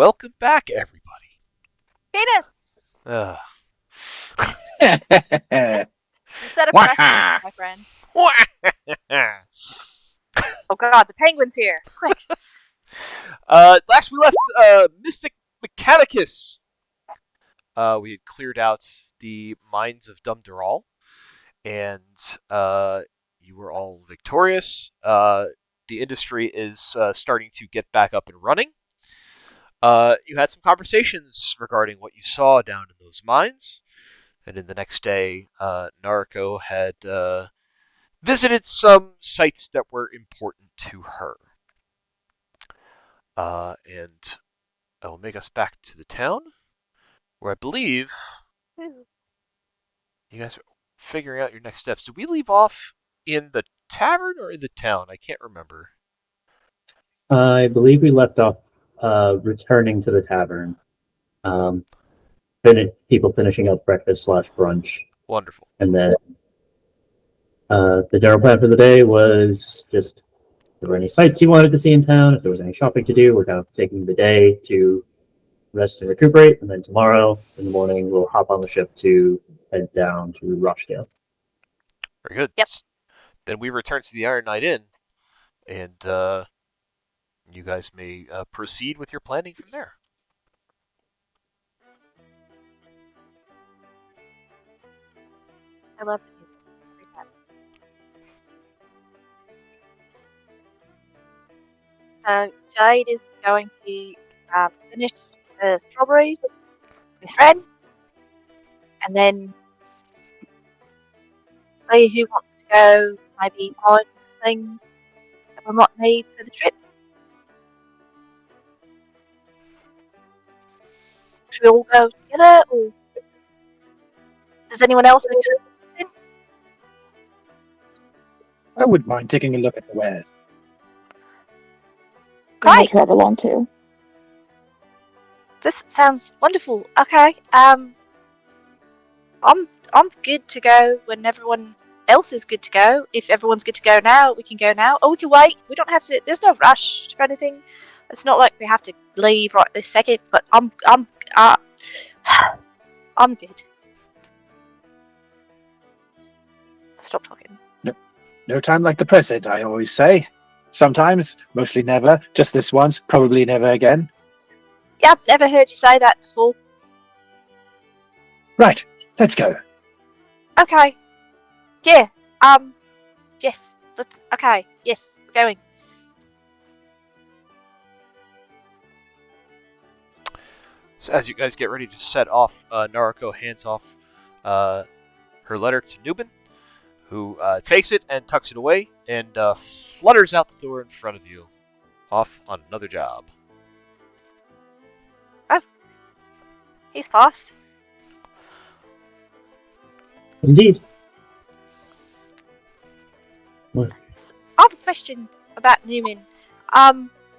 Welcome back, everybody. Penis! Uh, You set a precedent, Waha! my friend. Oh god, the penguin's here! Quick! last we left, Mystic Mechanicus. We had cleared out the mines of Dum Dorahl, and you were all victorious. The industry is starting to get back up and running. You had some conversations regarding what you saw down in those mines, and in the next day, Nariko had visited some sites that were important to her. And I will make us back to the town, where I believe you guys are figuring out your next steps. Did we leave off in the tavern or in the town? I can't remember. I believe we left off returning to the tavern. Um, People finishing up breakfast slash brunch, Wonderful. and then the general plan for the day was just if there were any sights you wanted to see in town, if there was any shopping to do, we're kind of taking the day to rest and recuperate, and then tomorrow in the morning we'll hop on the ship to head down to Rochdale. Very good. Yep. Then we return to the Iron Knight Inn, and you guys may proceed with your planning from there. I love the music. Every time. So, Jade is going to finish the strawberries with Red, and then see who wants to go, maybe find some things that we might need for the trip. Should we all go together, or does anyone else actually? I wouldn't mind taking a look at the wares. I'll Great! travel along too. This sounds wonderful. Okay, I'm good to go when everyone else is good to go. If everyone's good to go now, we can go now. Or we can wait. We don't have to. There's no rush for anything. It's not like we have to leave right this second. But I'm good. Stop talking. No time like the present, I always say. Sometimes, mostly never, just this once, probably never again. Yeah, I've never heard you say that before. Right, let's go. Okay. Yeah. Yes. Let's. Okay. Yes. We're going. So as you guys get ready to set off, Nariko hands off her letter to Nubin, who takes it and tucks it away and flutters out the door in front of you, off on another job. He's fast. Indeed. I have a question about Newman.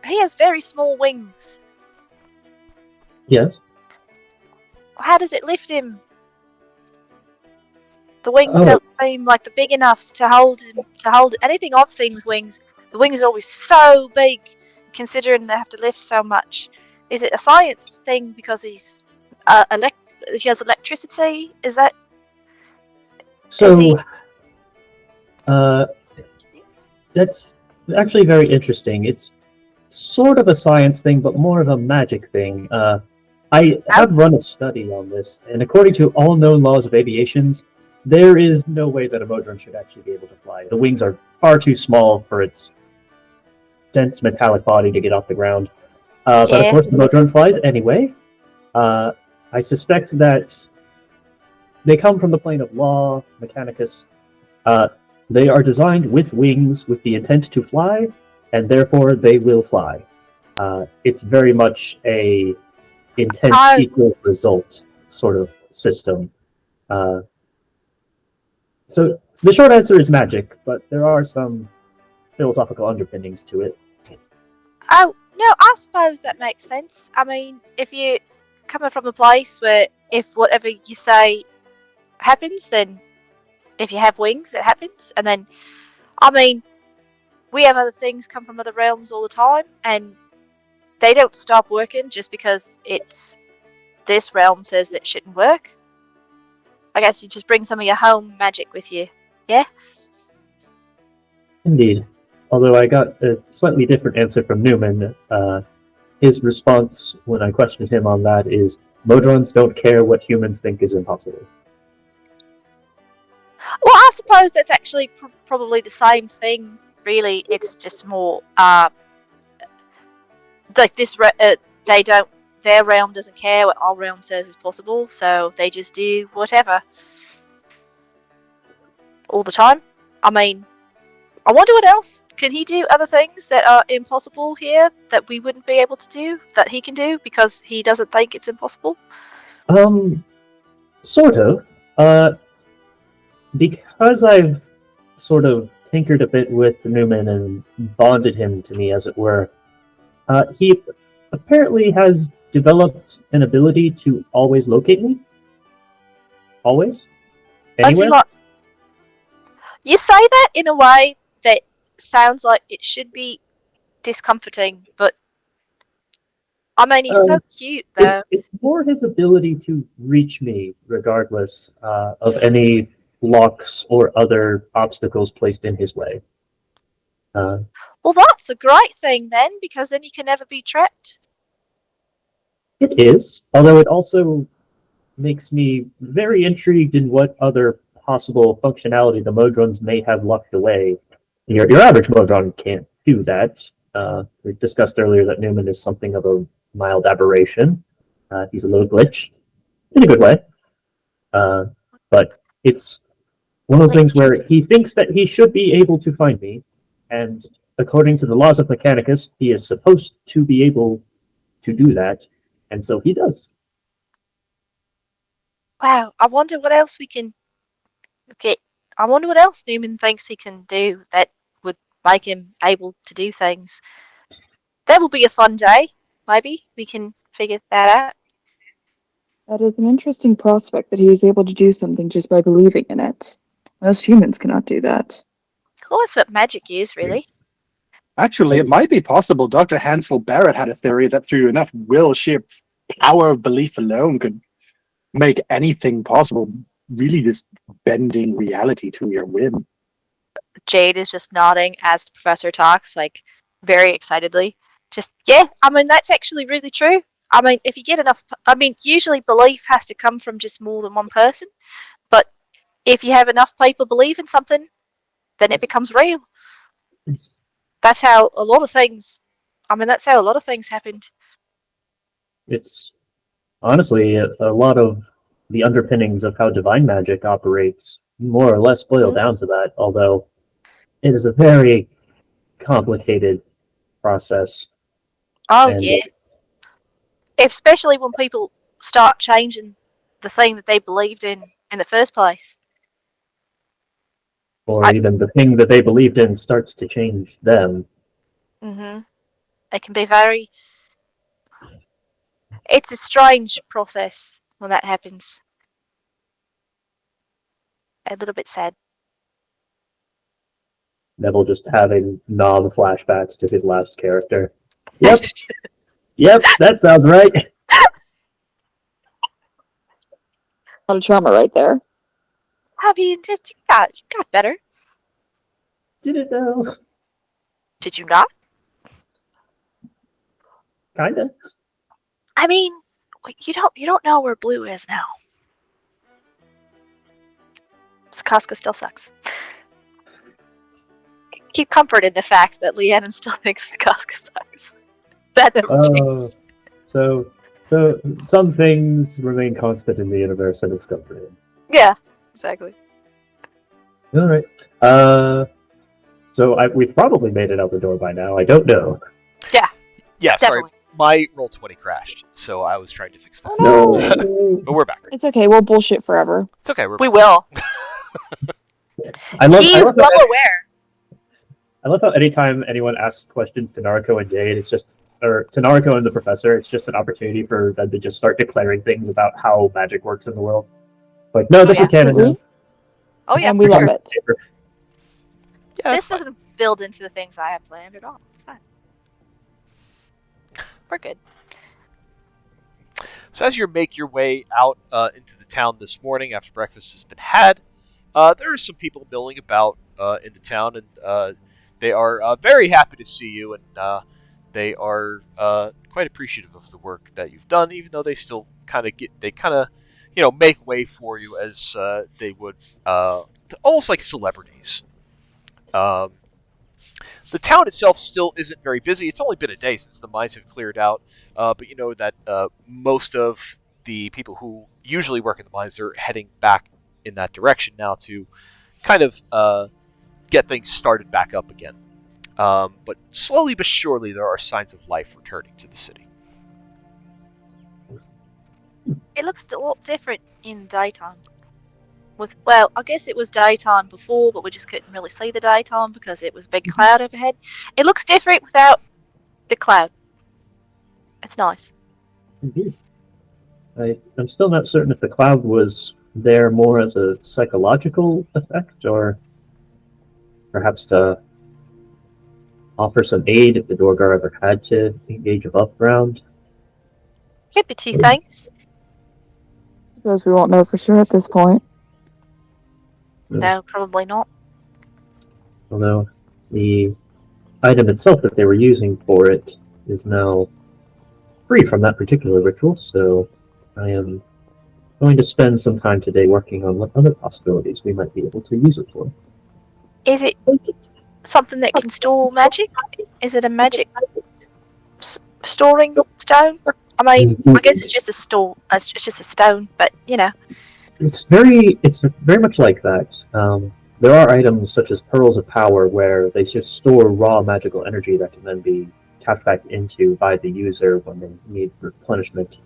He has very small wings. Yes. How does it lift him? The wings Oh. don't seem like they're big enough to hold him. To hold anything I've seen with wings, the wings are always so big, considering they have to lift so much. Is it a science thing because he's he has electricity? Is that So, that's actually very interesting. It's sort of a science thing, but more of a magic thing. I have run a study on this, and according to all known laws of aviation, there is no way that a Modron should actually be able to fly. The wings are far too small for its dense metallic body to get off the ground. But of Yeah. course, the Modron flies anyway. I suspect that they come from the plane of law, Mechanicus. They are designed with wings with the intent to fly, and therefore they will fly. It's very much a intent Oh. equals result sort of system. So the short answer is magic, but there are some philosophical underpinnings to it. Oh no, I suppose that makes sense. I mean, if you coming from a place where if whatever you say happens, then if you have wings, it happens, and then I mean, we have other things come from other realms all the time, and they don't stop working just because it's this realm says that it shouldn't work. I guess you just bring some of your home magic with you. Yeah? Indeed. Although I got a slightly different answer from Newman. His response when I questioned him on that is, Modrons don't care what humans think is impossible. Well, I suppose that's actually probably the same thing, really. It's just more, like this, they don't, their realm doesn't care what our realm says is possible, so they just do whatever. All the time. I mean, I wonder what else. Can he do other things that are impossible here that we wouldn't be able to do, that he can do because he doesn't think it's impossible? Sort of. Because I've sort of tinkered a bit with Newman and bonded him to me, as it were, he apparently has developed an ability to always locate me. Always. Anywhere. You say that in a way that sounds like it should be discomforting, but I mean, he's so cute, though. It's more his ability to reach me, regardless of any blocks or other obstacles placed in his way. Well, that's a great thing then, because then you can never be trapped. It is, although it also makes me very intrigued in what other possible functionality the Modrons may have locked away. Your average Modron can't do that. We discussed earlier that Newman is something of a mild aberration. He's a little glitched, in a good way. But it's one of those things where he thinks that he should be able to find me, and according to the laws of Mechanicus, he is supposed to be able to do that, and so he does. Wow, I wonder what else we can get. I wonder what else Newman thinks he can do that would make him able to do things. That will be a fun day. Maybe we can figure that out. That is an interesting prospect that he is able to do something just by believing in it. Most humans cannot do that. Well, that's what magic is, really. Actually, it might be possible. Dr. Hansel Barrett had a theory that through enough will, sheer power of belief alone could make anything possible, really just bending reality to your whim. Jade is just nodding as the professor talks, like, very excitedly. Just, yeah, I mean, that's actually really true. I mean, if you get enough, I mean, usually belief has to come from just more than one person, but if you have enough people believe in something, then it becomes real. That's how a lot of things, I mean, that's how a lot of things happened. It's honestly a lot of the underpinnings of how divine magic operates more or less boil down to that, although it is a very complicated process. Oh, yeah. Especially when people start changing the thing that they believed in the first place. Or even the thing that they believed in starts to change them. Mm-hmm. It can be very... It's a strange process when that happens. A little bit sad. Neville just having knob flashbacks to his last character. Yep. Yep, that sounds right. A lot of trauma right there. I mean, you got better. Didn't know. Did you not? Kinda. I mean, you don't know where Blue is now. Skaska still sucks. Keep comfort in the fact that Leannon still thinks Skaska sucks. That never changed. So some things remain constant in the universe, and it's comforting. Yeah, exactly. All right. So we've probably made it out the door by now. I don't know. Yeah. Yeah, definitely. sorry. My Roll20 crashed, so I was trying to fix that. Oh, no. But we're back. It's okay. We'll bullshit forever. It's okay. We will. I love well aware. I love how anytime anyone asks questions to Naruko and Jade, it's just, or to Naruko and the professor, it's just an opportunity for them to just start declaring things about how magic works in the world. Like, no, this is canon now. Oh yeah, And we love it. Yeah, this doesn't build into the things I have planned at all. It's fine. We're good. So as you make your way out into the town this morning after breakfast has been had, there are some people milling about in the town, and they are very happy to see you, and they are quite appreciative of the work that you've done, even though they still make way for you as they would almost like celebrities. Um, the town itself still isn't very busy. It's only been a day since the mines have cleared out, but you know that most of the people who usually work in the mines are heading back in that direction now to kind of get things started back up again. But slowly but surely, there are signs of life returning to the city. It looks a lot different in daytime. Well, I guess it was daytime before, but we just couldn't really see the daytime because it was a big cloud overhead. It looks different without the cloud. It's nice. Indeed. I'm still not certain if the cloud was there more as a psychological effect or perhaps to offer some aid if the Dorgar ever had to engage above ground. Could be two things. Suppose we won't know for sure at this point. No, probably not. Although the item itself that they were using for it is now free from that particular ritual, so I am going to spend some time today working on what other possibilities we might be able to use it for. Is it something that can store magic? Is it a magic storing stone? I mean, I guess it's just a store. It's just a stone, but you know. It's very much like that. There are items such as pearls of power where they just store raw magical energy that can then be tapped back into by the user when they need replenishment.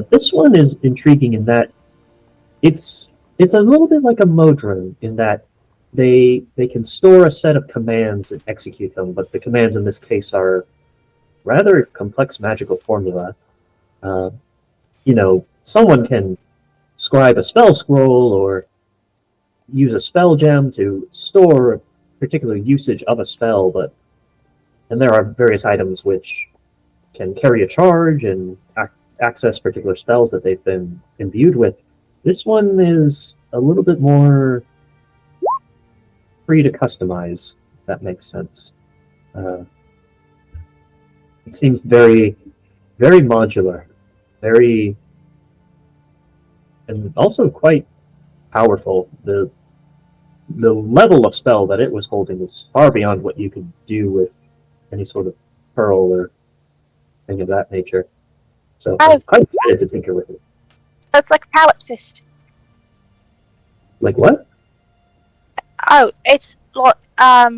This one is intriguing in that it's a little bit like a modron in that they can store a set of commands and execute them, but the commands in this case are rather complex magical formula. Someone can scribe a spell scroll or use a spell gem to store a particular usage of a spell, and there are various items which can carry a charge and access particular spells that they've been imbued with. This one is a little bit more free to customize, if that makes sense. It seems very, very modular, very, and also quite powerful. The level of spell that it was holding was far beyond what you could do with any sort of pearl or thing of that nature. So I'm quite excited to tinker with it. It's like a palimpsest. Like what? Oh, it's like a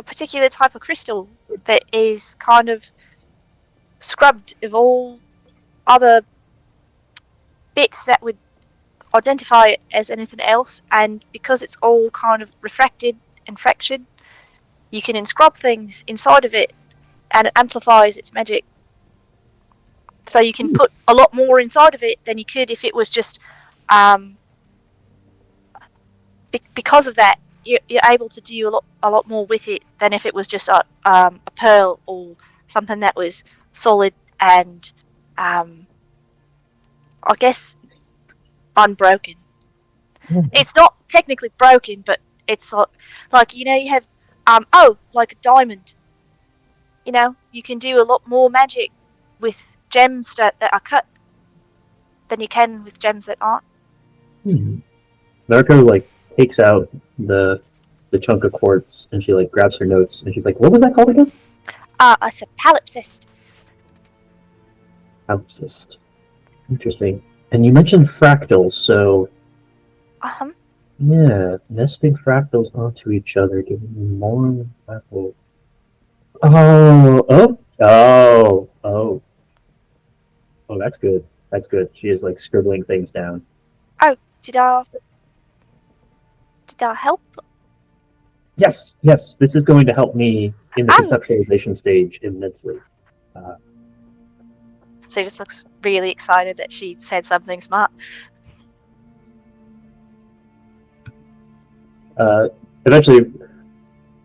particular type of crystal that is kind of scrubbed of all other bits that would identify it as anything else, and because it's all kind of refracted and fractured, you can inscribe things inside of it and it amplifies its magic. So you can put a lot more inside of it than you could if it was just because of that you're able to do a lot more with it than if it was just a pearl or something that was solid and I guess unbroken. It's not technically broken, but it's like you have like a diamond. You can do a lot more magic with gems that are cut than you can with gems that aren't. Narco takes out the chunk of quartz and she grabs her notes and she's like, "What was that called again?" It's a palimpsest. Palimpsest. Interesting. And you mentioned fractals, so yeah, nesting fractals onto each other, giving you more fractals. Oh, that's good. That's good. She is scribbling things down. Oh, did I help? Yes. This is going to help me in the conceptualization stage immensely. She just looks really excited that she said something smart. Eventually,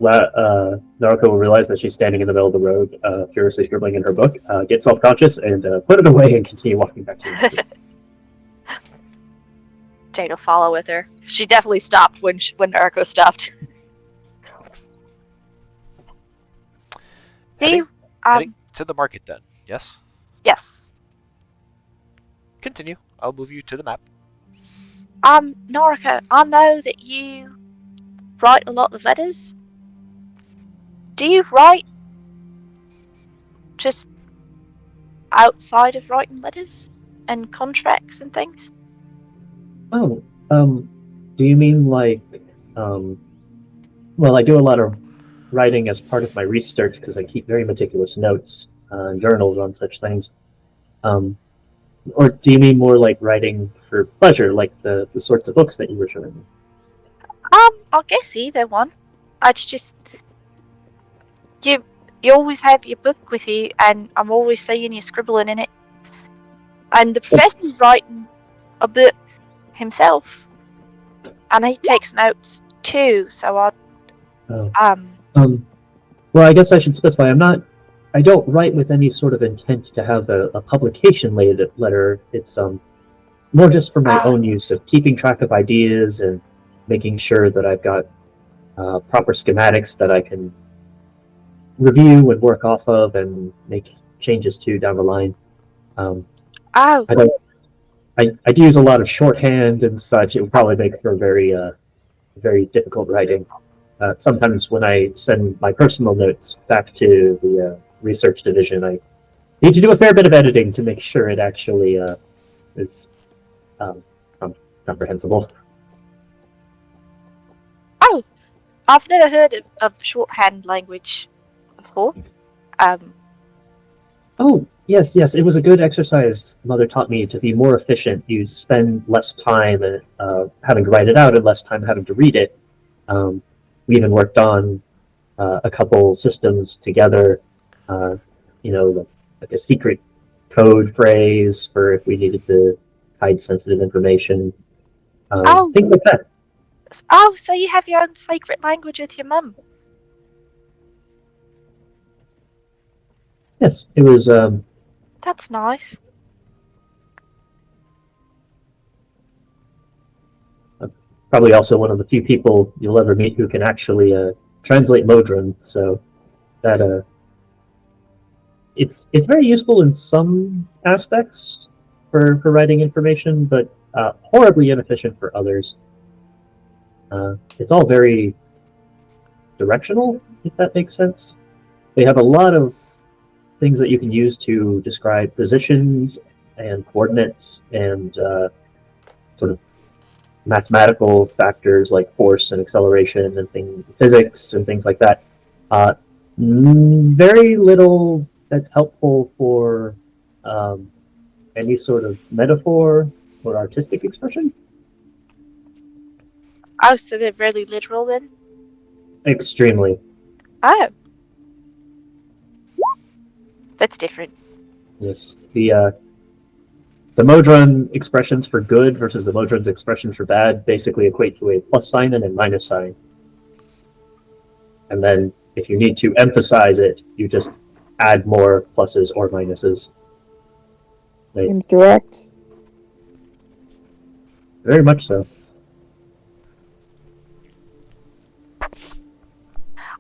Naruko will realize that she's standing in the middle of the road, furiously scribbling in her book, get self-conscious, and put it away and continue walking back to the market. Jade will follow with her. She definitely stopped when Naruko stopped. Heading, Steve, heading to the market then. Yes. yes. Continue. I'll move you to the map. Naruko, I know that you write a lot of letters. Do you write just outside of writing letters and contracts and things? Oh, do you mean like, well, I do a lot of writing as part of my research because I keep very meticulous notes and journals on such things. Or do you mean more like writing for pleasure, like the sorts of books that you were showing me? I guess either one. It's just you always have your book with you, and I'm always seeing you scribbling in it. And the professor's writing a book himself, and he takes notes too. So Oh. Well, I guess I should specify. I don't write with any sort of intent to have a publication letter. It's more just for my own use of keeping track of ideas and making sure that I've got proper schematics that I can review and work off of and make changes to down the line. I don't. I do use a lot of shorthand and such. It would probably make for very difficult writing. Sometimes when I send my personal notes back to the research division, I need to do a fair bit of editing to make sure it actually is comprehensible. Oh, I've never heard of shorthand language before. Oh, yes. It was a good exercise Mother taught me to be more efficient. You spend less time having to write it out and less time having to read it. We even worked on a couple systems together, like a secret code phrase for if we needed to hide sensitive information, things like that. Oh, so you have your own secret language with your mum? Yes, it was. That's nice. Probably also one of the few people you'll ever meet who can actually translate Modron. So that it's very useful in some aspects for writing information, but horribly inefficient for others. It's all very directional, if that makes sense. They have a lot of things that you can use to describe positions and coordinates and sort of mathematical factors like force and acceleration and physics and things like that. Very little that's helpful for any sort of metaphor or artistic expression. Oh, so they're really literal then? Extremely. Oh. That's different. Yes. The Modron expressions for good versus the Modron's expressions for bad basically equate to a plus sign and a minus sign. And then if you need to emphasize it, you just add more pluses or minuses. Seems direct. Very much so.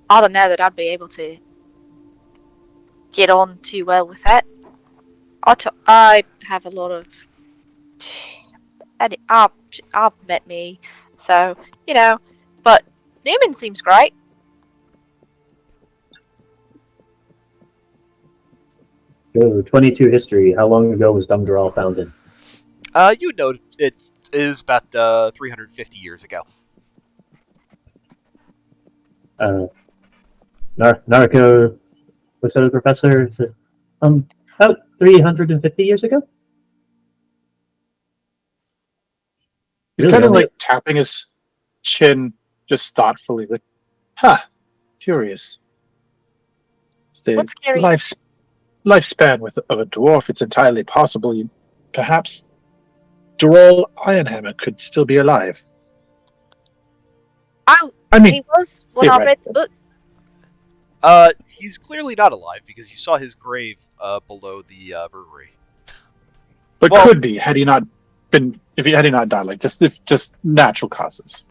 I don't know that I'd be able to get on too well with that. I have a lot of... And I've met me, so, but Newman seems great. Go 22 history. How long ago was Dum Dorahl founded? You would know it is about 350 years ago. Naruko looks at the professor and says, about 350 years ago? He's Really kind of only- like tapping his chin just thoughtfully with, curious. The What's curious? lifespan of a dwarf, it's entirely possible perhaps Dorahl Ironhammer could still be alive. Oh, I mean, he was when I read the book. He's clearly not alive because you saw his grave below the brewery. But Well, could be had he not been if he had he not died, like just natural causes.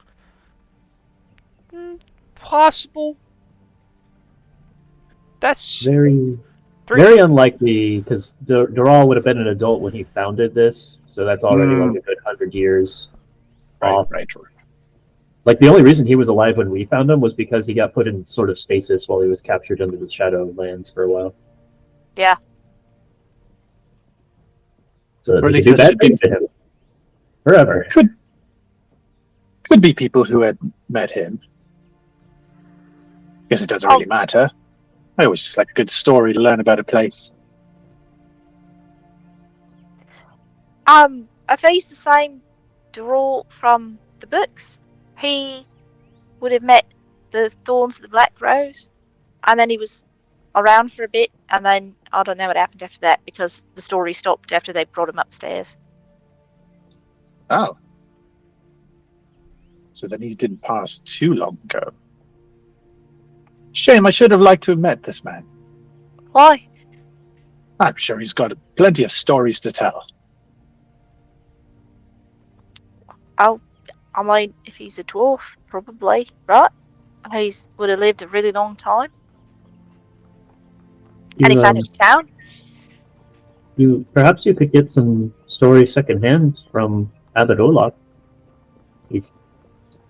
possible. That's Very, very. very unlikely because Doral would have been an adult when he founded this, so that's already like a good 100 years Right, off. right. Like the only reason he was alive when we found him was because he got put in sort of stasis while he was captured under the Shadowlands for a while. Yeah. So that Or at they could least do this bad should be things to him forever. could be people who had met him. Guess it doesn't Oh, really matter. I always just like a good story to learn about a place. if he's the same Dorahl from the books, he would have met the Thorns of the Black Rose, and then he was around for a bit, and then I don't know what happened after that because the story stopped after they brought him upstairs. Oh. So then he didn't pass too long ago. Shame, I should have liked to have met this man. Why? I'm sure he's got plenty of stories to tell. Oh, I mean, if he's a dwarf, probably, right? He's would have lived a really long time, and he You, founded a town. perhaps you could get some stories secondhand from Abbot Olaf. He's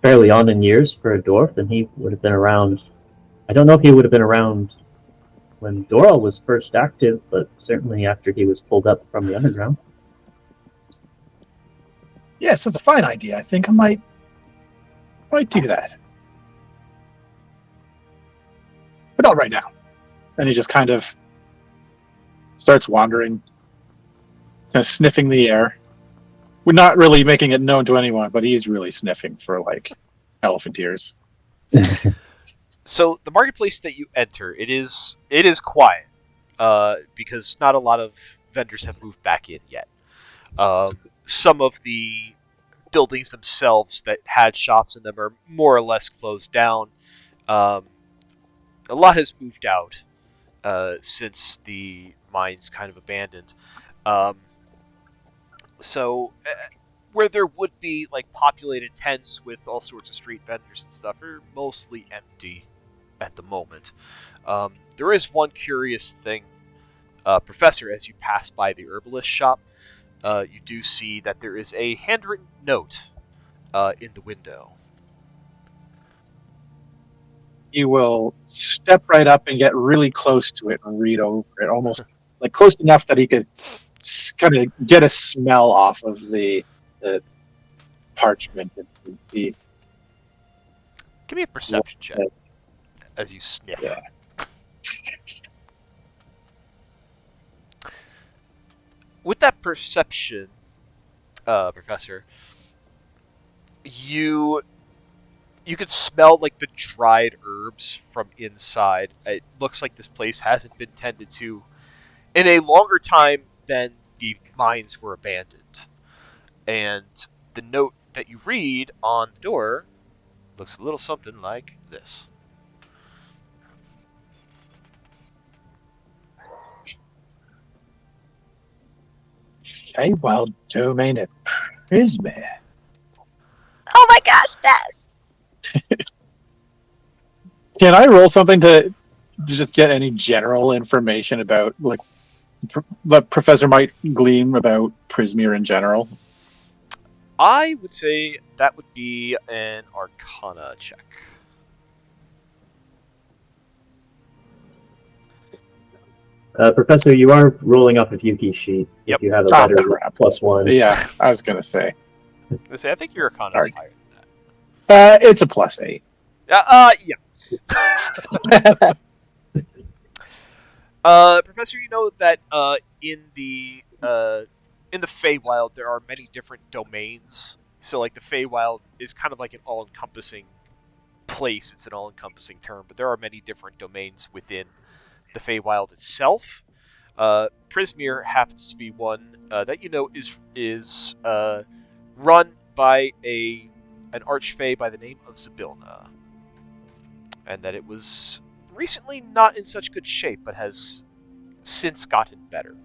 fairly on in years for a dwarf, and he would have been around. I don't know if he would have been around when Doral was first active, but certainly after he was pulled up from the underground. Yes, that's a fine idea. I think I might do that. But not right now. And he just kind of starts wandering, kind of sniffing the air. We're not really making it known to anyone, but he's really sniffing for like elephant ears. So the marketplace that you enter, it is quiet, because not a lot of vendors have moved back in yet. Some of the buildings themselves that had shops in them are more or less closed down. Um, a lot has moved out since the mines kind of abandoned. Um, so where there would be like populated tents with all sorts of street vendors and stuff are mostly empty at the moment. There is one curious thing, Professor, as you pass by the herbalist shop, you do see that there is a handwritten note in the window. He will step right up and get really close to it and read over it, almost like close enough that he could kind of get a smell off of the parchment and see. Give me a perception check as you sniff. Yeah. With that perception, Professor, you could smell like the dried herbs from inside. It looks like this place hasn't been tended to in a longer time than the mines were abandoned. And the note that you read on the door looks a little something like this. Wild domain at Prisma. Oh my gosh, Bess! Can I roll something to just get any general information about like what Professor might glean about Prismere in general? I would say that would be an Arcana check. Professor, you are rolling off a Yuki sheet. Yep. If you have a Oh, better crap. +1. Yeah, I was gonna say. I say I think your Arcana is Sorry. higher than that. It's a +8. Yeah. Professor, you know that in the Feywild there are many different domains. So like the Feywild is kind of like an all-encompassing place. It's an all-encompassing term, but there are many different domains within the Feywild itself. Prismere happens to be one that you know is run by an archfey by the name of Zabilna, and that it was recently not in such good shape, but has since gotten better.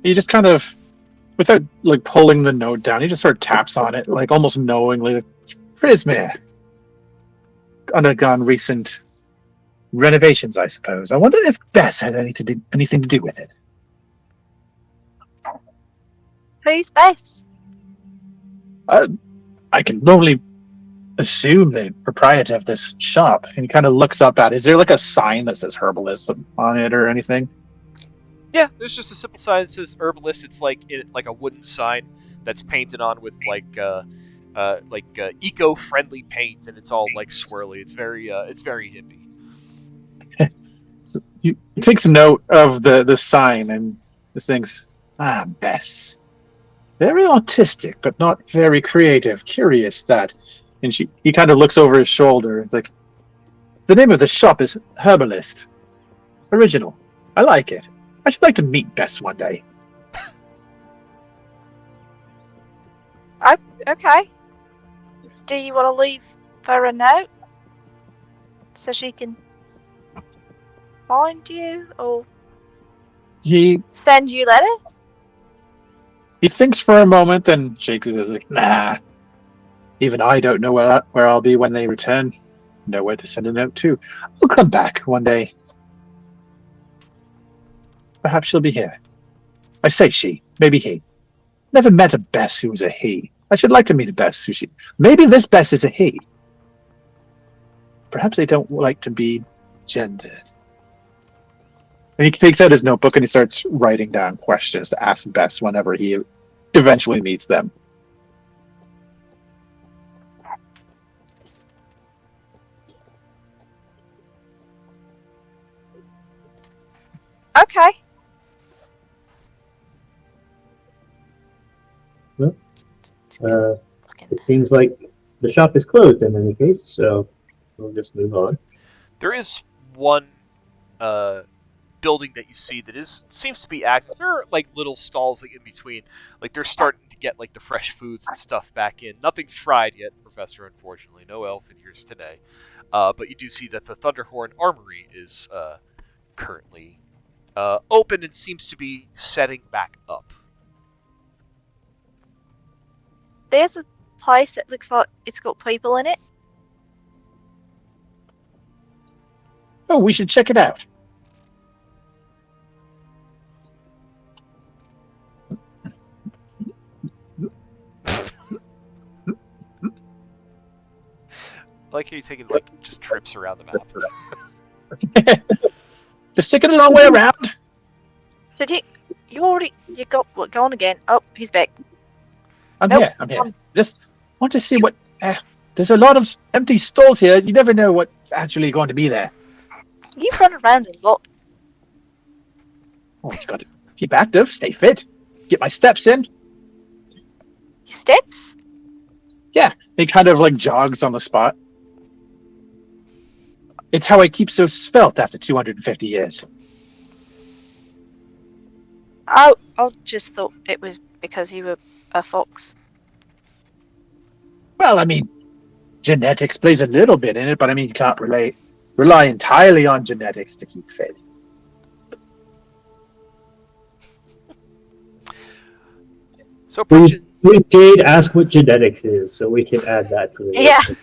He just kind of, without like pulling the note down, he just sort of taps on it, like almost knowingly. Like, Frismere, undergone recent renovations, I suppose. I wonder if Bess has anything to do with it. Who's Bess? I can normally assume the proprietor of this shop. And he kind of looks up at it. Is there like a sign that says herbalism on it or anything? Yeah, there's just a simple sign that says herbalist. It's like a wooden sign that's painted on with eco-friendly paint, and it's all like swirly. It's very hippie. So he takes note of the sign and thinks, Bess. Very artistic, but not very creative. Curious that. And he kind of looks over his shoulder. It's like, the name of the shop is Herbalist. Original. I like it. I should like to meet Bess one day. Okay. Do you want to leave her a note so she can find you or He send you a letter? he thinks for a moment, then shakes his head like, nah. Even I don't know where I'll be when they return. Nowhere to send a note to. I'll come back one day. Perhaps she'll be here. I say she, maybe he. Never met a Bess who was a he. I should like to meet a Bess who she. Maybe this Bess is a he. Perhaps they don't like to be gendered. And he takes out his notebook and he starts writing down questions to ask Bess whenever he eventually meets them. Okay. It seems like the shop is closed in any case, so we'll just move on. There is one building that you see that seems to be active. There are like little stalls like in between. Like they're starting to get like the fresh foods and stuff back in. Nothing fried yet, Professor. Unfortunately, no elf in here today. But you do see that the Thunderhorn Armory is currently open and seems to be setting back up. There's a place that looks like it's got people in it. Oh, we should check it out. I like how you're taking like just trips around the map. Just taking a long way around. Did you got what going again? Oh, he's back. I'm Nope. here. I'm here. Just want to see what. There's a lot of empty stalls here. You never know what's actually going to be there. You run around a lot. Oh, you got to keep active, stay fit, get my steps in. Your steps? Yeah, he kind of like jogs on the spot. It's how I keep so svelte after 250 years. Oh, I just thought it was because you were a fox. Well, I mean, genetics plays a little bit in it, but I mean, you can't rely entirely on genetics to keep fit. So Please, Jade, ask what genetics is, so we can add that to the Yeah. list of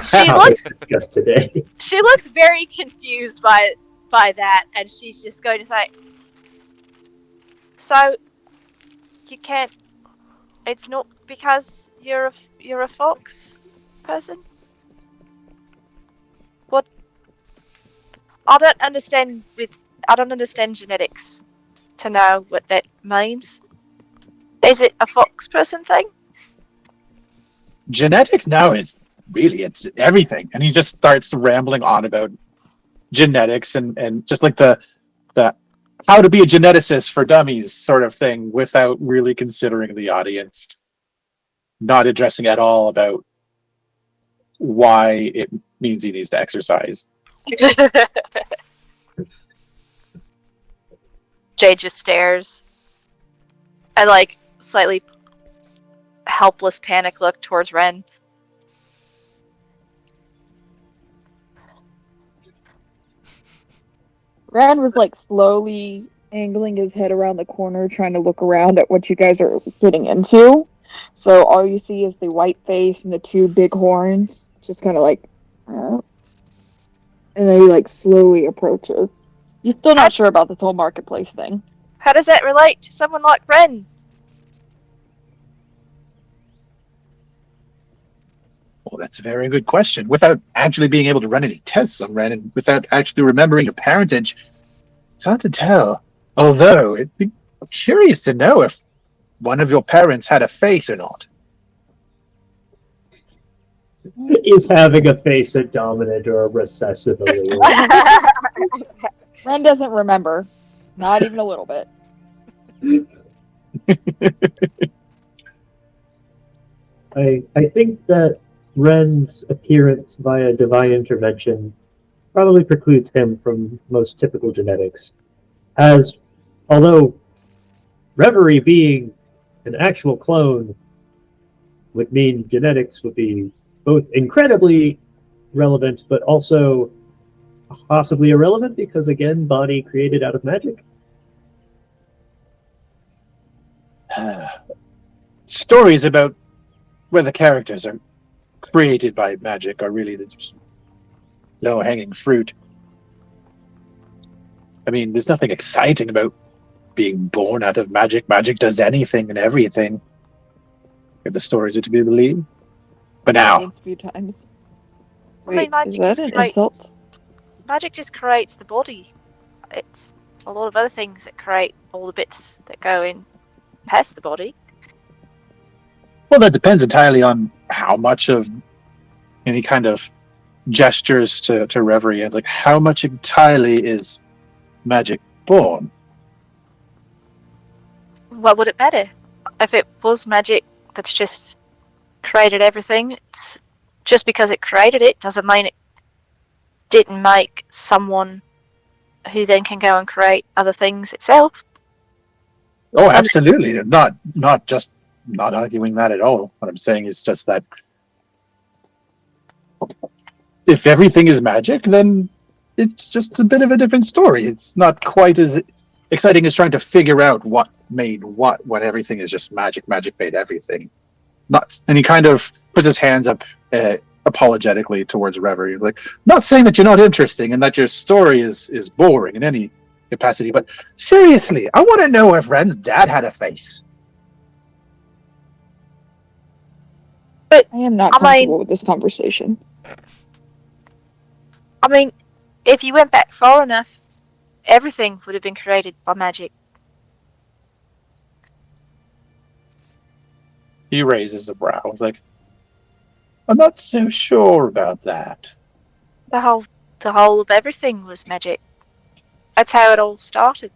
She topics looks discussed today. she looks very confused by that, and she's just going to say, "So you can't. It's not because you're a fox person. What? I don't understand genetics to know what that means. Is it a fox person thing? Genetics now is really, it's everything. And he just starts rambling on about genetics and just like the how to be a geneticist for dummies sort of thing without really considering the audience, not addressing at all about why it means he needs to exercise. Jade just stares and like slightly helpless panic look towards Ren. Ren was like slowly angling his head around the corner, trying to look around at what you guys are getting into. So all you see is the white face and the two big horns, just kind of like, and then he like slowly approaches. He's still How, not sure about this whole marketplace thing. how does that relate to someone like Ren? Well, that's a very good question. Without actually being able to run any tests on Ren and without actually remembering her parentage, it's hard to tell. Although, it'd be curious to know if one of your parents had a face or not. Is having a face a dominant or a recessive allele? Ren doesn't remember, not even a little bit. I think that Ren's appearance via divine intervention probably precludes him from most typical genetics, as although Reverie being an actual clone would mean genetics would be both incredibly relevant, but also possibly irrelevant because, again, body created out of magic. Stories about where the characters are created by magic are really the just low-hanging fruit. I mean, there's nothing exciting about being born out of magic. Magic does anything and everything, if the stories are to be believed. But now, A few times. I mean, Wait, is magic that just an creates insult? magic just creates the body. It's a lot of other things that create all the bits that go in past the body. well, that depends entirely on how much of any kind of gestures to reverie and like how much entirely is magic born. What would it matter? If it was magic that's just created everything, it's just because it created it doesn't mean it didn't make someone who then can go and create other things itself. Oh, absolutely. Not just not arguing that at all. What I'm saying is just that if everything is magic, then it's just a bit of a different story. It's not quite as exciting as trying to figure out what made what when everything is just magic. Magic made everything. Not, and he kind of puts his hands up apologetically towards Reverie, like not saying that you're not interesting and that your story is boring in any capacity, but seriously, I want to know if Ren's dad had a face. I am not I mean- comfortable with this conversation. I mean, if you went back far enough, everything would have been created by magic. He raises a brow. He's like, I'm not so sure about that. The whole of everything was magic. That's how it all started.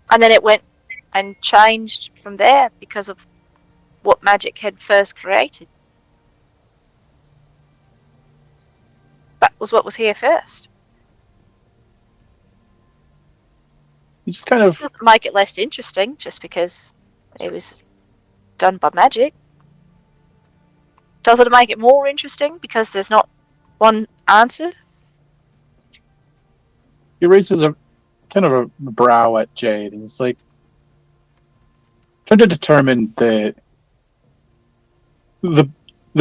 And then it went and changed from there because of what magic had first created. That was what was here first. He just kind of Doesn't make it less interesting just because it was done by magic. Does it make it more interesting because there's not one answer? he raises a kind of a brow at Jade, and he's like, trying to determine the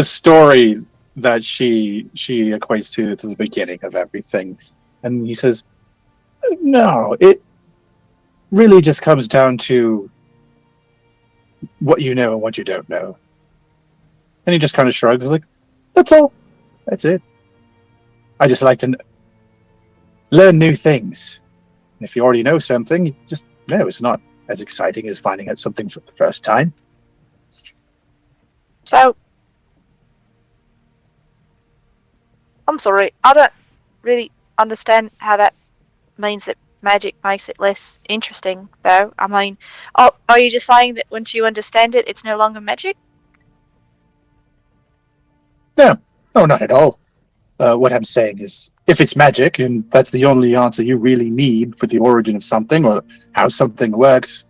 story that she equates to the beginning of everything, and he says, no, it really just comes down to what you know and what you don't know. And he just kind of shrugs, like, that's all. That's it. I just like to learn new things. And if you already know something, you just know it's not as exciting as finding out something for the first time. So, I'm sorry, I don't really understand how that means that magic makes it less interesting, though. I mean, are you just saying that once you understand it, it's no longer magic? No, not at all. What I'm saying is, if it's magic, and that's the only answer you really need for the origin of something or how something works,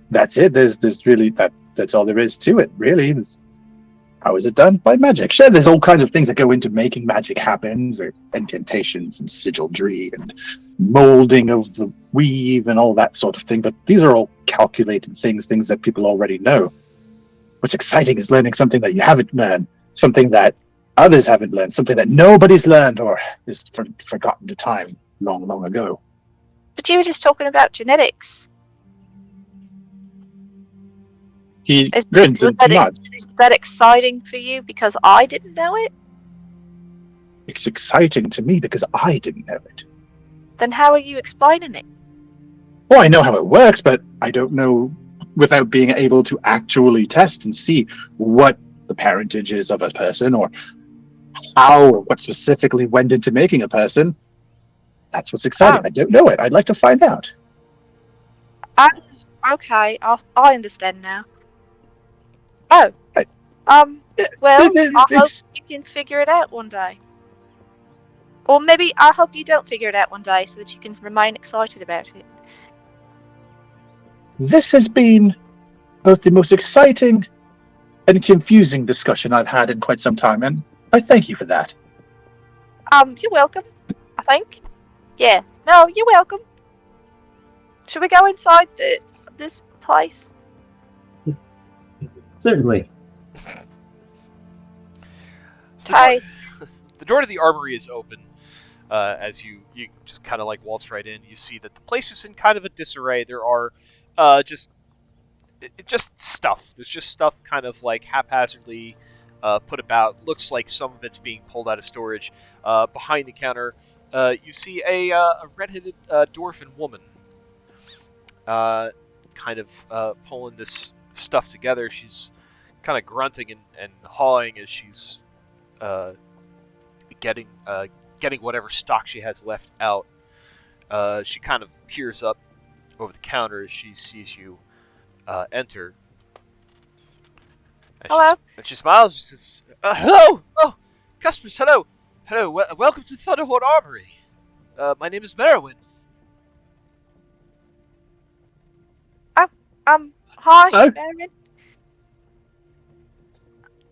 that's it. There's really that's all there is to it, really. How is it done? By magic. Sure, there's all kinds of things that go into making magic happen. There are incantations and sigildry and molding of the weave and all that sort of thing. But these are all calculated things that people already know. What's exciting is learning something that you haven't learned, something that others haven't learned, something that nobody's learned or is forgotten to time long, long ago. But you were just talking about genetics. He Is, grins and nods. is that exciting for you because I didn't know it? It's exciting to me because I didn't know it. Then how are you explaining it? Well, I know how it works, but I don't know without being able to actually test and see what the parentage is of a person or how or what specifically went into making a person. That's what's exciting. Oh. I don't know it. I'd like to find out. Okay, I understand now. Oh. Right. Well, I hope It's you can figure it out one day. Or maybe I hope you don't figure it out one day so that you can remain excited about it. this has been both the most exciting and confusing discussion I've had in quite some time, and I thank you for that. You're welcome, I think. Yeah. No, you're welcome. Should we go inside this place? Certainly. Okay. The door to the armory is open. As you just kind of like waltz right in, you see that the place is in kind of a disarray. There are just stuff. There's just stuff kind of like haphazardly put about. Looks like some of it's being pulled out of storage. Behind the counter, you see a redheaded dwarven woman kind of pulling this stuff together. She's kind of grunting and hawing as she's getting whatever stock she has left out. She kind of peers up over the counter as she sees you enter. And Hello. She smiles. She says, "Hello, oh, customers, hello, welcome to the Thunderhorn Armory. My name is Merowyn." Hi, Hello. Marion.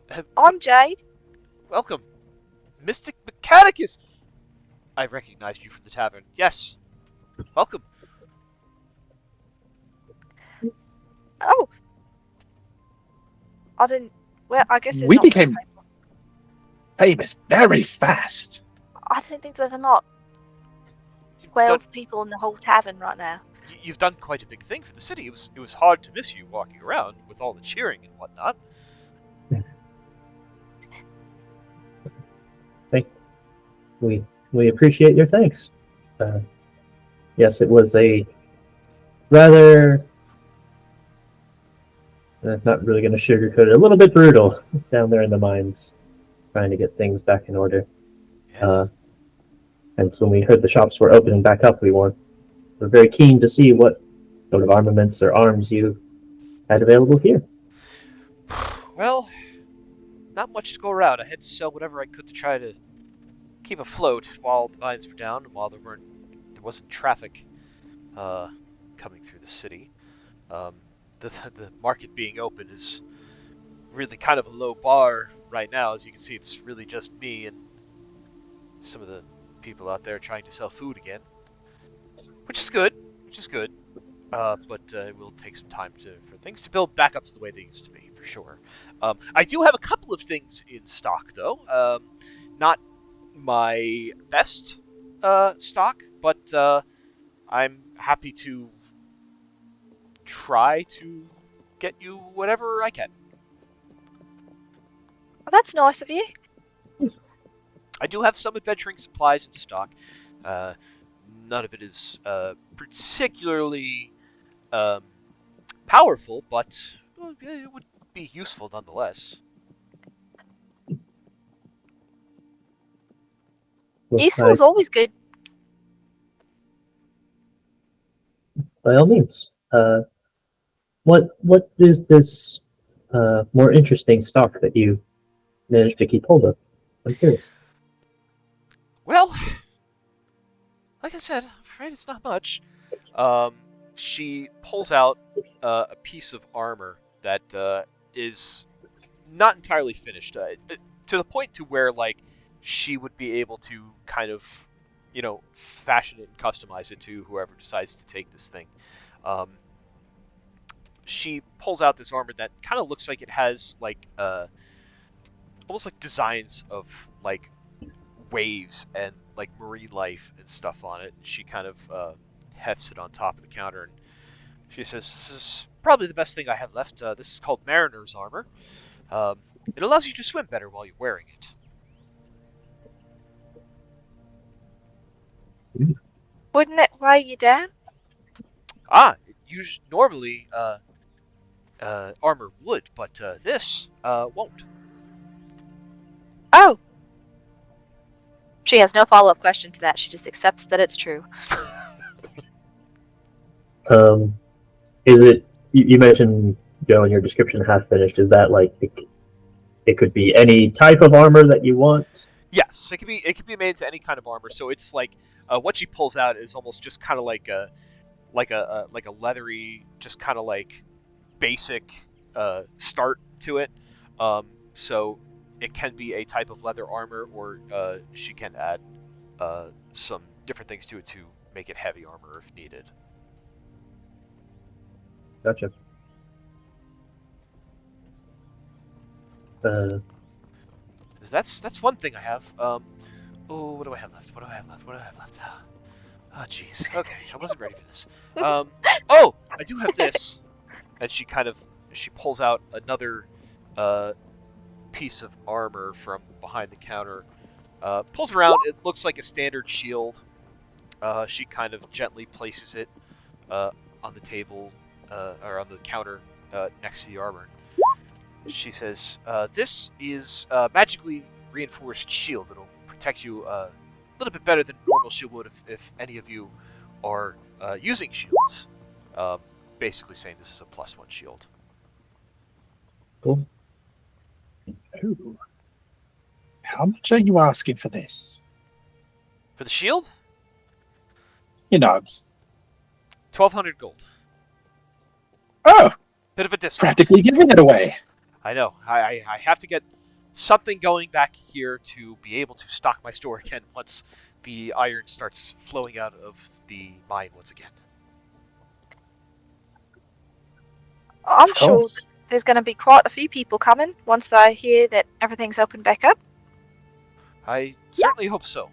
Have- I'm Jade. Welcome, Mystic Mechanicus. I recognized you from the tavern. Yes, welcome. Oh. I didn't. Well, I guess it's We not. became famous very fast. I don't think there's not You've 12 people in the whole tavern right now. you've done quite a big thing for the city. It was hard to miss you walking around with all the cheering and whatnot. We appreciate your thanks. Yes, it was a rather not really going to sugarcoat it. A little bit brutal down there in the mines, trying to get things back in order. Yes. And so when we heard the shops were opening back up, we were very keen to see what sort of armaments or arms you had available here. Well, not much to go around. I had to sell whatever I could to try to keep afloat while the mines were down and while there wasn't traffic coming through the city. The market being open is really kind of a low bar right now. As you can see, it's really just me and some of the people out there trying to sell food again, which is good. But it will take some time for things to build back up to the way they used to be, for sure. I do have a couple of things in stock, though. Not my best stock, but I'm happy to try to get you whatever I can. Well, that's nice of you. I do have some adventuring supplies in stock. None of it is particularly powerful, but it would be useful nonetheless. Useful is always good. By all means. What is this more interesting stock that you managed to keep hold of? I'm curious. Well, like I said, I'm afraid it's not much. She pulls out a piece of armor that is not entirely finished. To the point to where like she would be able to kind of, fashion it and customize it to whoever decides to take this thing. Um, she pulls out this armor that kind of looks like it has like almost like designs of like waves and like marine life and stuff on it. She kind of hefts it on top of the counter and she says, "This is probably the best thing I have left. This is called Mariner's Armor. Um, it allows you to swim better while you're wearing it." Wouldn't it weigh you down? Normally armor would, but this won't. Oh, she has no follow-up question to that. She just accepts that it's true. Is it? You mentioned Joe in your description half finished. Is that like it could be any type of armor that you want? Yes, it can be made into any kind of armor. So it's like what she pulls out is almost just kind of like a leathery, just kind of like basic start to it. So it can be a type of leather armor, or she can add some different things to it to make it heavy armor if needed. Gotcha. 'Cause that's one thing I have. What do I have left? What do I have left? What do I have left? Oh, jeez. Okay, I wasn't ready for this. I do have this. And she pulls out another uh, piece of armor from behind the counter. Pulls it around. It looks like a standard shield. She kind of gently places it uh, on the table or on the counter next to the armor. She says, "This is magically reinforced shield. It'll protect you a little bit better than normal shield would if any of you are using shields." Um, Basically saying this is a +1 shield. Cool. Ooh. How much are you asking for this? For the shield, He nods. 1,200 gold. Oh, Bit of a discount. practically giving it away. I know. I have to get something going back here to be able to stock my store again once the iron starts flowing out of the mine once again. I'm Of sure course. there's going to be quite a few people coming once they hear that everything's opened back up. I certainly hope so.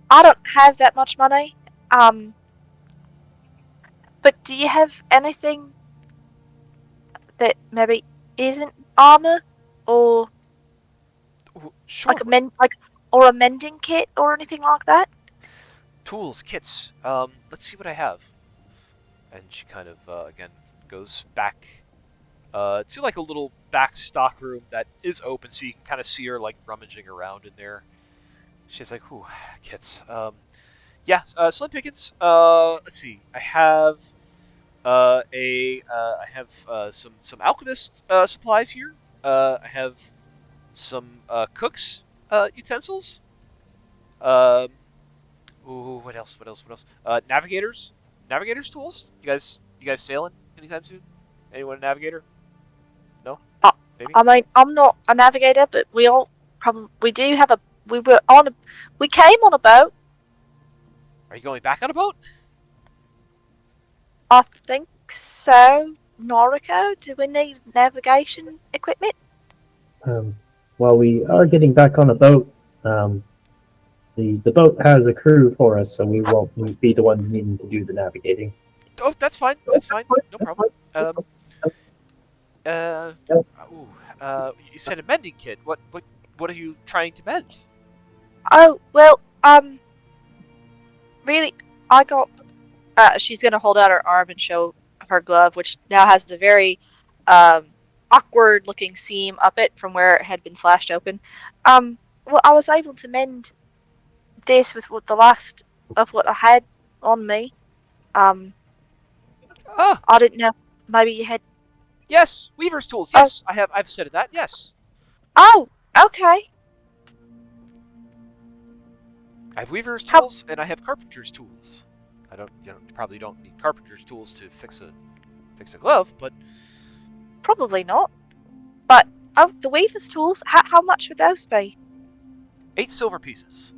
I don't have that much money. But do you have anything that maybe isn't armor or Sure. or a mending kit or anything like that? Tools, kits. Let's see what I have. And she kind of again goes back to like a little back stock room that is open, so you can kind of see her like rummaging around in there. She's like, "Ooh, kits. Yeah, Slim Pickens. Let's see. I have some alchemist supplies here. I have some cooks utensils. Um, what else? What else? What else? Navigators tools. You guys sailing anytime soon? Anyone a navigator? No? Uh, Maybe? I mean, I'm not a navigator, but we do have we came on a boat. Are you going back on a boat? I think so. Noriko, do we need navigation equipment? While we are getting back on a boat, the boat has a crew for us, so we won't be the ones needing to do the navigating. Oh, that's fine. That's fine. No problem. Uh, you said a mending kit. What are you trying to mend? Oh, well, really, I got. She's gonna hold out her arm and show her glove, which now has a very awkward-looking seam up it from where it had been slashed open. Well, I was able to mend this with the last of what I had on me. Ah, I didn't know. Maybe you had. yes, weaver's tools. Yes, I've said that. Yes, Oh, okay. I have weaver's How? tools and I have carpenter's tools. I don't, you probably don't need carpenter's tools to fix a fix a glove, but Probably not. But the weaver's tools. How much would those be? 8 silver pieces.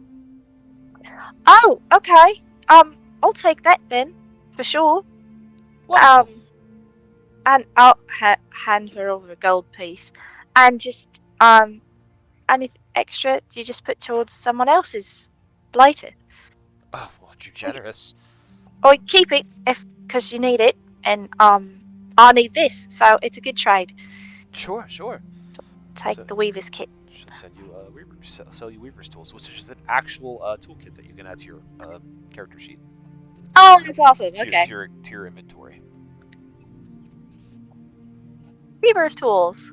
Oh, okay. I'll take that then, for sure. Wonderful. And I'll hand her over a gold piece, and just anything extra you just put towards someone else's blighter. Oh, well, you're generous. Or keep it because you need it, and I need this, so it's a good trade. Sure. Take So, the weaver's kit. she'll send you sell you weaver's tools, which is just an actual toolkit that you can add to your character sheet. Oh, that's awesome. To, Okay, to your inventory. weaver's tools.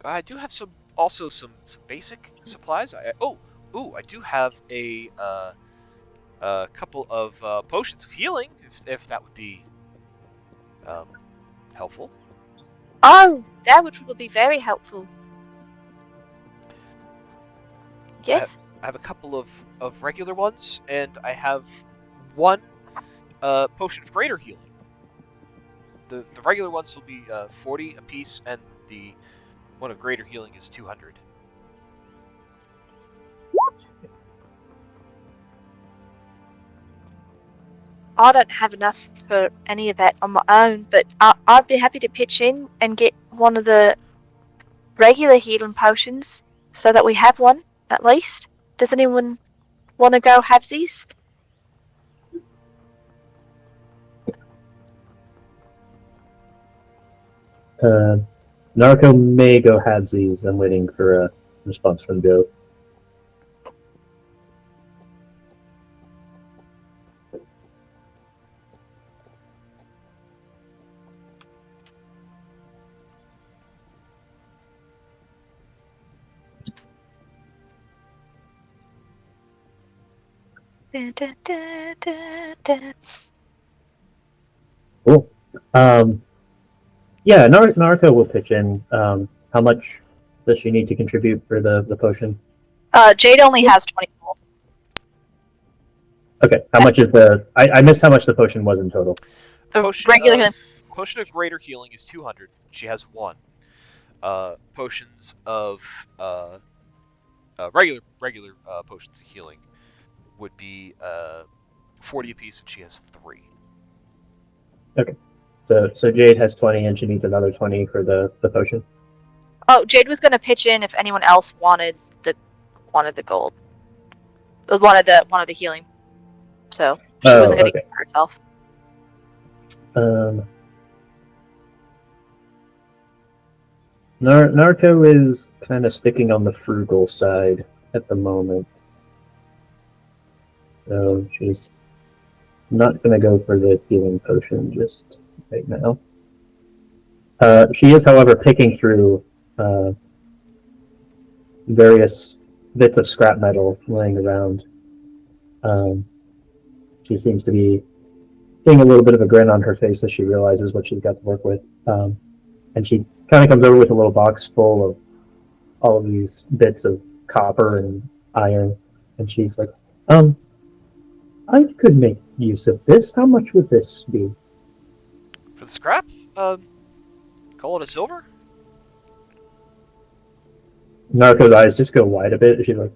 I do have some basic supplies. I do have a couple of potions of healing, if that would be helpful. Oh, that would probably be very helpful. Yes. I have a couple of regular ones, and I have one potion of greater healing. The regular ones will be 40 apiece, and the one of greater healing is 200. I don't have enough for any of that on my own, but I'd be happy to pitch in and get one of the regular healing potions so that we have one at least. Does anyone want to go halvesies? Narco may go halvesies. I'm waiting for a response from Joe. Cool. Yeah, Narco will pitch in. How much does she need to contribute for the potion? Jade only has 20 gold. Okay, how much is the... I missed how much the potion was in total. Potion of greater healing is 200. She has one. Potions of regular potions of healing would be 40 apiece, and she has 3. Okay, so Jade has 20, and she needs another 20 for the potion. Oh, Jade was gonna pitch in if anyone else wanted the gold, wanted the healing. So she wasn't gonna get herself. Narco is kind of sticking on the frugal side at the moment. So she's not going to go for the healing potion just right now. She is, however, picking through various bits of scrap metal laying around. She seems to be getting a little bit of a grin on her face as she realizes what she's got to work with. And she kind of comes over with a little box full of all of these bits of copper and iron, and she's like, I could make use of this. How much would this be? For the scrap, gold and silver. Narco's eyes just go wide a bit, and she's like,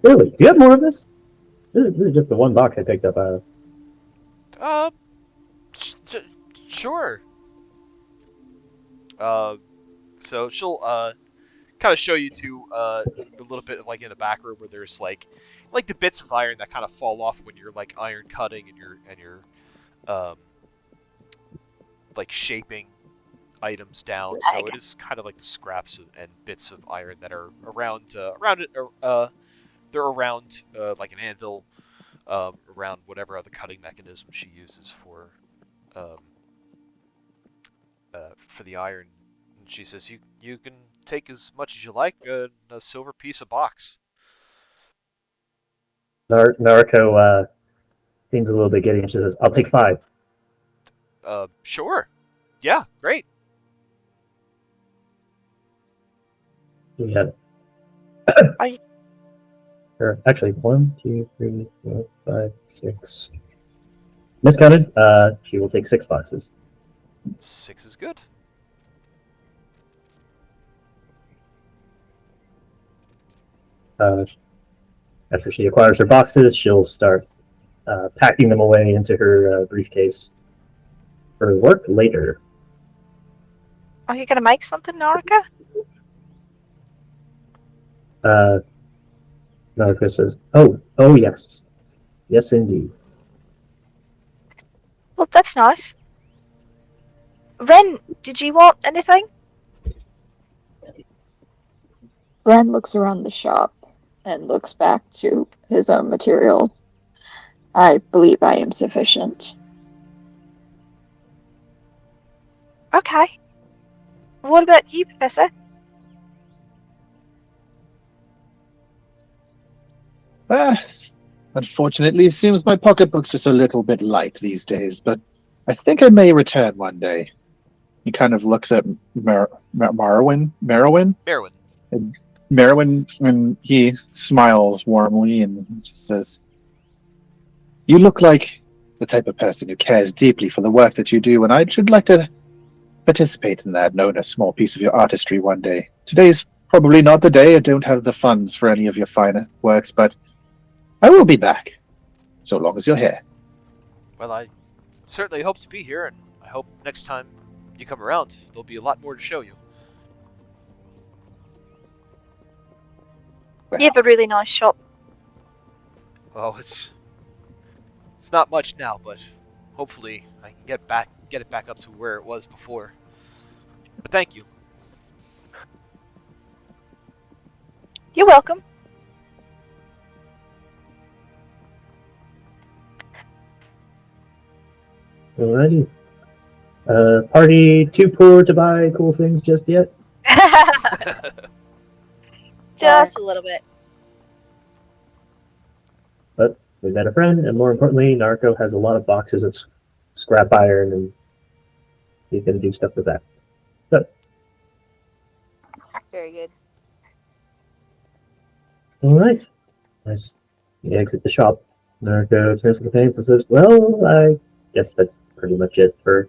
really? Do you have more of this? This is just the one box I picked up out of. Sure. So she'll kind of show you to a little bit of like in the back room where there's like the bits of iron that kind of fall off when you're like iron cutting and you're like shaping items down. So it is kind of like the scraps and bits of iron that are around they're around like an anvil, around whatever other cutting mechanism she uses for the iron. And she says you can take as much as you like in a silver piece of box. Narco seems a little bit giddy, and she says, I'll take 5. Sure. Yeah, great. Yeah. Or actually, 1, 2, 3, 4, 5, 6. Miscounted. She will take 6 boxes. 6 is good. After she acquires her boxes, she'll start packing them away into her briefcase for work later. Are you gonna make something, Narika? Mechanicus says, "Oh, yes, yes, indeed." Well, that's nice. Ren, did you want anything? Ren looks around the shop and looks back to his own materials. I believe I am sufficient. Okay. What about you, Professor? Ah, unfortunately, it seems my pocketbook's just a little bit light these days, but I think I may return one day. He kind of looks at Merwin, Merwin. and Merwin, and he smiles warmly and just says, "You look like the type of person who cares deeply for the work that you do, and I should like to participate in that and own a small piece of your artistry one day. Today's probably not the day. I don't have the funds for any of your finer works, but I will be back, so long as you're here." Well, I certainly hope to be here, and I hope next time you come around, there'll be a lot more to show you. Well, You have a really nice shop. Oh, it's not much now, but hopefully I can get it back up to where it was before. But thank you. You're welcome. Alrighty. Party too poor to buy cool things just yet? Just a little bit. But we met a friend, and more importantly, Narco has a lot of boxes of scrap iron, and he's going to do stuff with that. So, Very good. alright. As you exit the shop, Narco turns to the paints and says, "Well, I guess that's pretty much it for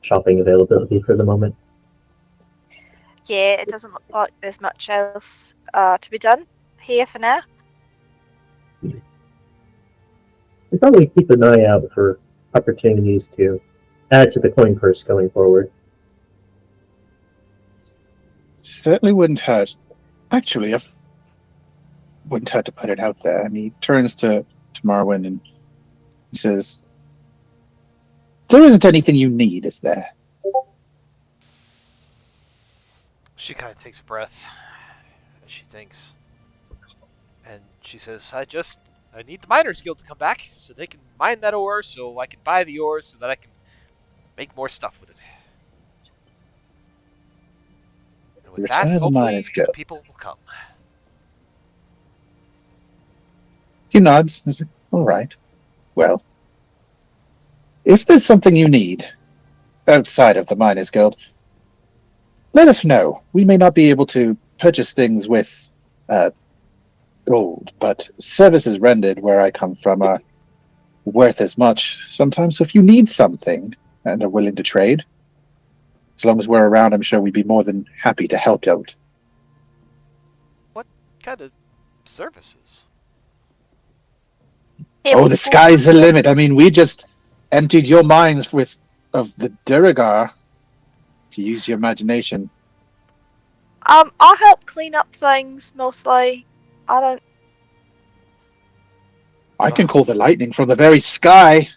shopping availability for the moment." Yeah, it doesn't look like there's much else to be done here for now. You probably keep an eye out for opportunities to add to the coin purse going forward. certainly wouldn't hurt. Actually, I wouldn't hurt to put it out there. And he turns to Marwin and he says, "There isn't anything you need, is there?" She kind of takes a breath as she thinks. And she says, I need the Miners Guild to come back so they can mine that ore so I can buy the ore so that I can make more stuff with it. And with Return that, of the hopefully, Miners Guild. the people will come. He nods and says, "All right. Well, if there's something you need outside of the Miners Guild, let us know. We may not be able to purchase things with gold, but services rendered where I come from are worth as much sometimes. So if you need something and are willing to trade, as long as we're around, I'm sure we'd be more than happy to help out." What kind of services? Oh, the sky's the limit. I mean, we just emptied your mines of the Duragar. If you use your imagination. I help clean up things mostly. I can call the lightning from the very sky.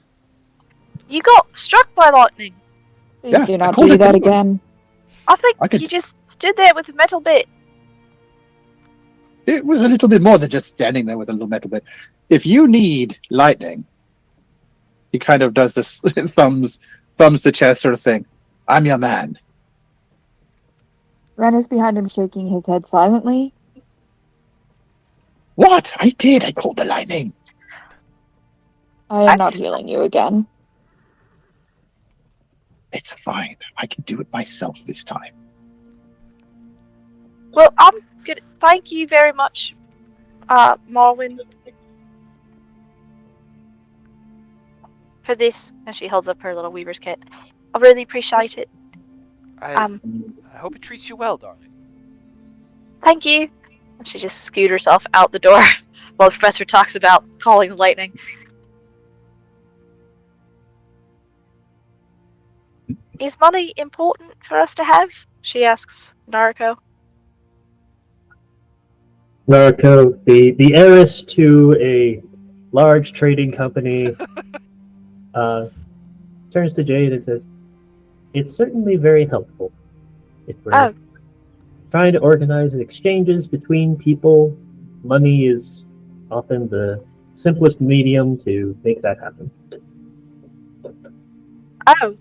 You got struck by lightning. Please Yeah, do I not called do it that down. again. I think I could- you just stood there with a metal bit. It was a little bit more than just standing there with a little metal bit. If you need lightning, he kind of does this thumbs to chest sort of thing. I'm your man. Ren is behind him, shaking his head silently. What? I did. I called the lightning. I am not healing you again. It's fine. I can do it myself this time. Well, I'm good. Thank you very much Marwin, for this, and she holds up her little weaver's kit. I really appreciate it. I hope it treats you well, darling. Thank you. And she just scoot herself out the door while the professor talks about calling the lightning. Is money important for us to have? She asks Naruko. Naruko, the heiress to a large trading company, turns to Jade and says, "It's certainly very helpful. If we're Oh, trying to organize exchanges between people, money is often the simplest medium to make that happen." oh.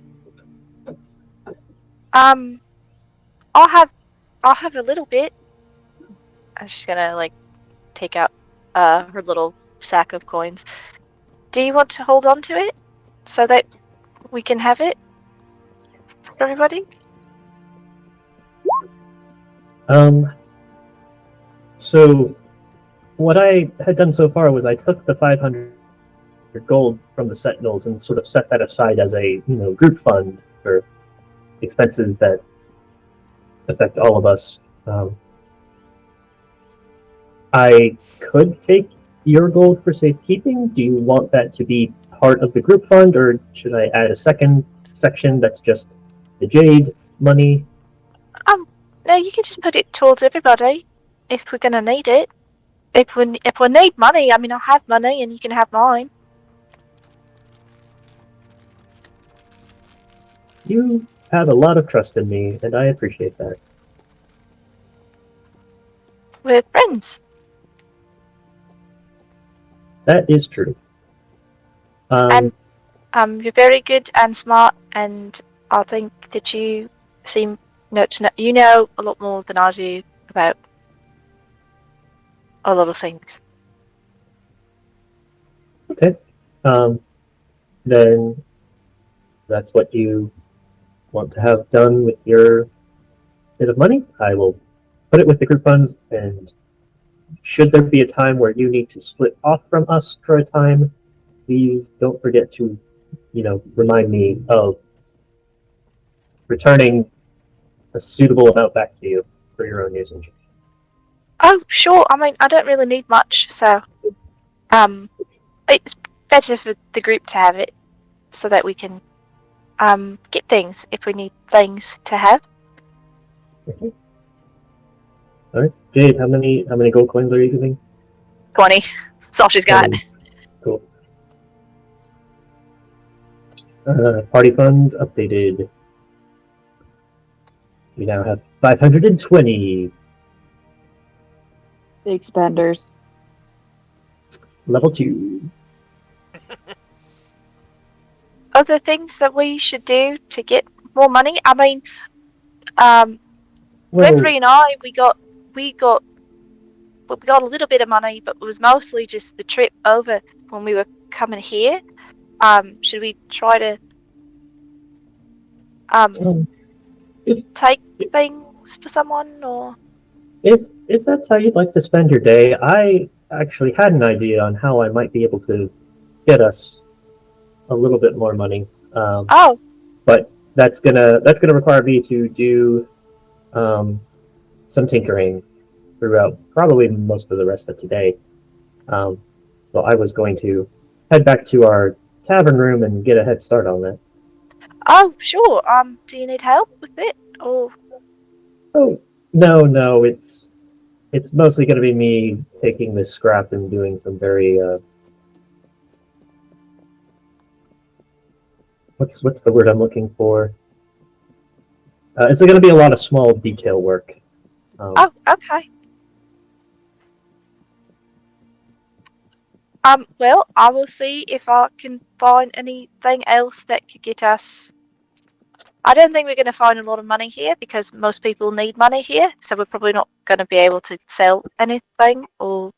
I'll have a little bit. And she's gonna like take out her little sack of coins. Do you want to hold on to it so that we can have it for everybody? So what I had done so far was I took the 500 gold from the Sentinels and sort of set that aside as a group fund for expenses that affect all of us. I could take your gold for safekeeping. Do you want that to be part of the group fund, or should I add a second section that's just the Jade money? No, you can just put it towards everybody if we're gonna need it. If we need money, I mean, I'll have money and you can have mine. You have a lot of trust in me, and I appreciate that. We're friends. That is true. And you're very good and smart, and I think that you seem you know a lot more than I do about a lot of things. Okay. Then that's what you want to have done with your bit of money. I will put it with the group funds, and should there be a time where you need to split off from us for a time, please don't forget to, remind me of returning a suitable amount back to you for your own usage. Oh, sure. I mean, I don't really need much, so it's better for the group to have it so that we can get things if we need things to have. Okay. All right, Jade, how many gold coins are you giving? 20. That's all she's got. Cool. Party funds updated. We now have 520. Big spenders. Level 2. Other things that we should do to get more money? I mean, Gregory and I, we got a little bit of money, but it was mostly just the trip over when we were coming here. Should we try to take things for someone, or? If that's how you'd like to spend your day, I actually had an idea on how I might be able to get us a little bit more money. But that's gonna require me to do some tinkering throughout probably most of the rest of today. So I was going to head back to our tavern room and get a head start on that. Oh, sure. Do you need help with it, or? Oh, no, it's mostly going to be me taking this scrap and doing some very what's the word I'm looking for? It's going to be a lot of small detail work. Oh, okay. Well, I will see if I can find anything else that could get us. I don't think we're going to find a lot of money here because most people need money here, so we're probably not going to be able to sell anything or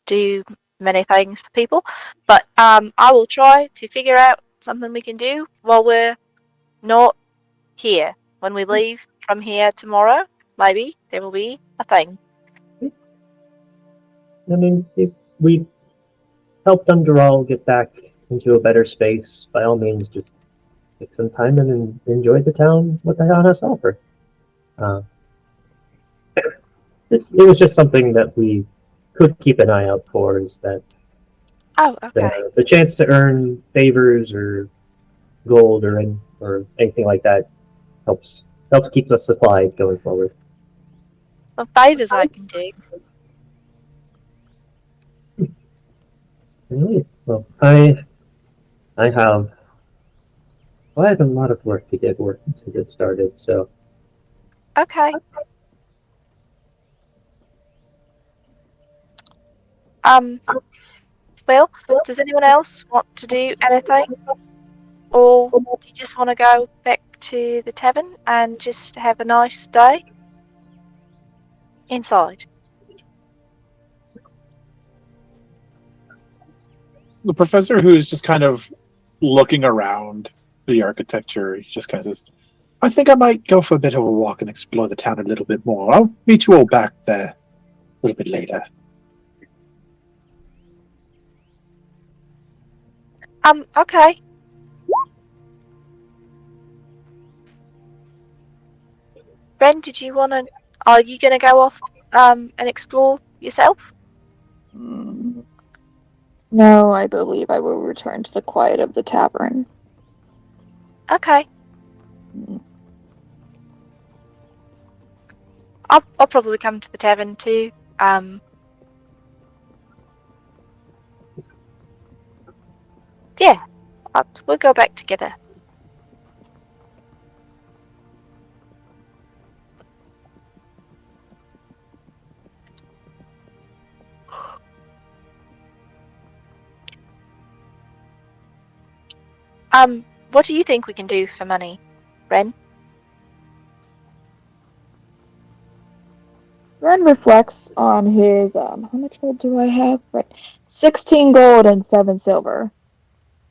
do many things for people. But I will try to figure out something we can do while we're not here. When we leave from here tomorrow, maybe there will be a thing. I mean, if we help Dum Dorahl get back into a better space, by all means, just take some time and enjoy the town, what the town has to offer. Uh, it was just something that we could keep an eye out for, is that Oh, okay. the chance to earn favors or gold or anything like that helps keep us supplied going forward. Well, favours I can do. Really? Well, I have I have a lot of work to get started, so Okay. Well, does anyone else want to do anything? Or do you just want to go back to the tavern and just have a nice day inside? The professor, who is just kind of looking around the architecture, he just kind of says, I think I might go for a bit of a walk and explore the town a little bit more. I'll meet you all back there a little bit later. Okay. Ren, did you want to? Are you going to go off and explore yourself? Mm. No, I believe I will return to the quiet of the tavern. Okay. Mm. I'll probably come to the tavern too. Yeah, we'll go back together. What do you think we can do for money, Ren? Ren reflects on his, how much gold do I have? Right. 16 gold and 7 silver.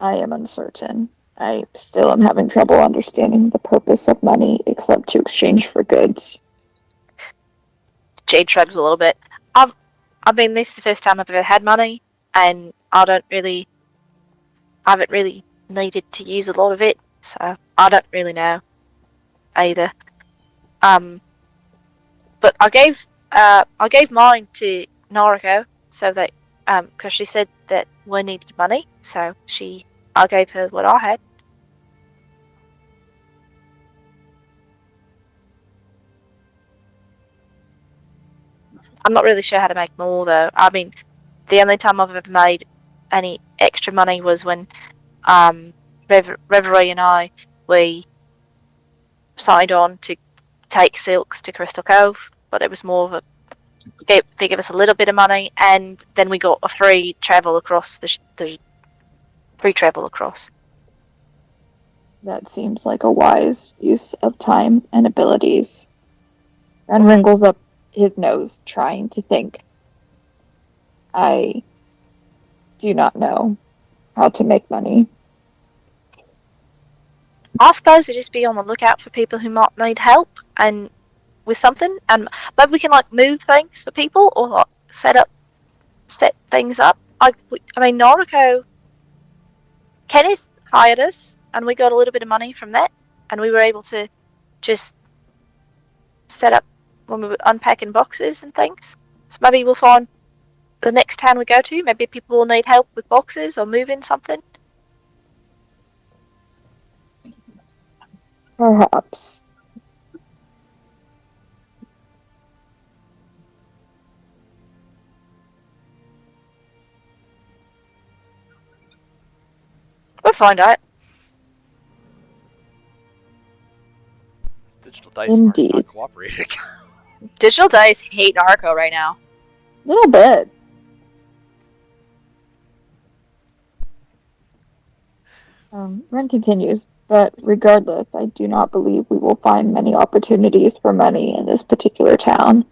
I am uncertain. I still am having trouble understanding the purpose of money except to exchange for goods. Jade shrugs a little bit. I mean, this is the first time I've ever had money, and I haven't really needed to use a lot of it, so I don't really know either. But I gave mine to Noriko so that because she said that we needed money, so I gave her what I had. I'm not really sure how to make more though. I mean, the only time I've ever made any extra money was when Reverie and we signed on to take silks to Crystal Cove, but it was more of a they give us a little bit of money, and then we got a free travel across the free travel across. That seems like a wise use of time and abilities. Ren wrinkles up his nose, trying to think. I do not know how to make money. I suppose we just be on the lookout for people who might need help and with something, and maybe we can like move things for people or like set things up. I mean, Noriko, Kenneth hired us, and we got a little bit of money from that, and we were able to just set up when we were unpacking boxes and things. So maybe we'll find the next town we go to, maybe people will need help with boxes or moving something. Perhaps. We'll find out. Digital dice Indeed. are not cooperating. Digital dice hate Narco right now. Little bit. Ren continues, but regardless, I do not believe we will find many opportunities for money in this particular town.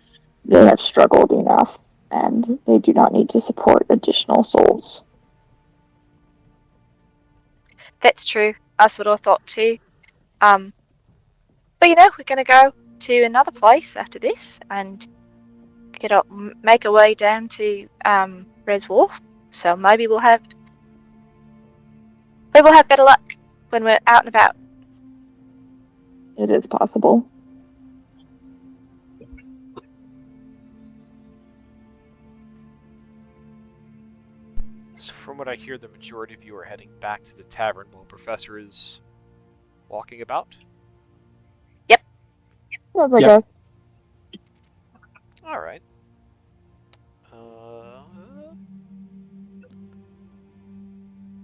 They have struggled enough, and they do not need to support additional souls. That's true. That's what I thought too. But we're gonna go to another place after this and make our way down to Red's Wharf. So maybe we'll have better luck when we're out and about. It is possible. So from what I hear, the majority of you are heading back to the tavern while Professor is walking about. Sounds like Yep. us. All right.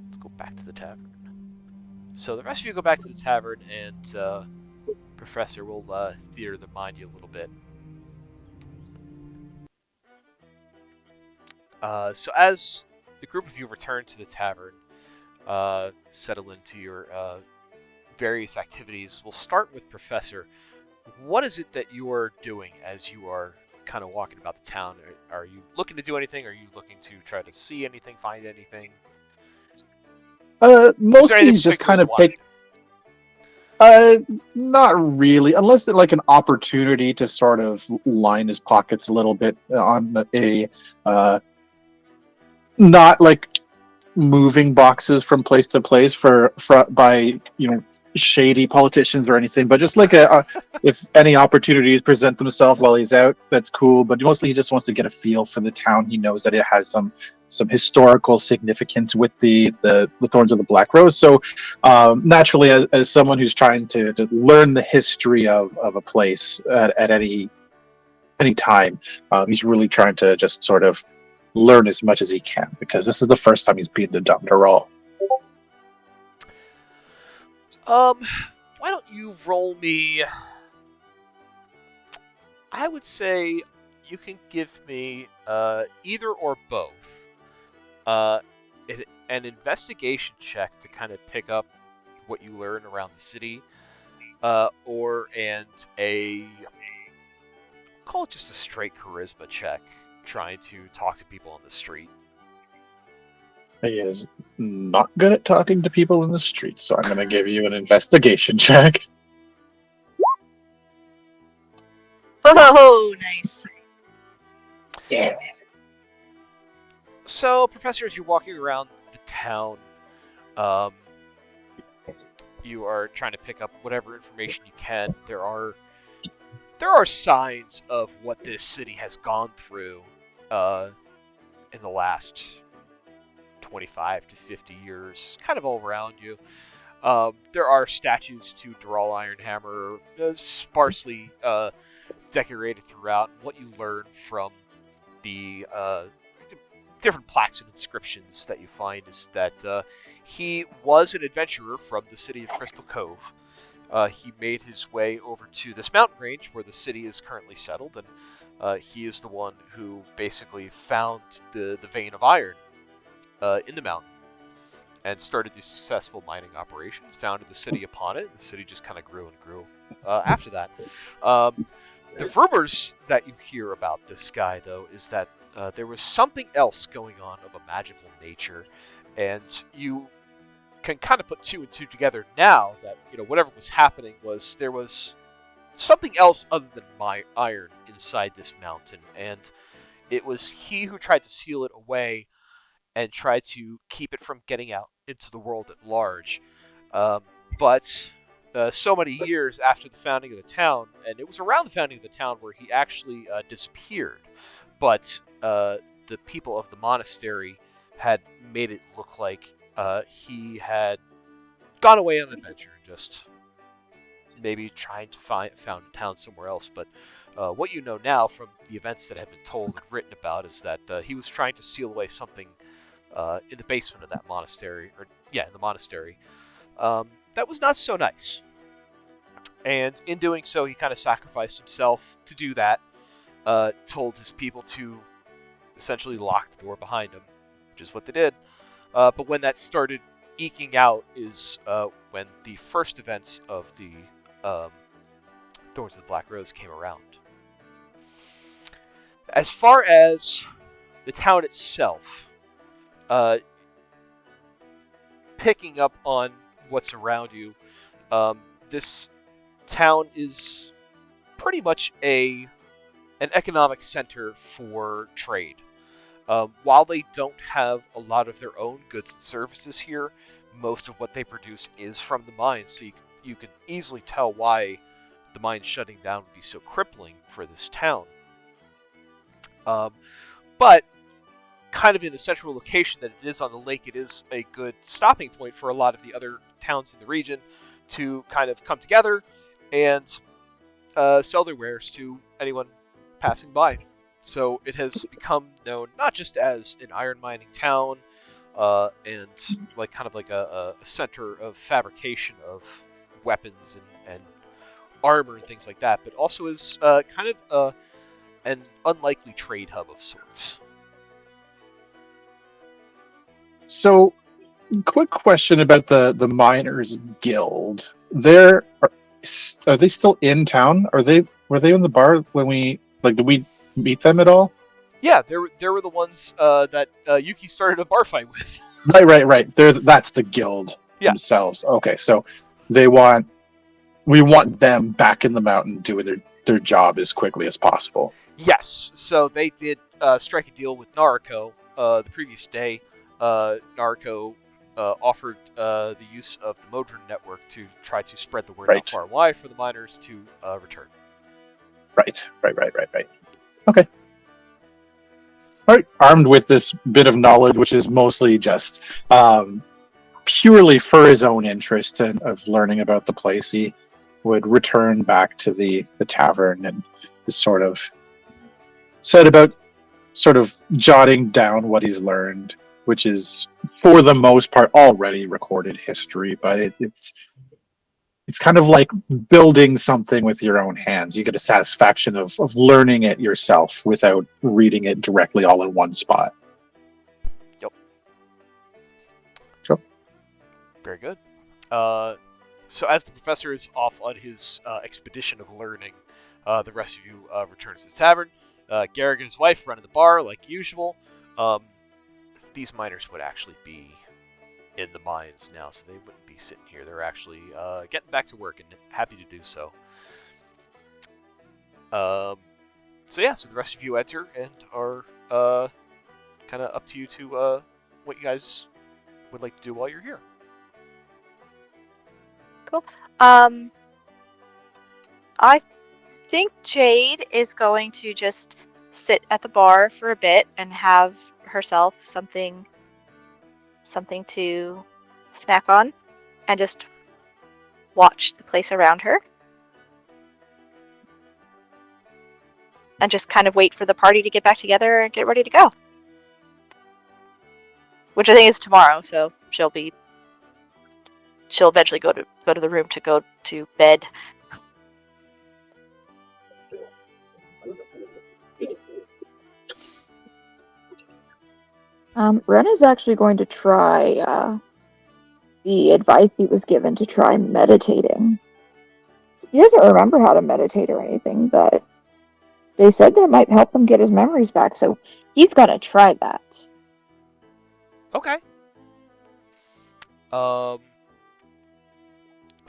Let's go back to the tavern. So the rest of you go back to the tavern, and Professor will theater the mind you a little bit. So as the group of you return to the tavern, settle into your various activities, we'll start with Professor. What is it that you are doing as you are kind of walking about the town? Are you looking to do anything? Are you looking to try to see anything, find anything? Is there Mostly anything he's just particular kind you of want to pick. do? Not really, unless like an opportunity to sort of line his pockets a little bit on a not like moving boxes from place to place for by shady politicians or anything, but just like a if any opportunities present themselves while he's out, that's cool. But mostly he just wants to get a feel for the town. He knows that it has some historical significance with the Thorns of the Black Rose. So naturally, as someone who's trying to learn the history of a place at any time, he's really trying to just sort of learn as much as he can, because this is the first time he's been to Dum Dorahl. Why don't you roll me? I would say you can give me either or both. Uh, an investigation check to kind of pick up what you learn around the city, and a call it just a straight charisma check, trying to talk to people on the street. He is not good at talking to people in the street, so I'm going to give you an investigation check. Oh, nice. Yeah. So, Professor, as you're walking around the town, um, you are trying to pick up whatever information you can. There are signs of what this city has gone through in the last 25 to 50 years, kind of all around you. There are statues to Dorahl Ironhammer, sparsely decorated throughout. What you learn from the different plaques and inscriptions that you find is that he was an adventurer from the city of Crystal Cove. He made his way over to this mountain range where the city is currently settled, and he is the one who basically found the vein of iron in the mountain and started these successful mining operations, founded the city upon it. The city just kind of grew and grew after that. The rumors that you hear about this guy, though, is that there was something else going on of a magical nature, and you can kind of put two and two together now that whatever was happening was there was something else other than my iron inside this mountain, and it was he who tried to seal it away and tried to keep it from getting out into the world at large. But so many years after the founding of the town, and it was around the founding of the town where he actually disappeared, but the people of the monastery had made it look like he had gone away on an adventure, just maybe trying to found a town somewhere else. But what you know now from the events that have been told and written about is that he was trying to seal away something in the basement of that monastery, in the monastery. That was not so nice. And in doing so, he kind of sacrificed himself to do that. Told his people to essentially lock the door behind him, which is what they did. But when that started eking out is when the first events of the Thorns of the Black Rose came around. As far as the town itself, picking up on what's around you, this town is pretty much a an economic center for trade. While they don't have a lot of their own goods and services here, most of what they produce is from the mines, so you can easily tell why the mines shutting down would be so crippling for this town. But kind of in the central location that it is on the lake, it is a good stopping point for a lot of the other towns in the region to kind of come together and sell their wares to anyone passing by. So it has become known not just as an iron mining town and like kind of like a center of fabrication of weapons and armor and things like that, but also as kind of an unlikely trade hub of sorts. So, quick question about the Miners Guild. Are they still in town? Were they in the bar when did we meet them at all? Yeah, there were the ones that Yuki started a bar fight with. Right. That's the guild themselves. Okay, so we want them back in the mountain doing their job as quickly as possible. Yes, so they did strike a deal with Naruko the previous day. Naruko offered the use of the Modron network to try to spread the word out far and wide for the miners to return. Right. Okay. All right. Armed with this bit of knowledge, which is mostly just purely for his own interest and of learning about the place, he would return back to the tavern and just sort of set about sort of jotting down what he's learned, which is for the most part already recorded history, but it's kind of like building something with your own hands. You get a satisfaction of learning it yourself without reading it directly all in one spot. Yep. Cool. Very good. So as the professor is off on his expedition of learning, the rest of you return to the tavern. Garrick and his wife run in the bar like usual. These miners would actually be in the mines now, so they wouldn't be sitting here. They're actually getting back to work and happy to do so. So the rest of you enter and are kind of up to you to what you guys would like to do while you're here. Cool. I think Jade is going to just sit at the bar for a bit and have herself something to snack on and just watch the place around her. And just kind of wait for the party to get back together and get ready to go. Which I think is tomorrow, so she'll eventually go to the room to go to bed. Ren is actually going to try the advice he was given to try meditating. He doesn't remember how to meditate or anything, but they said that might help him get his memories back, so he's gonna try that. Okay.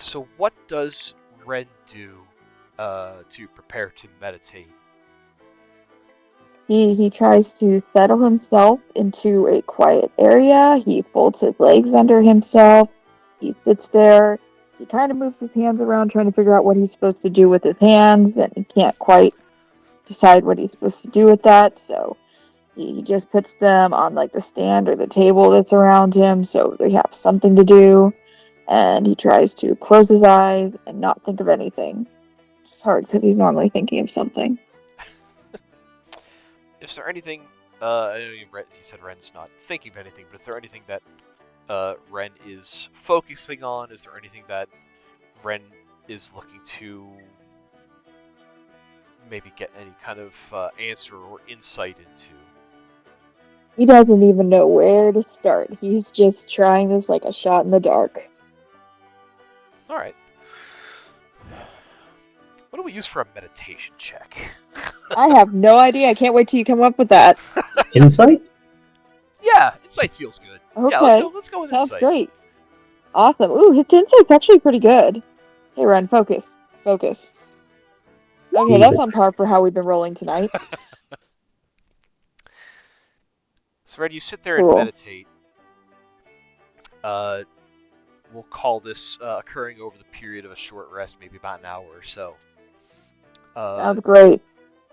So what does Ren do to prepare to meditate? He tries to settle himself into a quiet area. He folds his legs under himself. He sits there. He kind of moves his hands around trying to figure out what he's supposed to do with his hands, and he can't quite decide what he's supposed to do with that, so he just puts them on like the stand or the table that's around him so they have something to do, and he tries to close his eyes and not think of anything. It's hard because he's normally thinking of something. Is there anything, I know you said Ren's not thinking of anything, but is there anything that Ren is focusing on? Is there anything that Ren is looking to maybe get any kind of answer or insight into? He doesn't even know where to start. He's just trying this like a shot in the dark. Alright. What do we use for a meditation check? I have no idea. I can't wait till you come up with that. Insight? Yeah, insight feels good. Okay. Yeah, let's go with Sounds insight. great. Awesome. Ooh, his insight's actually pretty good. Hey, Ren, focus. Okay, that's on par for how we've been rolling tonight. So, Red, you sit there and Cool. meditate. Uh, we'll call this occurring over the period of a short rest, maybe about an hour or so. Sounds great.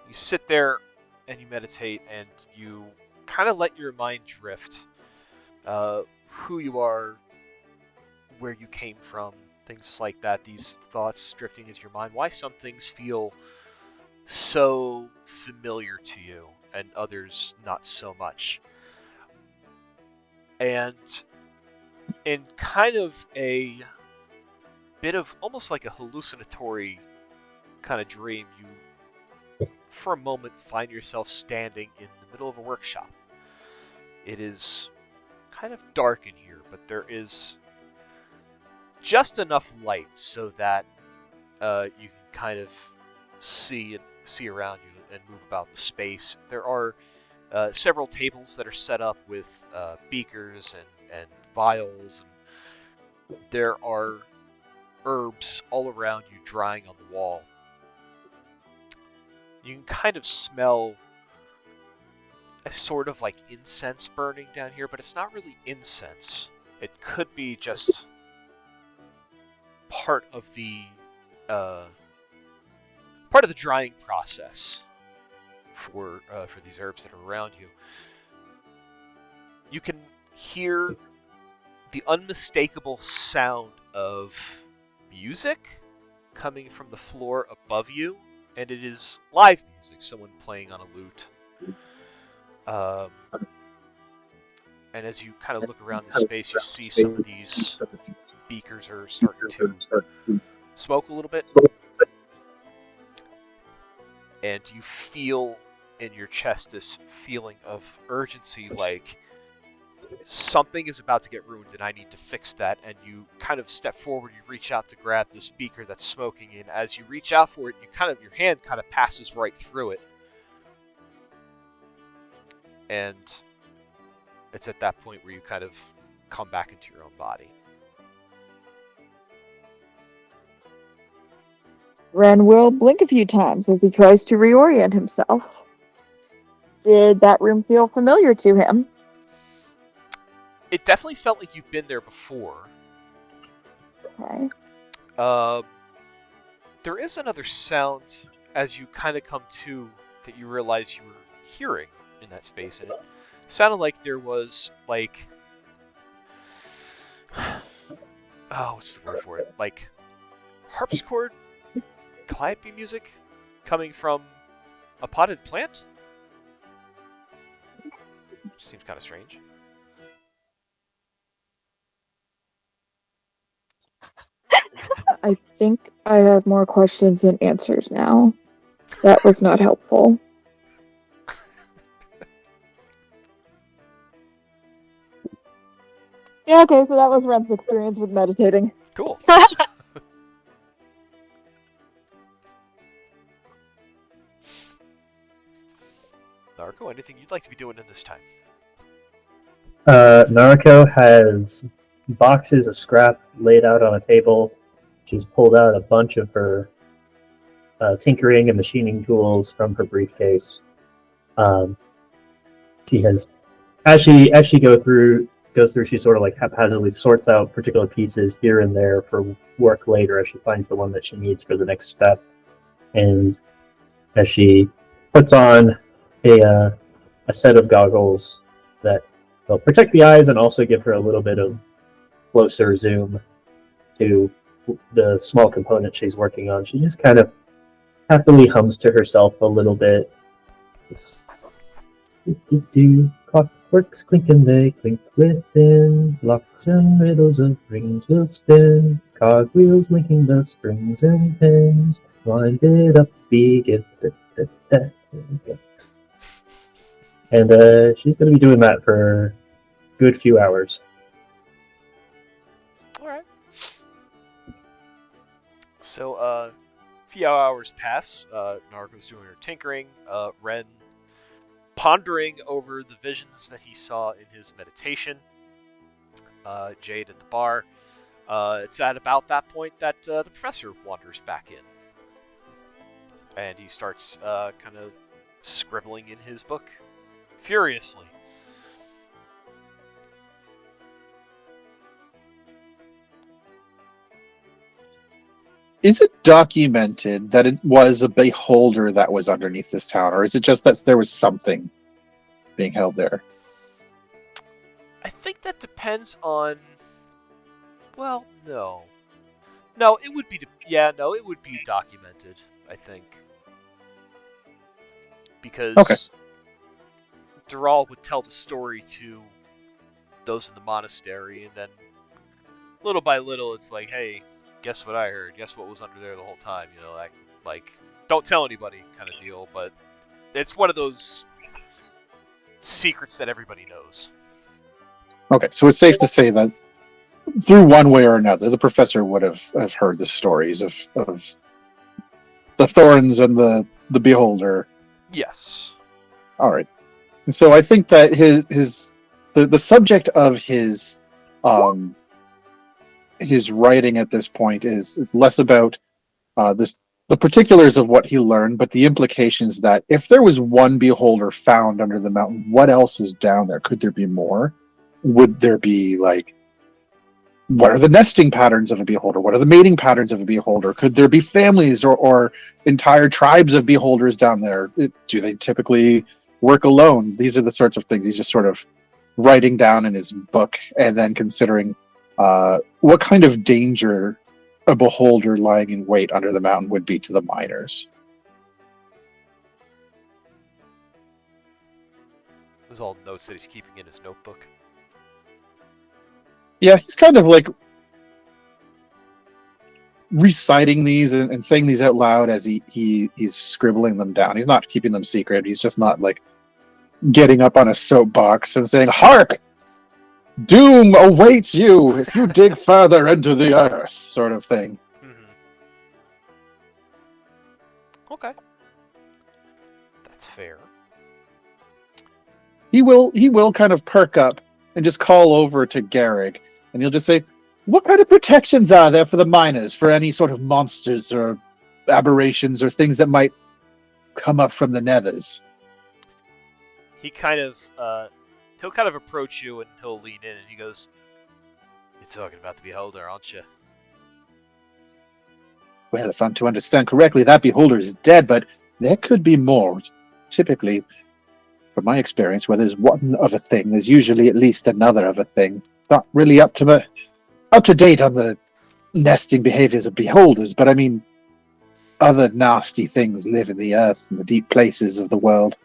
You sit there and you meditate, and you kind of let your mind drift. Who you are, where you came from, things like that. These thoughts drifting into your mind. Why some things feel so familiar to you, and others not so much. And in kind of a bit of almost like a hallucinatory kind of dream, you for a moment find yourself standing in the middle of a workshop. It is kind of dark in here, but there is just enough light so that you can kind of see around you and move about the space. There are several tables that are set up with beakers and vials, and there are herbs all around you drying on the wall. You can kind of smell a sort of like incense burning down here, but it's not really incense. It could be just part of the drying process for these herbs that are around you. You can hear the unmistakable sound of music coming from the floor above you, and it is live music, someone playing on a lute. And as you kind of look around the space, you see some of these beakers are starting to smoke a little bit, and you feel in your chest this feeling of urgency, like something is about to get ruined and I need to fix that. And you kind of step forward, you reach out to grab this beaker that's smoking, and as you reach out for it, your hand kind of passes right through it. And it's at that point where you kind of come back into your own body. Ren will blink a few times as he tries to reorient himself. Did that room feel familiar to him? It definitely felt like you've been there before. Okay. There is another sound as you kind of come to that you realize you were hearing in that space, and it sounded like there was like, oh, what's the word for it? Like harpsichord, calliope music coming from a potted plant? Seems kind of strange. I think I have more questions than answers now. That was not helpful. Yeah, okay, so that was Ren's experience with meditating. Cool. Narco, anything you'd like to be doing in this time? Nariko has boxes of scrap laid out on a table. She's pulled out a bunch of her tinkering and machining tools from her briefcase. She has, as she goes through, she sort of like haphazardly sorts out particular pieces here and there for work later as she finds the one that she needs for the next step. And as she puts on a set of goggles that will protect the eyes and also give her a little bit of closer zoom to the small component she's working on, she just kind of happily hums to herself a little bit. Clockworks clink and they clink within. Locks and riddles of rings will spin. Cogwheels linking the strings and pins. Wind it up, begin. And she's going to be doing that for a good few hours. Alright. So, a few hours pass. Narco's doing her tinkering. Ren pondering over the visions that he saw in his meditation. Jade at the bar. It's at about that point that the professor wanders back in. And he starts kind of scribbling in his book furiously. Is it documented that it was a beholder that was underneath this town, or is it just that there was something being held there? I think that depends on. Well, no. No, it would be. No, it would be documented. I think Okay. because Dorahl would tell the story to those in the monastery, and then little by little, it's like, hey, guess what I heard? Guess what was under there the whole time? You know, like don't tell anybody kind of deal. But it's one of those secrets that everybody knows. Okay, so it's safe to say that through one way or another, the professor would have heard the stories of the thorns and the beholder. Yes. All right. So I think that the subject of his writing at this point is less about the particulars of what he learned, but the implications that if there was one beholder found under the mountain, what else is down there? Could there be more? Would there be what are the nesting patterns of a beholder? What are the mating patterns of a beholder? Could there be families or entire tribes of beholders down there? Do they typically work alone? These are the sorts of things he's just sort of writing down in his book and then considering what kind of danger a beholder lying in wait under the mountain would be to the miners. There's all notes that he's keeping in his notebook. Yeah, he's kind of reciting these and saying these out loud as he's scribbling them down. He's not keeping them secret. He's just not getting up on a soapbox and saying, "Hark! Doom awaits you if you dig further into the earth," sort of thing. Mm-hmm. Okay. That's fair. He will kind of perk up and just call over to Garrick, and he'll just say, "What kind of protections are there for the miners for any sort of monsters or aberrations or things that might come up from the nethers?" He kind of he'll kind of approach you and he'll lean in and he goes, "You're talking about the beholder, aren't you?" Well, if I'm to understand correctly, that beholder is dead, but there could be more. Typically, from my experience, where there's one of a thing, there's usually at least another of a thing. Not really up to date on the nesting behaviors of beholders, but I mean, other nasty things live in the earth and the deep places of the world.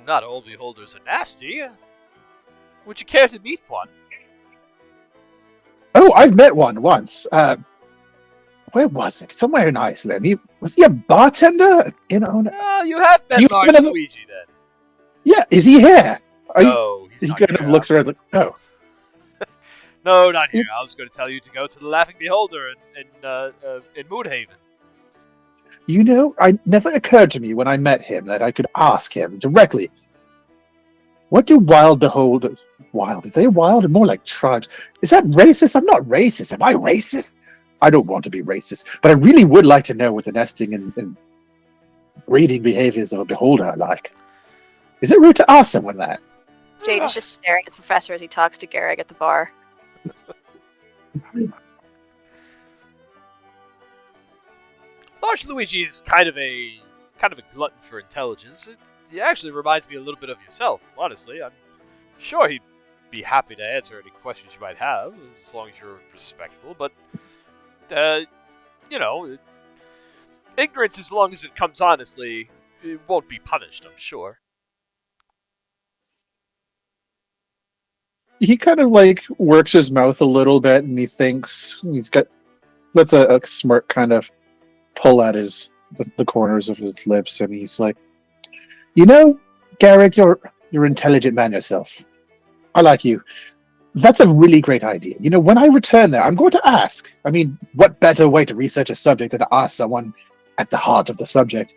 Not all beholders are nasty. Would you care to meet one? Oh, I've met one once. Where was it? Somewhere in Iceland. Was he a bartender? You have met You Lars been in the- Luigi then. Yeah, is he here? No, he's He not kind here. of looks around like, oh. No, not here. I was going to tell you to go to the Laughing Beholder in Moonhaven. It never occurred to me when I met him that I could ask him directly, what do wild beholders... Wild? Are they wild or more like tribes? Is that racist? I'm not racist. Am I racist? I don't want to be racist, but I really would like to know what the nesting and breeding behaviors of a beholder are like. Is it rude to ask someone that? Jade is just staring at the professor as he talks to Garrick at the bar. Lars Luigi is kind of a glutton for intelligence. It actually reminds me a little bit of yourself, honestly. I'm sure he'd be happy to answer any questions you might have, as long as you're respectful, but, ignorance, as long as it comes honestly, it won't be punished, I'm sure. He kind of works his mouth a little bit and he thinks lets a smirk kind of pull at the corners of his lips, and he's like, Garrick, you're an intelligent man yourself. I like you. That's a really great idea. When I return there, I'm going to ask. I mean, what better way to research a subject than to ask someone at the heart of the subject?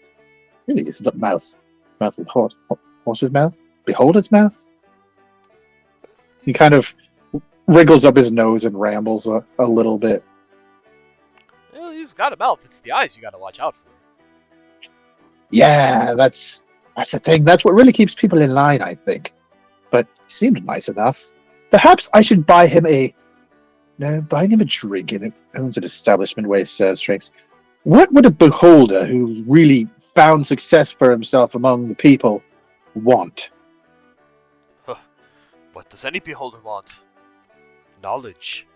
Really, it's the mouth of the horse's mouth, beholder's mouth. He kind of wriggles up his nose and rambles a little bit. Well, he's got a mouth. It's the eyes you gotta watch out for. Yeah, that's the thing. That's what really keeps people in line, I think. But he seemed nice enough. Perhaps I should buy him a no, buying him a drink and owns an establishment where he serves drinks. What would a beholder who really found success for himself among the people want? Huh. What does any beholder want? Knowledge.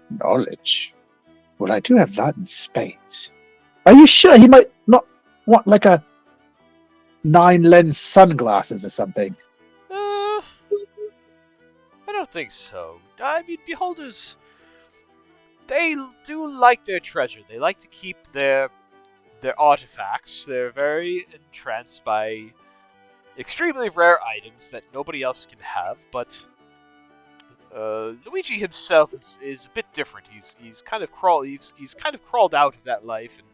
Knowledge. Well, I do have that in spades. Are you sure he might not want like a 9-lens sunglasses or something? I don't think so. I mean, beholders, they do like their treasure. They like to keep their artifacts. They're very entranced by extremely rare items that nobody else can have. But Luigi himself is a bit different. He's kind of crawled out of that life, and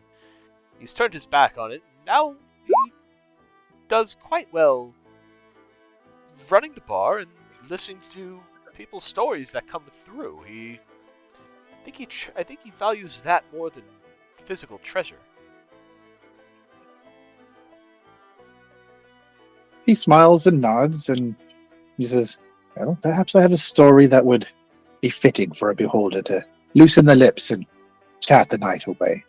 he's turned his back on it. Now he does quite well running the bar and listening to people's stories that come through. I think he values that more than physical treasure. He smiles and nods, and he says, well, perhaps I have a story that would be fitting for a beholder to loosen the lips and chat the night away.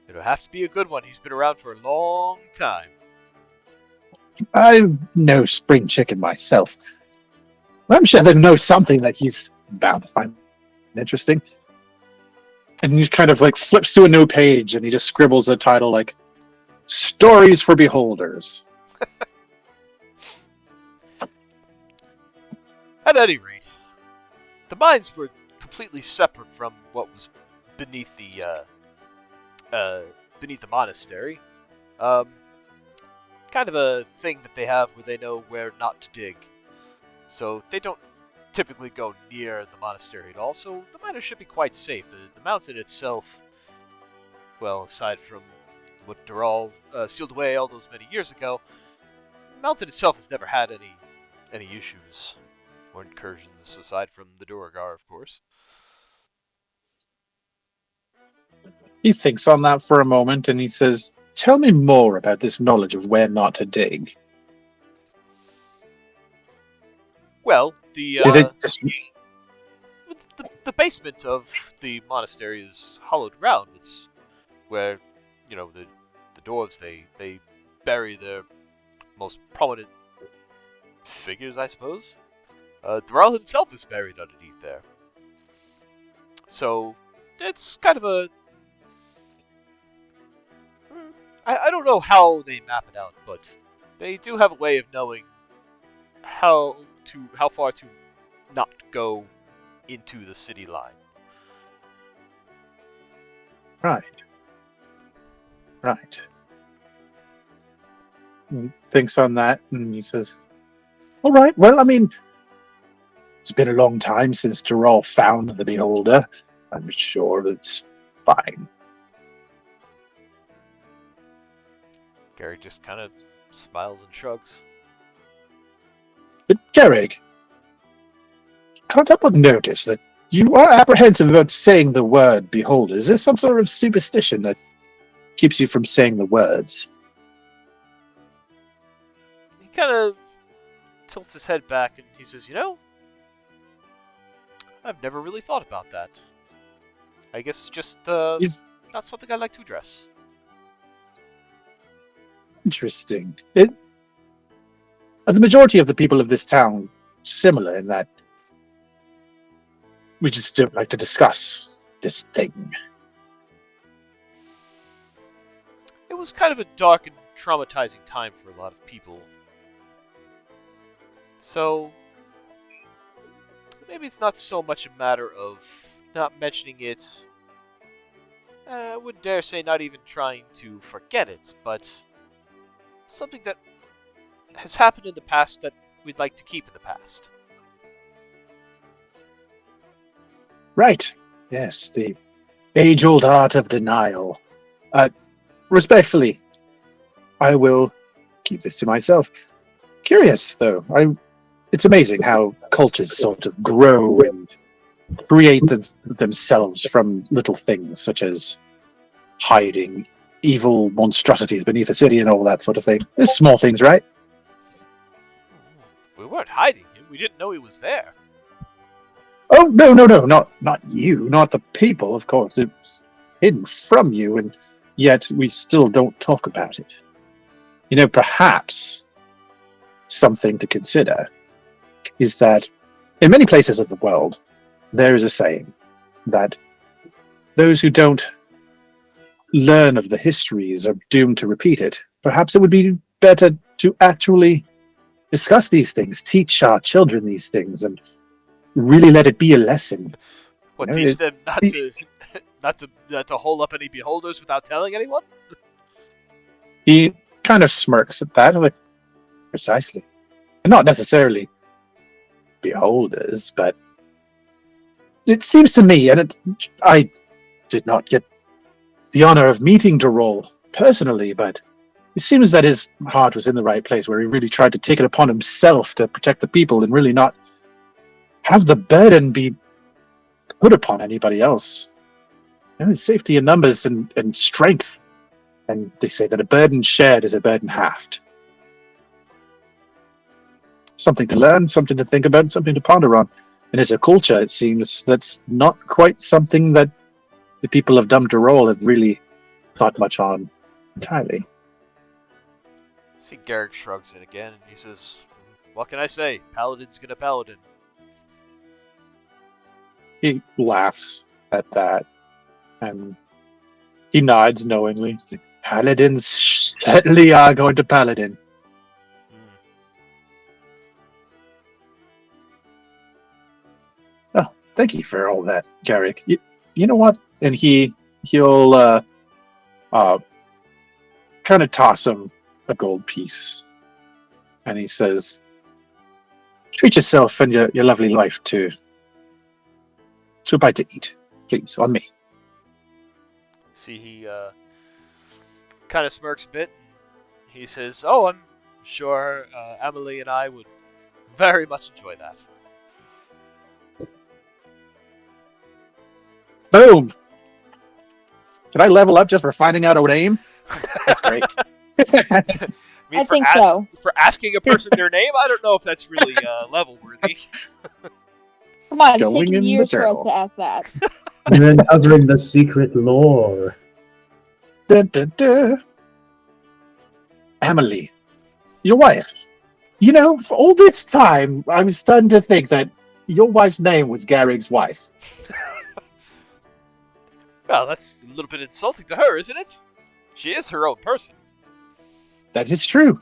It'll have to be a good one. He's been around for a long time. I'm no spring chicken myself. I'm sure they know something that he's bound to find interesting. And he kind of like flips to a new page and he just scribbles a title like Stories for Beholders. At any rate, the mines were completely separate from what was beneath the monastery. Kind of a thing that they have where they know where not to dig. So they don't typically go near the monastery at all, so the miners should be quite safe. The mountain itself, well, aside from what Dorahl sealed away all those many years ago, the mountain itself has never had any issues or incursions, aside from the Duragar, of course. He thinks on that for a moment and he says, tell me more about this knowledge of where not to dig. Well, Did it just... the basement of the monastery is hollowed ground. It's where, the dwarves, they bury their most prominent figures, I suppose. Dorahl himself is buried underneath there. So, it's kind of a... I don't know how they map it out, but they do have a way of knowing how far to not go into the city line. Right. He thinks on that and he says, all right, well, I mean, it's been a long time since Dorahl found the Beholder. I'm sure it's fine. Gary just kind of smiles and shrugs. But Garrick, can't help but notice that you are apprehensive about saying the word Beholder. Is there some sort of superstition that keeps you from saying the words? He kind of tilts his head back and he says, I've never really thought about that. I guess it's just not something I like to address. Interesting. Are the majority of the people of this town similar in that we just don't like to discuss this thing? It was kind of a dark and traumatizing time for a lot of people. So, maybe it's not so much a matter of not mentioning it. I wouldn't dare say not even trying to forget it, but something that has happened in the past that we'd like to keep in the past. Right. Yes, the age-old art of denial. Respectfully, I will keep this to myself. Curious, though. It's amazing how cultures sort of grow and create themselves from little things such as hiding evil monstrosities beneath the city and all that sort of thing. There's small things, right? We weren't hiding him. We didn't know he was there. Oh, no, not you, not the people, of course. It's hidden from you, and yet we still don't talk about it. You know, perhaps something to consider is that in many places of the world, there is a saying that those who don't learn of the histories are doomed to repeat it. Perhaps it would be better to actually discuss these things, teach our children these things, and really let it be a lesson. What, You know, teach them not to hold up any beholders without telling anyone? he kind of smirks at that, like, precisely. And not necessarily beholders, but it seems to me, and I did not get the honor of meeting Dorahl personally, but it seems that his heart was in the right place, where he really tried to take it upon himself to protect the people and really not have the burden be put upon anybody else. You know, safety in numbers and strength. And they say that a burden shared is a burden halved. Something to learn, something to think about, something to ponder on. And as a culture, it seems that's not quite something that the people of Dum Dorahl have really thought much on entirely. See, Garrick shrugs it again, and he says, "What can I say? Paladin's gonna paladin." He laughs at that, and he nods knowingly. Paladins certainly are going to paladin. Oh, thank you for all that, Garrick. You know what? And he'll kind of toss him a gold piece, and he says, "Treat yourself and your lovely wife to a bite to eat, please, on me." See, he kind of smirks a bit. And he says, "Oh, I'm sure Emily and I would very much enjoy that." Boom! Did I level up just for finding out a name? That's great. I think so. For asking a person their name, I don't know if that's really level worthy. Come on, it's Going taking in the years for us journal. to ask that. And then uttering the secret lore. Dun, dun, dun. Emily, your wife. You know, for all this time, I was starting to think that your wife's name was Garrick's wife. Well, that's a little bit insulting to her, isn't it? She is her own person. That is true.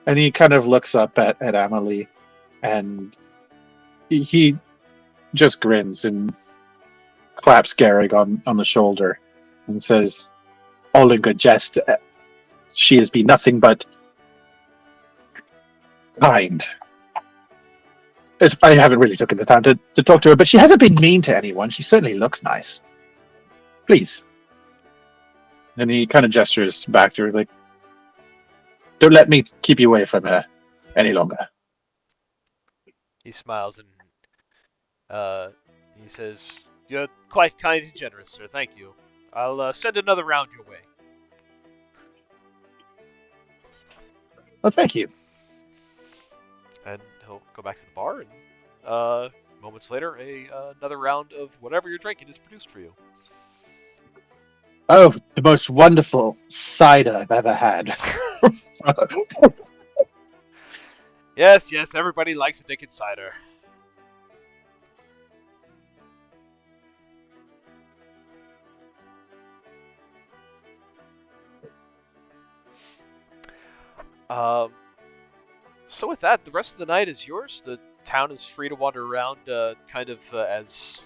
And he kind of looks up at Emily, and he just grins and claps Garrick on the shoulder and says, "All in good jest. She has been nothing but kind." I haven't really taken the time to talk to her, but she hasn't been mean to anyone. She certainly looks nice. Please. And he kind of gestures back to her, like, "Don't let me keep you away from her any longer." He smiles and he says, "You're quite kind and generous, sir. Thank you. I'll send another round your way." Well, thank you. And he'll go back to the bar, and moments later, another round of whatever you're drinking is produced for you. Oh, the most wonderful cider I've ever had. Yes, everybody likes a Dickens cider. So with that, the rest of the night is yours. The town is free to wander around, kind of as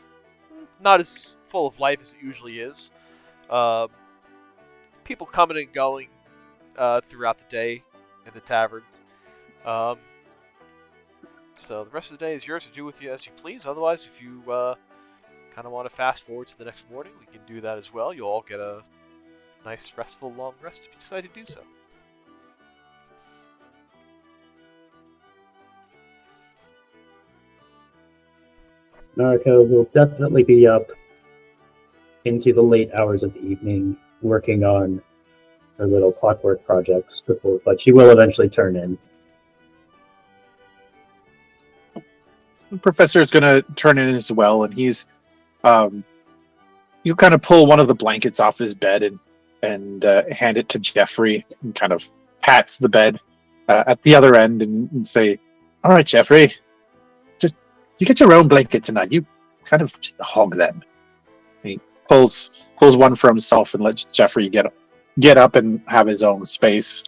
not as full of life as it usually is. People coming and going throughout the day in the tavern. So the rest of the day is yours to do with you as you please. Otherwise, if you kind of want to fast forward to the next morning, we can do that as well. You'll all get a nice, restful, long rest if you decide to do so. Narco will definitely be up into the late hours of the evening, working on her little clockwork projects before, but she will eventually turn in. The professor's gonna turn in as well, and he's you kind of pull one of the blankets off his bed and hand it to Jeffrey, and kind of pats the bed at the other end and say, "All right, Jeffrey, just you get your own blanket tonight. You kind of just hog them." And he pulls one for himself and lets Jeffrey get up and have his own space.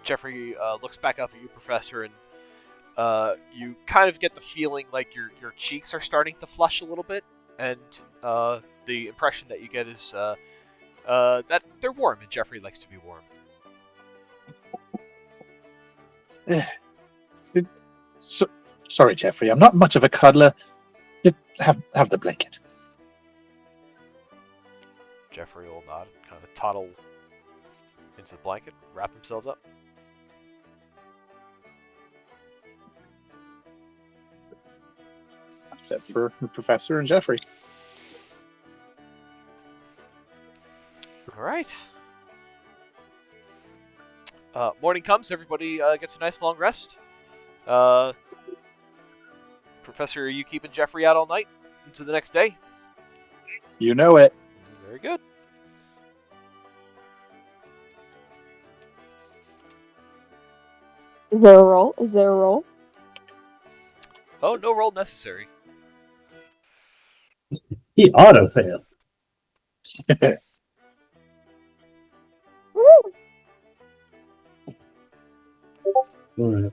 Jeffrey looks back up at you, Professor, and you kind of get the feeling like your cheeks are starting to flush a little bit, and the impression that you get is that they're warm, and Jeffrey likes to be warm. So, sorry, Jeffrey. I'm not much of a cuddler. Just have the blanket. Jeffrey will nod, kind of toddle into the blanket, wrap himself up. Except for the professor and Jeffrey. All right. Morning comes. Everybody gets a nice long rest. Professor, are you keeping Jeffrey out all night into the next day? You know it. Very good. Is there a roll? Is there a roll? Oh, no roll necessary. He auto failed. Woo! Alright.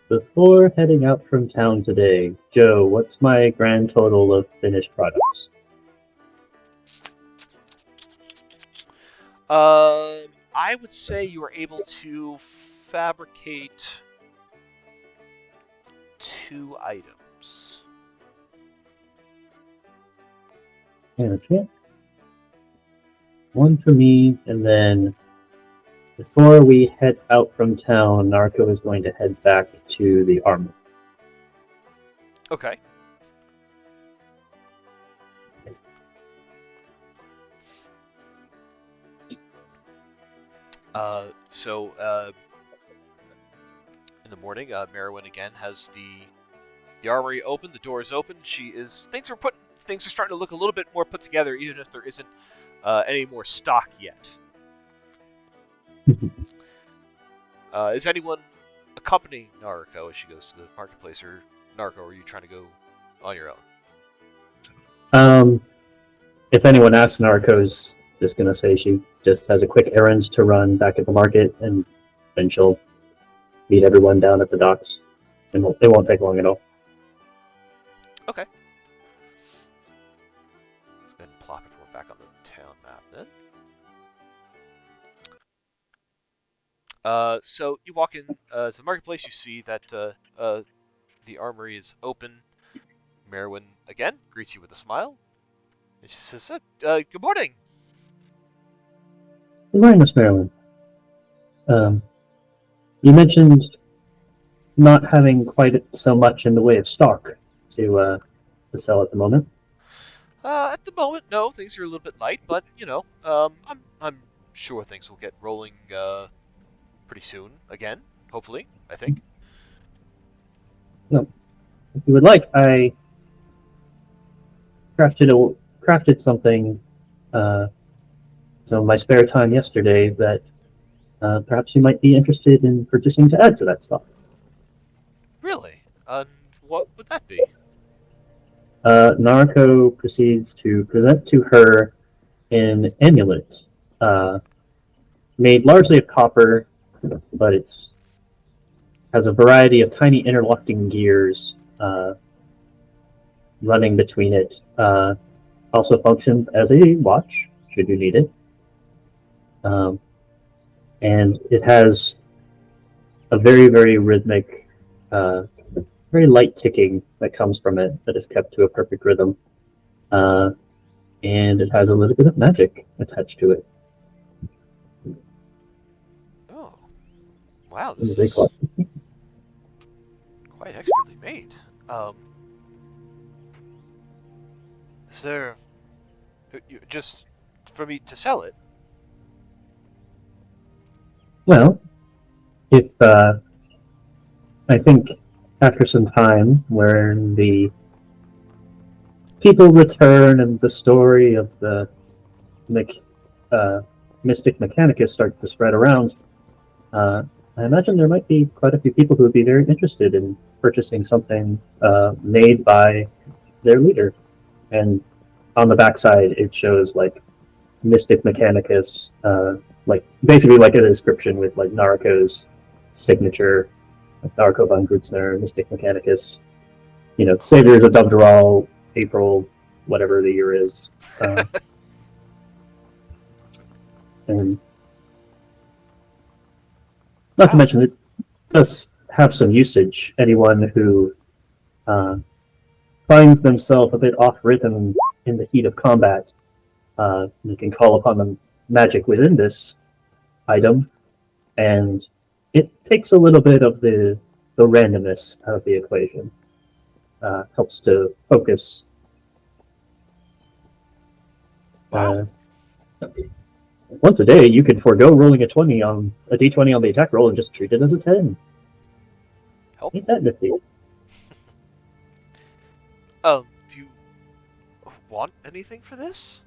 Before heading out from town today, Joe, what's my grand total of finished products? I would say you were able to fabricate 2 items. Okay. One for me, and then before we head out from town, Narco is going to head back to the armor. Okay. In the morning, Merwin again has the armory open. The door is open. Things are starting to look a little bit more put together, even if there isn't any more stock yet. Is anyone accompanying Narco as she goes to the marketplace, or Narco, are you trying to go on your own? If anyone asks, Narco's just gonna say she just has a quick errand to run back at the market, and then she'll meet everyone down at the docks. And it won't take long at all. Okay. Let's go ahead and plop everyone back on the town map then. So you walk in to the marketplace. You see that the armory is open. Merwin again greets you with a smile, and she says, "Good morning." Good morning, Miss Marilyn. You mentioned not having quite so much in the way of stock to sell at the moment. At the moment, no, things are a little bit light, but I'm sure things will get rolling pretty soon again. Hopefully, I think. No, if you would like, I crafted something some of my spare time yesterday that perhaps you might be interested in purchasing to add to that stock. Really? And what would that be? Narco proceeds to present to her an amulet made largely of copper, but it's has a variety of tiny interlocking gears running between it. Also functions as a watch, should you need it. And it has a very, very rhythmic, very light ticking that comes from it that is kept to a perfect rhythm. And it has a little bit of magic attached to it. Oh, wow, this is quite expertly made. Is there just for me to sell it. Well, if I think after some time, where the people return and the story of the uh, mystic Mechanicus starts to spread around, I imagine there might be quite a few people who would be very interested in purchasing something made by their leader. And on the backside, it shows like Mystic Mechanicus, like basically like a description with like Naruko's signature, like Naruko von Grutzner, Mystic Mechanicus, Saviors of Dum Dorahl, April, whatever the year is. And not to mention, it does have some usage. Anyone who finds themselves a bit off rhythm in the heat of combat, you can call upon the magic within this item, and it takes a little bit of the randomness out of the equation. Helps to focus. Wow. Once a day, you can forego rolling a d20 on the attack roll and just treat it as a 10. Help. Ain't that nifty? Do you want anything for this?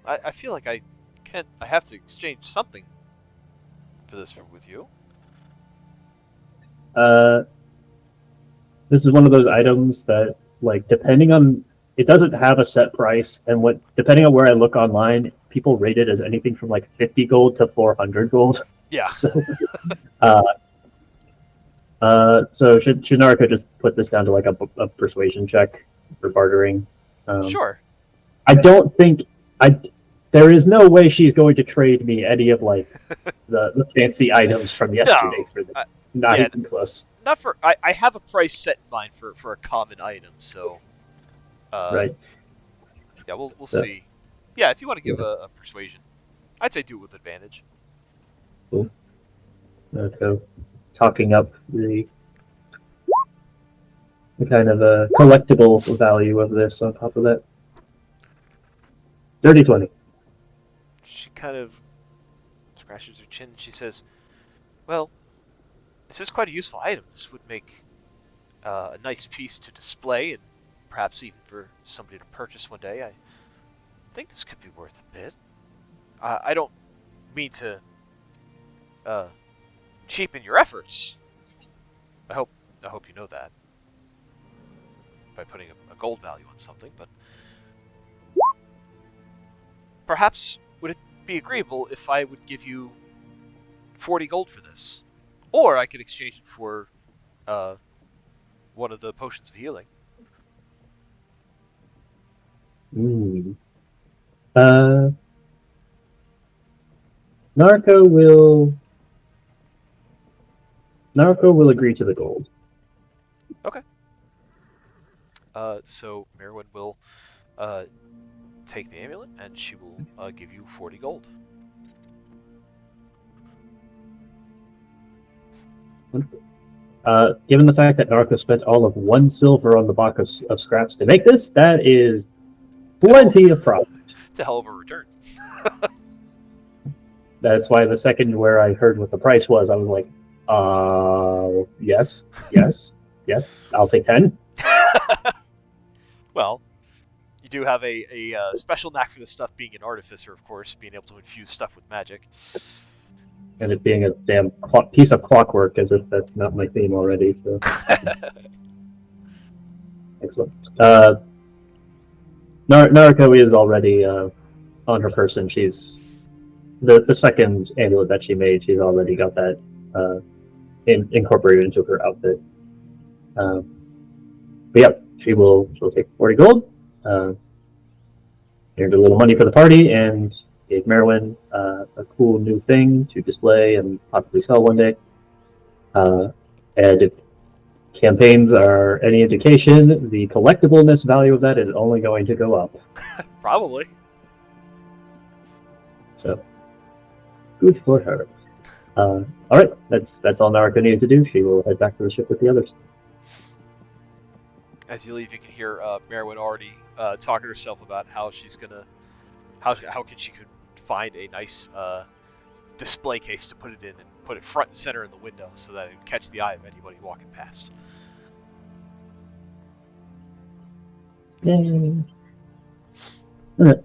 I feel like I have to exchange something for this with you. This is one of those items that, like, depending on, it doesn't have a set price, and depending on where I look online, people rate it as anything from like 50 gold to 400 gold. Yeah. So, should Narco just put this down to like a persuasion check for bartering? Sure. I don't think there is no way she's going to trade me any of like the fancy items from yesterday for this. Not even close. Not for I have a price set in mind for a common item, so right. Yeah, we'll see. Yeah, if you want to give a persuasion, I'd say do it with advantage. Cool. Okay. Talking up the kind of a collectible value of this on top of that. Dirty 20. She kind of scratches her chin and she says, well, this is quite a useful item. This would make a nice piece to display and perhaps even for somebody to purchase one day. I think this could be worth a bit. I don't mean to cheapen your efforts. I hope you know that by putting a gold value on something, but perhaps would it be agreeable if I would give you 40 gold for this? Or I could exchange it for one of the potions of healing. Narco will agree to the gold. Okay. So Merwin will take the amulet and she will give you 40 gold. Given the fact that Narco spent all of 1 silver on the box of scraps to make this, that is plenty of profit. It's a hell of a return. That's why the second where I heard what the price was, I was like, yes, I'll take 10. Well, you do have a special knack for this stuff, being an artificer, of course, being able to infuse stuff with magic. And it being a damn piece of clockwork, as if that's not my theme already. So, excellent. Nariko is already on her person. She's the second amulet that she made. She's already got that incorporated into her outfit. But yeah, she'll take 40 gold. Earned a little money for the party and gave Merwin a cool new thing to display and possibly sell one day. And if campaigns are any indication, the collectibleness value of that is only going to go up. Probably. So, good for her. All right, that's all Nariko needed to do. She will head back to the ship with the others. As you leave, you can hear Merwin already talking to herself about how she's gonna how can she could find a nice display case to put it in and put it front and center in the window so that it would catch the eye of anybody walking past. Yay. Alright.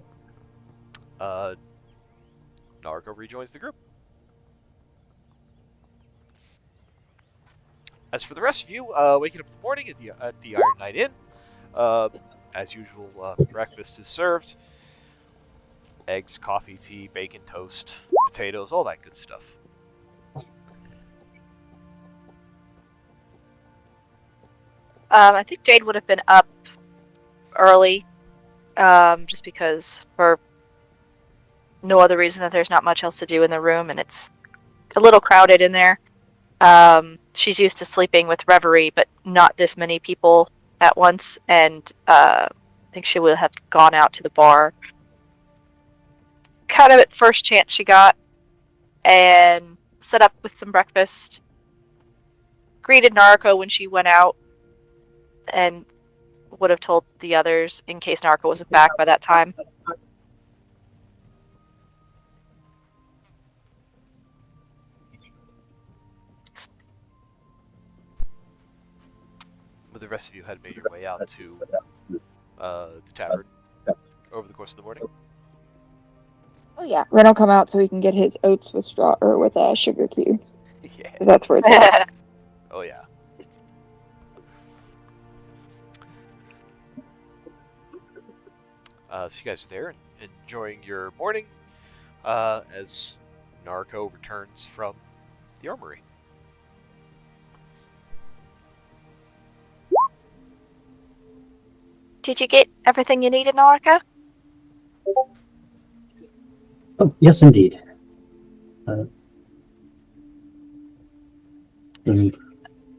Naruko rejoins the group. As for the rest of you, waking up in the morning at the Iron Knight Inn, as usual, breakfast is served. Eggs, coffee, tea, bacon, toast, potatoes, all that good stuff. I think Jade would have been up early, just because for no other reason that there's not much else to do in the room and it's a little crowded in there. She's used to sleeping with Reverie, but not this many people at once, and I think she would have gone out to the bar kind of at first chance she got and set up with some breakfast, greeted Naruko when she went out, and would have told the others in case Naruko wasn't back by that time. But the rest of you had made your way out to the tavern over the course of the morning. Oh yeah, Ren will come out so he can get his oats with straw or with sugar cubes. Yeah. So that's where it's at. Oh yeah. So you guys are there enjoying your morning as Naruko returns from the armory. Did you get everything you needed, Naruko? Oh, yes, indeed. Mm,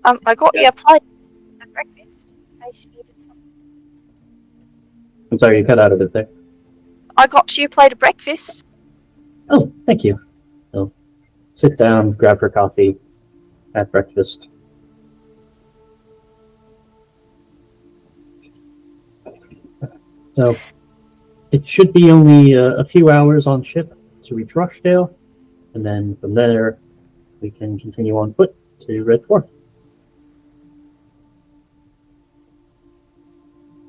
I got you a plate of breakfast in case you needed something. I'm sorry, you cut out a bit there. I got you a plate of breakfast. Oh, thank you. I'll sit down, grab her coffee, have breakfast. So, it should be only a few hours on ship to reach Rochdale, and then from there we can continue on foot to Red Dwarf.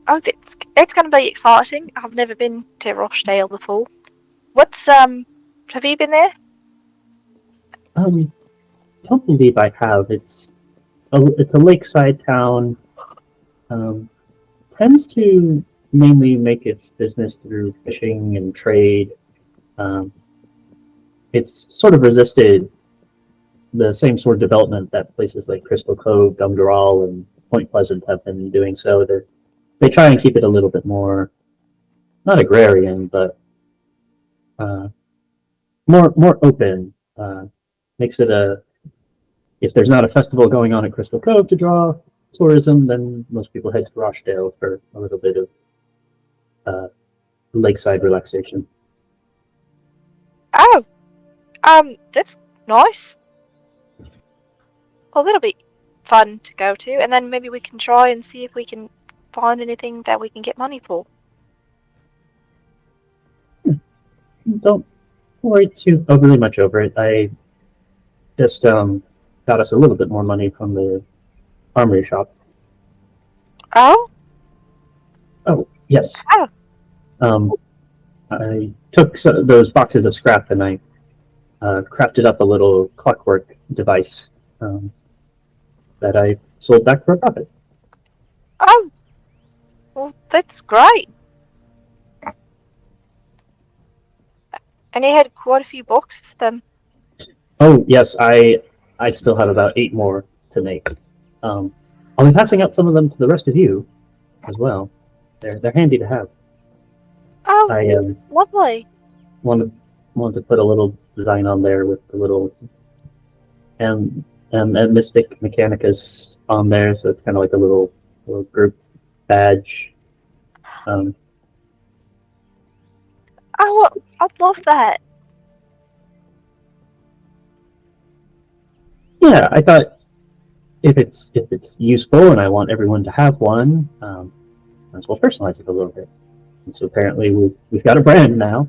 Oh, it's going to be exciting. I've never been to Rochdale before. Have you been there? Don't believe I have. It's a lakeside town. Tends to mainly make its business through fishing and trade. It's sort of resisted the same sort of development that places like Crystal Cove, Dum Dorahl, and Point Pleasant have been doing. So they try and keep it a little bit more, not agrarian, but more open. Makes it if there's not a festival going on at Crystal Cove to draw tourism, then most people head to Rochdale for a little bit of lakeside relaxation. Oh, that's nice. Well, that'll be fun to go to, and then maybe we can try and see if we can find anything that we can get money for. Don't worry too overly much over it. I just got us a little bit more money from the armory shop. Oh? Oh, yes. Oh. I took those boxes of scrap and I crafted up a little clockwork device that I sold back for a profit. Oh. Well, that's great. And you had quite a few boxes of them. Oh, yes, I still have about 8 more to make. I'll be passing out some of them to the rest of you as well. They're handy to have. Oh, I that's lovely. wanted to put a little design on there with the little Mystic Mechanicus on there, so it's kind of like a little group badge. Oh, I'd love that. Yeah, I thought if it's useful and I want everyone to have one, might as well personalize it a little bit. And so apparently we've got a brand now.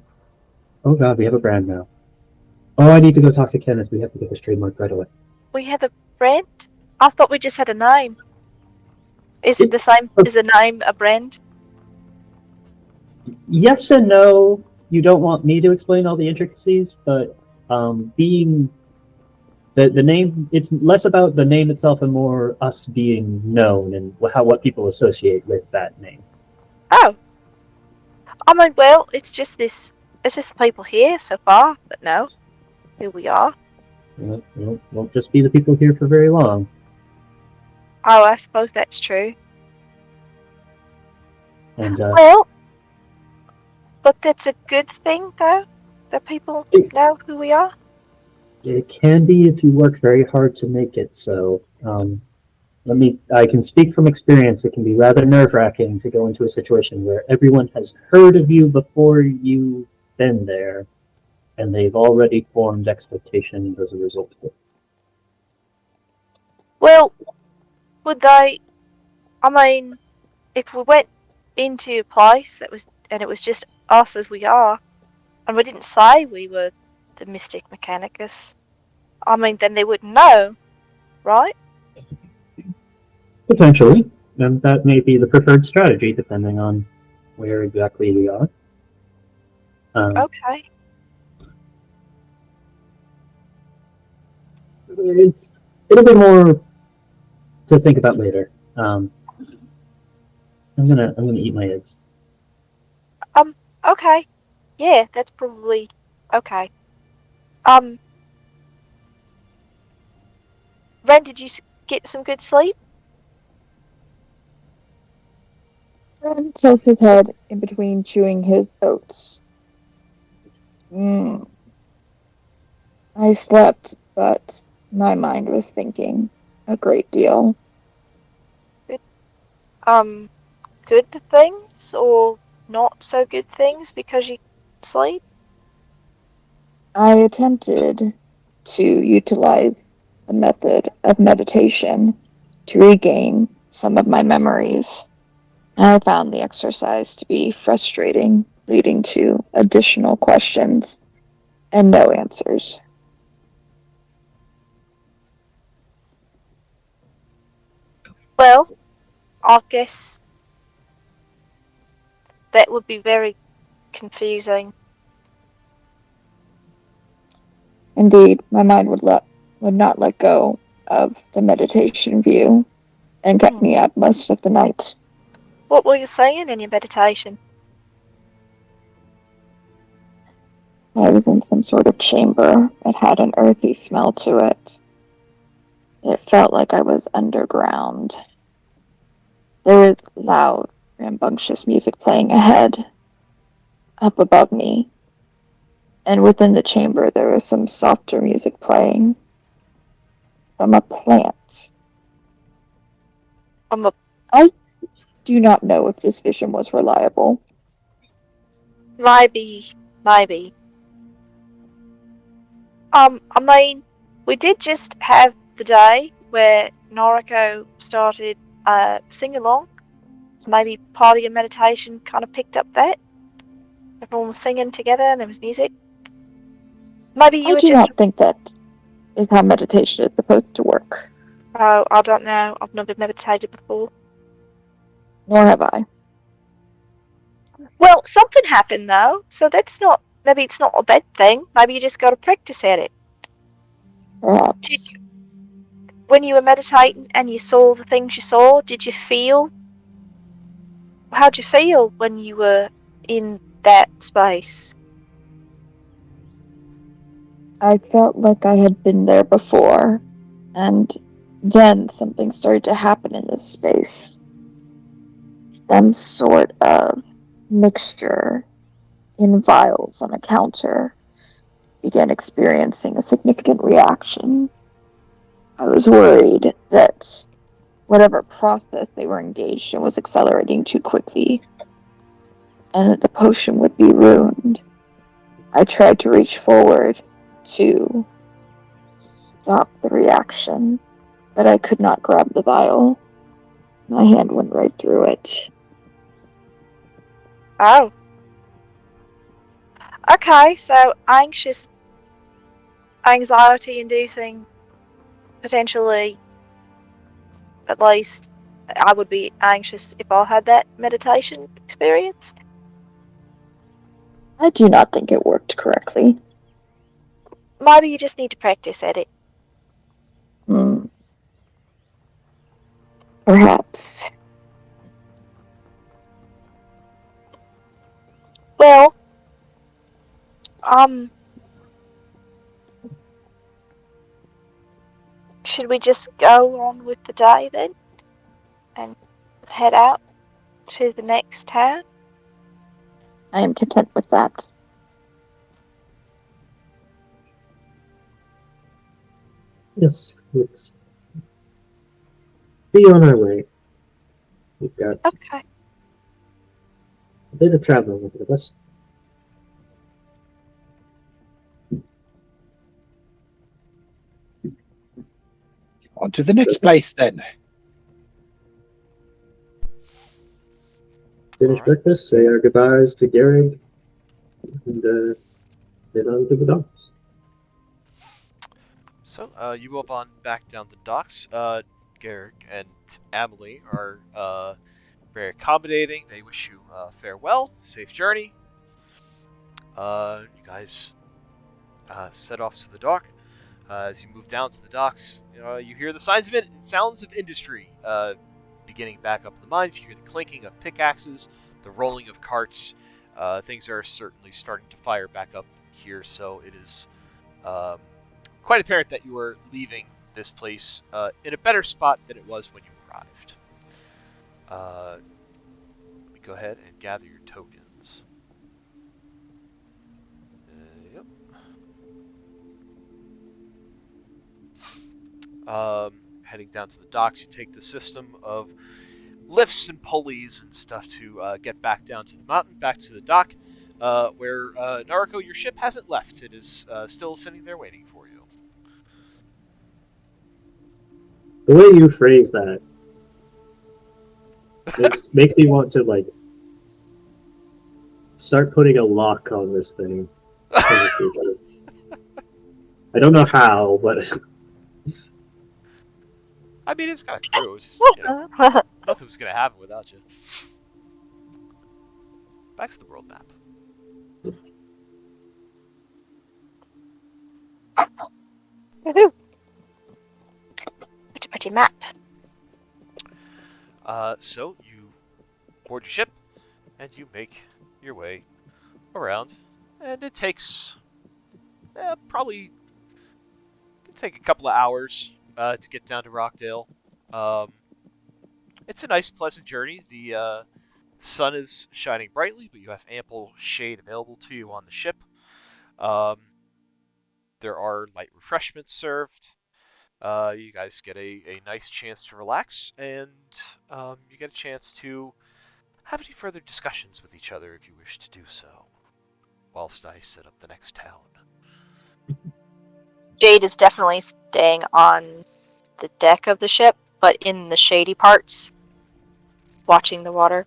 Oh god, we have a brand now. Oh, I need to go talk to Kenneth. We have to get this trademark right away. We have a brand? I thought we just had a name. Is it the same? Is the name a brand? Yes and no. You don't want me to explain all the intricacies, but being the name, it's less about the name itself and more us being known and what people associate with that name. Oh. I mean, well, it's just the people here so far that know who we are. Won't just be the people here for very long. Oh, I suppose that's true. And Well, but that's a good thing, though, that people know who we are. it can be if you work very hard to make it so. I can speak from experience. It can be rather nerve-wracking to go into a situation where everyone has heard of you before you've been there, and they've already formed expectations as a result of it. Well, would they? I mean, if we went into a place and it was just us as we are, and we didn't say we were the Mystic Mechanicus, I mean, then they wouldn't know, right? Potentially, and that may be the preferred strategy depending on where exactly we are. Okay. It'll be more to think about later. I'm gonna eat my eggs. Okay. Yeah, that's probably okay. Ren, did you get some good sleep? Ren tilts his head in between chewing his oats. I slept, but my mind was thinking a great deal. Good things or not so good things because you sleep? I attempted to utilize the method of meditation to regain some of my memories. I found the exercise to be frustrating, leading to additional questions and no answers. Well, I guess that would be very confusing. Indeed, my mind would not let go of the meditation view and kept me up most of the night. What were you saying in your meditation? I was in some sort of chamber that had an earthy smell to it. It felt like I was underground. There was loud, rambunctious music playing ahead, up above me, and within the chamber there was some softer music playing from a plant. I do not know if this vision was reliable. Maybe. I mean, we did just have the day where Noriko started sing along. Maybe part of your meditation kind of picked up that. Everyone was singing together and there was music. Maybe you I were do just. not think that is how meditation is supposed to work. Oh, I don't know. I've never meditated before. Nor have I. Well, something happened though, so that's not. Maybe it's not a bad thing. Maybe you just got to practice at it. Perhaps. When you were meditating and you saw the things you saw, did you feel? How'd you feel when you were in that space? I felt like I had been there before, and then something started to happen in this space. Some sort of mixture in vials on a counter began experiencing a significant reaction. I was worried that whatever process they were engaged in was accelerating too quickly, and that the potion would be ruined. I tried to reach forward to stop the reaction, but I could not grab the vial. My hand went right through it. Oh. Okay, so anxiety-inducing, potentially. At least, I would be anxious if I had that meditation experience. I do not think it worked correctly. Maybe you just need to practice at it. Hmm. Perhaps. Well, should we just go on with the day then? And head out to the next town? I am content with that. Yes, let's be on our way. We've got Okay. a bit of traveling ahead of us. On to the next place then. Finish Alright. breakfast, say our goodbyes to Gehrig, and head on to the docks. So, you move on back down the docks. Garrick and Emily are very accommodating. They wish you farewell, safe journey. You guys set off to the dock. As you move down to the docks, you hear the sounds of industry beginning back up in the mines. You hear the clinking of pickaxes, the rolling of carts. Things are certainly starting to fire back up here, so it is quite apparent that you are leaving this place in a better spot than it was when you arrived. Let me go ahead and gather your tokens. Yep. Heading down to the docks, you take the system of lifts and pulleys and stuff to get back down to the mountain, back to the dock, where Naruko, your ship hasn't left. It is still sitting there waiting for you. The way you phrase that makes me want to like start putting a lock on this thing. I don't know how, but I mean, it's got crews. Nothing was gonna happen without you. Back to the world map. Woohoo! What a pretty map. So you board your ship and you make your way around, and it takes probably take a couple of hours to get down to Rochdale. Um, it's a nice, pleasant journey. The sun is shining brightly, but you have ample shade available to you on the ship. Um, there are light refreshments served. You guys get a nice chance to relax, and you get a chance to have any further discussions with each other if you wish to do so, whilst I set up the next town. Jade is definitely staying on the deck of the ship, but in the shady parts, watching the water.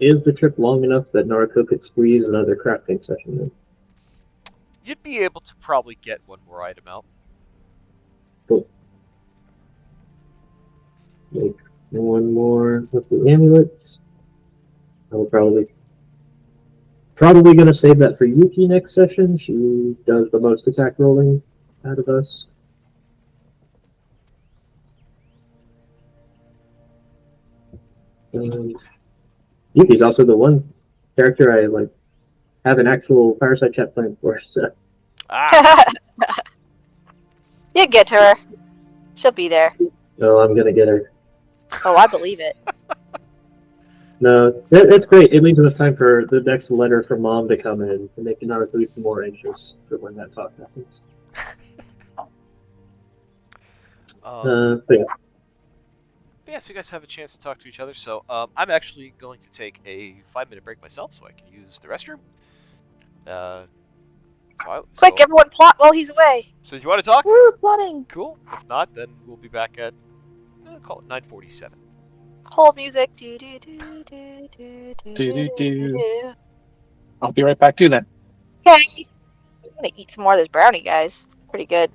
is the trip long enough that Naruto could squeeze another crafting session in? You'd be able to probably get one more item out. Cool. Make one more of the amulets. I will probably gonna save that for Yuki next session. She does the most attack rolling out of us. Yuki's also the one character I like have an actual fireside chat plan for. So You get to her. She'll be there. no, I'm gonna get her. Oh, I believe it. No, it's great. It leaves enough time for the next letter from Mom to come in to make Naruto even more anxious for when that talk happens. But yeah. But yeah, so you guys have a chance to talk to each other. So I'm actually going to take a 5-minute break myself so I can use the restroom. Quick, everyone plot while he's away. So do you want to talk? Woo, plotting! Cool. If not, then we'll be back at, call it 9:47. Hold music. Do-do-do. I'll be right back too then. Okay. I'm gonna eat some more of this brownie, guys. It's pretty good.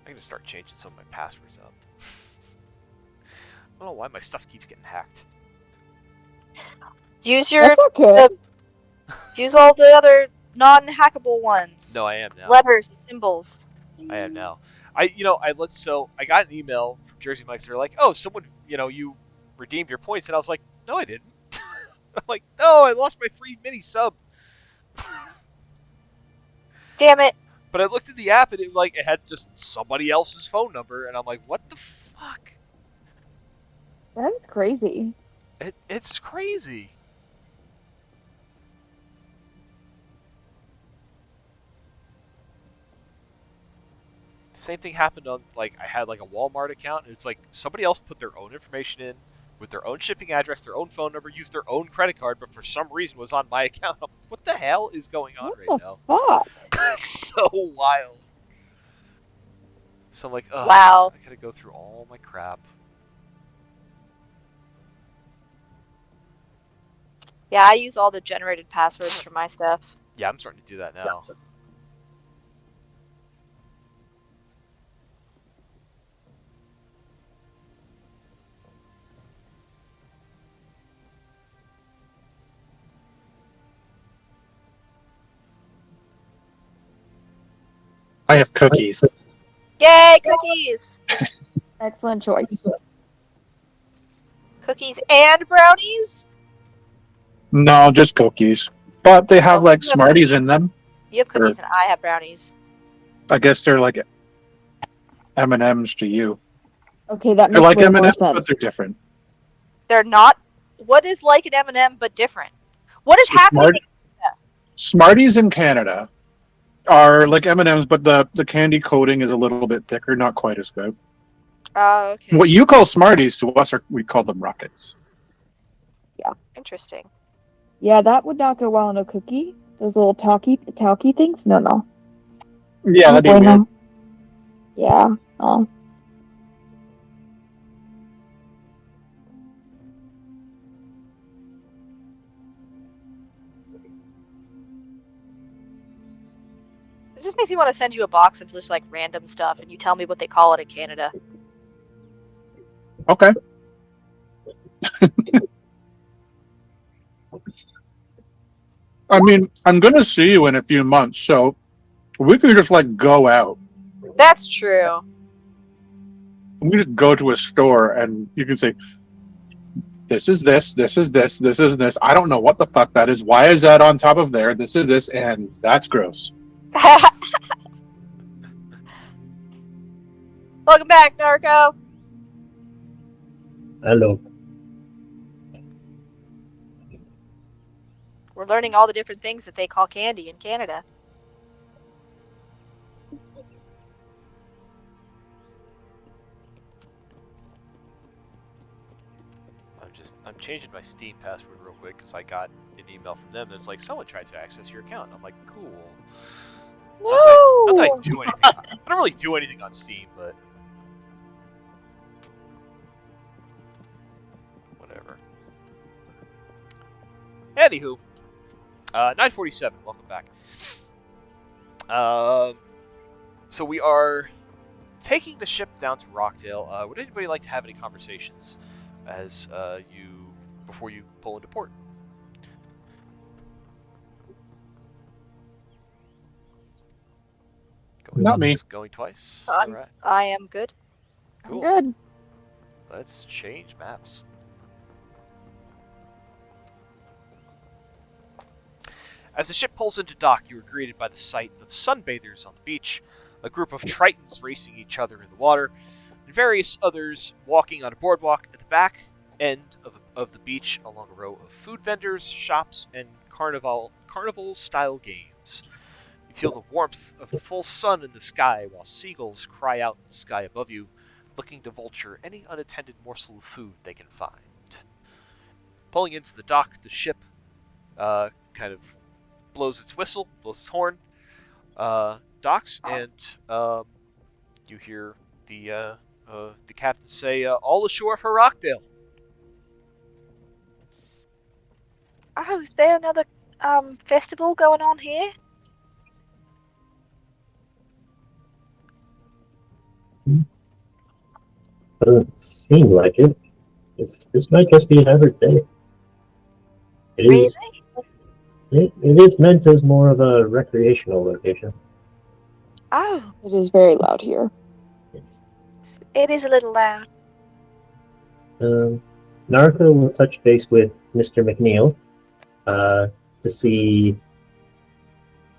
I'm gonna start changing some of my passwords up. I don't know why my stuff keeps getting hacked. Use your That's okay. use all the other non-hackable ones. No, I am now. Letters, symbols. I am now. I got an email from Jersey Mike's. They're like, oh, someone, you redeemed your points, and I was like, no, I didn't. I'm like, no, I lost my free mini sub. Damn it. But I looked at the app and it had just somebody else's phone number, and I'm like, what the fuck? That's crazy. It's crazy. Same thing happened on I had a Walmart account, and it's like somebody else put their own information in with their own shipping address, their own phone number, used their own credit card, but for some reason was on my account. I'm like, what the hell is going on What right the now? fuck? It's so wild. So I'm like, ugh, Wow. I gotta go through all my crap. Yeah, I use all the generated passwords for my stuff. Yeah, I'm starting to do that now. I have cookies. Yay, cookies! Excellent choice. Cookies and brownies? No, just cookies. But they have Oh, you have Smarties in them. You have cookies and I have brownies. I guess they're like M&Ms to you. Okay, that They're makes like way more M&Ms, sense. but they're different. They're not. What is like an M&M but different? What is So happening? Smarties in Canada are like M&Ms, but the candy coating is a little bit thicker, not quite as good. Oh, okay. What you call Smarties to us, we call them Rockets. Interesting. Yeah, that would not go well on a cookie. Those little talky things? No. Yeah, Oh, that'd be boy, weird. no. Yeah. Oh. It just makes me want to send you a box of just random stuff, and you tell me what they call it in Canada. Okay. I mean, I'm gonna see you in a few months, so we could just go out. That's true. We can just go to a store and you can say, this is this, this is this, this is this. I don't know what the fuck that is. Why is that on top of there? This is this, and that's gross. Welcome back, Narco. Hello. We're learning all the different things that they call candy in Canada. I'm changing my Steam password real quick because I got an email from them that's like, someone tried to access your account. And I'm like, cool. No. Not that I do anything. I don't really do anything on Steam, but whatever. Anywho, 947. Welcome back. So we are taking the ship down to Rochdale. Would anybody like to have any conversations as before you pull into port? Going Not once, me. going twice. I'm- All right, I am good. cool. Good. Let's change maps. As the ship pulls into dock, you are greeted by the sight of sunbathers on the beach, a group of tritons racing each other in the water, and various others walking on a boardwalk at the back end of the beach along a row of food vendors, shops, and carnival-style games. You feel the warmth of the full sun in the sky while seagulls cry out in the sky above you, looking to vulture any unattended morsel of food they can find. Pulling into the dock, the ship kind of blows its whistle, blows its horn, docks, and you hear the captain say, "All ashore for Rockdale." Oh, is there another festival going on here? Doesn't seem like it. This might just be an average day. It Really? is. It is meant as more of a recreational location. Oh, It is very loud here. it is a little loud. Narco will touch base with Mr. McNeil to see,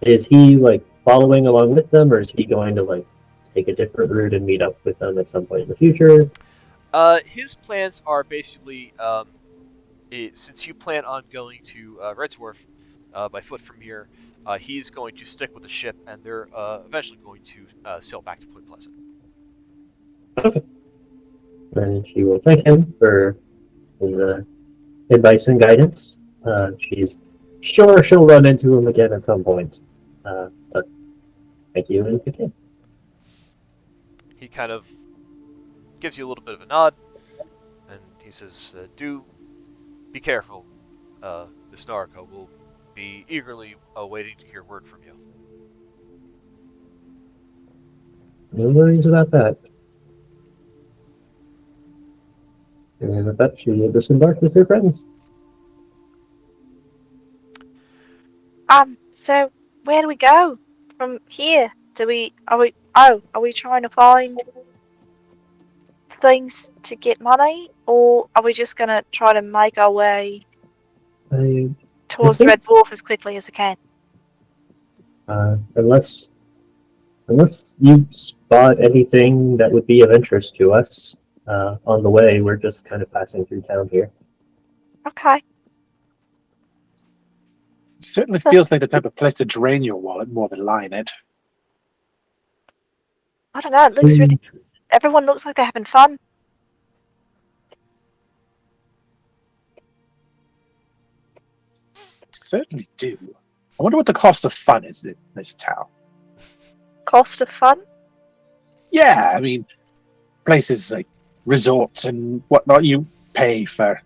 is he like following along with them, or is he going to like take a different route and meet up with them at some point in the future? His plans are basically, since you plan on going to Red's Wharf by foot from here, he's going to stick with the ship, and they're eventually going to sail back to Point Pleasant. Okay. And she will thank him for his advice and guidance. She's sure she'll run into him again at some point. But thank you, and okay. He kind of gives you a little bit of a nod, and he says, "Do be careful, Miss Narco. We'll be eagerly awaiting to hear word from you." No worries about that. And with that, she will disembark with her friends. So where do we go from here? Are we trying to find things to get money, or are we just gonna try to make our way towards think- Red Dwarf as quickly as we can? Unless you spot anything that would be of interest to us on the way, we're just kind of passing through town here. Okay. Certainly feels like the type of place to drain your wallet more than line it. I don't know. It looks really. Everyone looks like they're having fun. Certainly do. I wonder what the cost of fun is in this town. Cost of fun? Yeah, I mean, places like resorts and whatnot, you pay for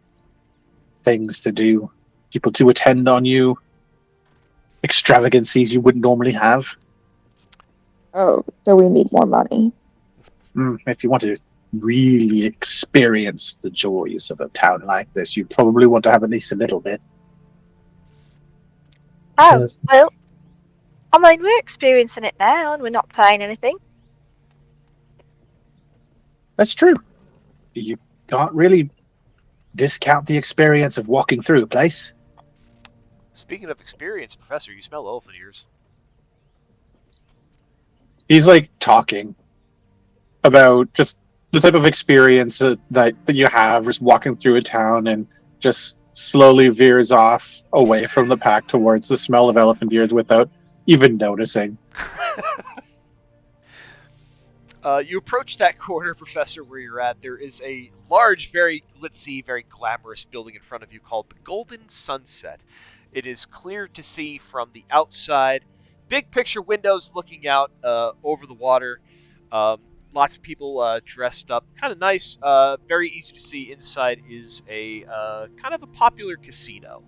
things to do, people to attend on you, extravagancies you wouldn't normally have. Oh, so we need more money. If you want to really experience the joys of a town like this, you probably want to have at least a little bit. Oh, Yes. well, I mean, we're experiencing it now and we're not paying anything. That's true. You can't really discount the experience of walking through a place. Speaking of experience, Professor, you smell elephant ears. He's like talking about just the type of experience that you have just walking through a town, and just slowly veers off away from the pack towards the smell of elephant ears without even noticing. You approach that corner, Professor, where you're at. There is a large, very glitzy, very glamorous building in front of you called the Golden Sunset. It is clear to see from the outside. Big picture windows looking out over the water. Lots of people dressed up. Kind of nice. Very easy to see. Inside is a kind of a popular casino.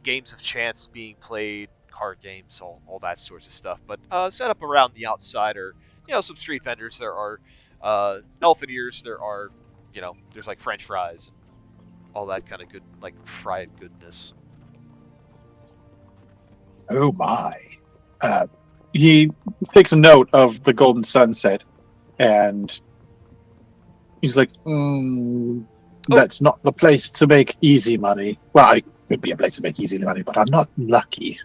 games of chance being played, card games, all that sorts of stuff. But set up around the outside are some street vendors. There are elfin ears. There are there's like French fries and all that kind of good like fried goodness. Oh my. He takes a note of the golden sunset, and he's like, that's not the place to make easy money. Well, it could be a place to make easy money, but I'm not lucky.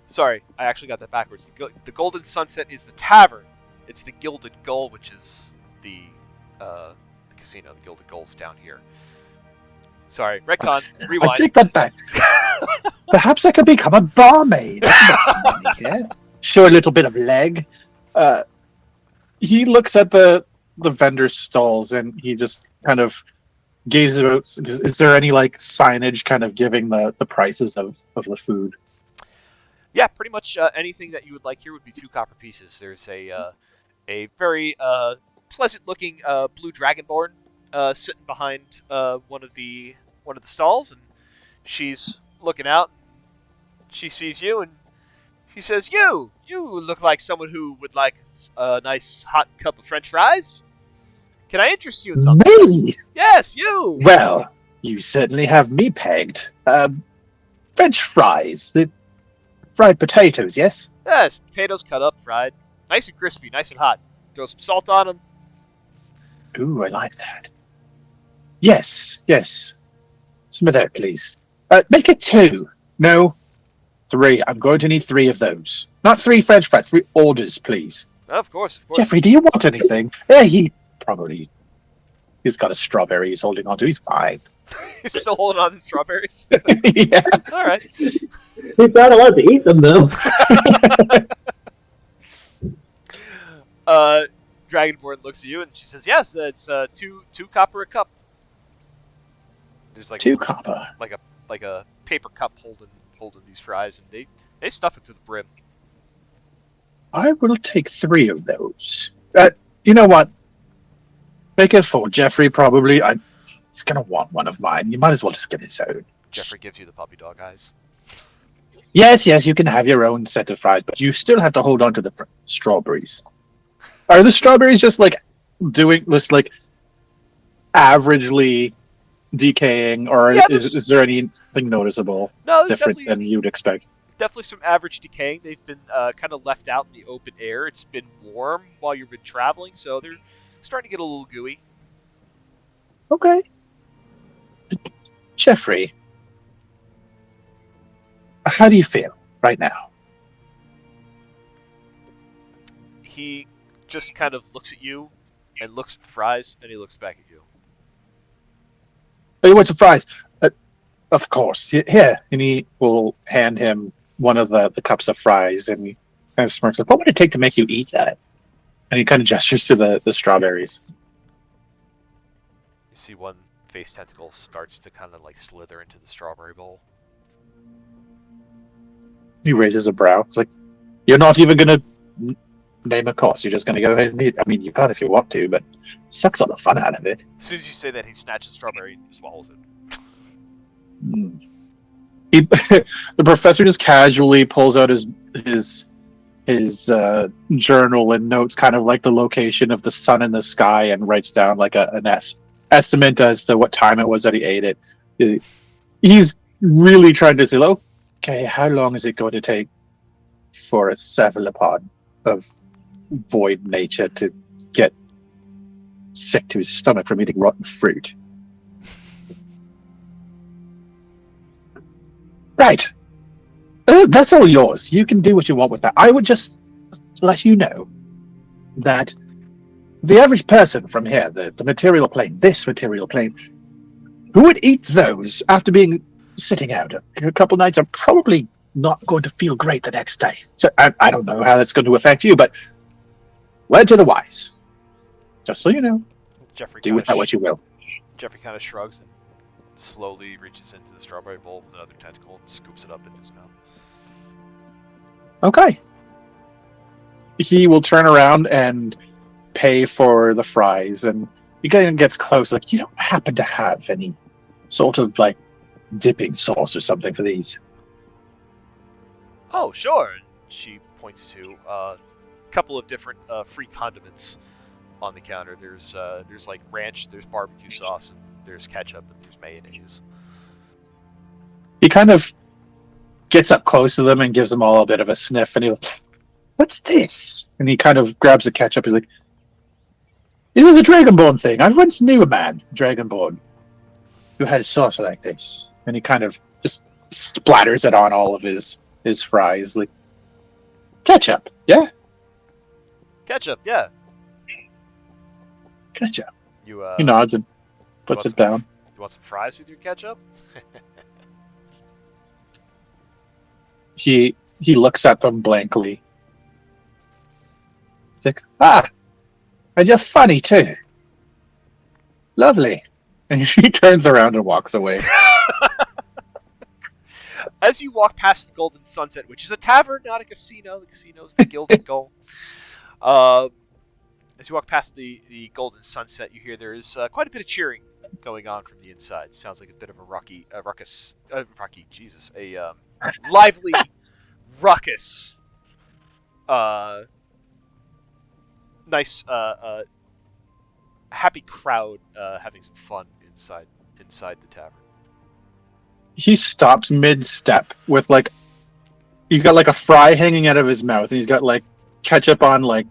Sorry, I actually got that backwards. The Golden Sunset is the tavern. It's the Gilded Gull, which is the casino. The Gilded Gull's down here. Sorry, retcon, rewind. I take that back. Perhaps I could become a barmaid. I can get some money here. Show a little bit of leg. He looks at the vendor's stalls and he just kind of gazes out. Is there any like signage kind of giving the prices of the food? Yeah, pretty much anything that you would like here would be 2 copper pieces. There's a very pleasant-looking blue dragonborn sitting behind one of the stalls, and she's looking out. She sees you, and she says, "You look like someone who would like a nice hot cup of French fries. Can I interest you in something?" Me? Yes, you. Well, you certainly have me pegged. French fries. The fried potatoes, yes? Yes, potatoes cut up, fried, nice and crispy, nice and hot. Throw some salt on them. Ooh, I like that. Yes. Some of that, please. Make it 2. No, 3. I'm going to need 3 of those. Not 3 French fries, 3 orders, please. Of course. Jeffrey, do you want anything? Yeah, he's got a strawberry he's holding on to. He's fine. He's still holding on to strawberries. Yeah. All right. He's not allowed to eat them, though. Dragonborn looks at you and she says, "Yes, it's 2 copper a cup." There's like 2 copper. like a paper cup holding these fries, and they stuff it to the brim. I will take 3 of those. You know what? Make it 4. Jeffrey probably. He's gonna want one of mine. You might as well just get his own. Jeffrey gives you the puppy dog eyes. Yes, you can have your own set of fries, but you still have to hold on to the strawberries. Are the strawberries just like doing this like averagely decaying, or Yeah, is there anything noticeable No, there's different than you'd expect? definitely some average decaying. They've been kind of left out in the open air. It's been warm while you've been traveling, so they're starting to get a little gooey. Okay. Jeffrey, how do you feel right now? He just kind of looks at you and looks at the fries, and he looks back at you. Oh, you want some fries? Of course. Here, and he will hand him one of the cups of fries, and he kind of smirks like, "What would it take to make you eat that?" And he kind of gestures to the strawberries. You see one face tentacle starts to kind of like slither into the strawberry bowl. He raises a brow. It's like, "You're not even going to name a cost. You're just going to go ahead and eat. I mean, you can if you want to, but it sucks all the fun out of it." As soon as you say that, he snatches a strawberry and swallows it. The professor just casually pulls out his journal and notes kind of like the location of the sun in the sky and writes down like an estimate as to what time it was that he ate it. He's really trying to say, okay, how long is it going to take for a cephalopod of void nature to get sick to his stomach from eating rotten fruit? Right. That's all yours. You can do what you want with that. I would just let you know that the average person from here, the material plane, this material plane, who would eat those after being sitting out a couple nights are probably not going to feel great the next day. So I don't know how that's going to affect you, but word to the wise. Just so you know, Jeffrey do with that what you will. Jeffrey kind of shrugs and slowly reaches into the strawberry bowl with another tentacle and scoops it up into his mouth. Okay. He will turn around and pay for the fries, and he gets close. Like, you don't happen to have any sort of like dipping sauce or something for these? Oh, sure. She points to a couple of different free condiments on the counter. There's like ranch, there's barbecue sauce, and there's ketchup, and there's mayonnaise. He kind of gets up close to them and gives them all a bit of a sniff, and what's this? And he kind of grabs the ketchup. He's like, this is a Dragonborn thing. I once knew a man, Dragonborn, who had sauce like this. And he kind of just splatters it on all of his fries. Like, ketchup, yeah? Ketchup, yeah. Ketchup. You He nods and puts it down. You want some fries with your ketchup? He looks at them blankly. He's like, and you're funny too. Lovely. And she turns around and walks away. As you walk past the Golden Sunset, which is a tavern, not a casino. The casino is the Gilded Gull. As you walk past the Golden Sunset, you hear there is quite a bit of cheering going on from the inside. Sounds like a bit of a lively ruckus. Nice, happy crowd having some fun inside the tavern. He stops mid-step with he's got a fry hanging out of his mouth, and he's got ketchup on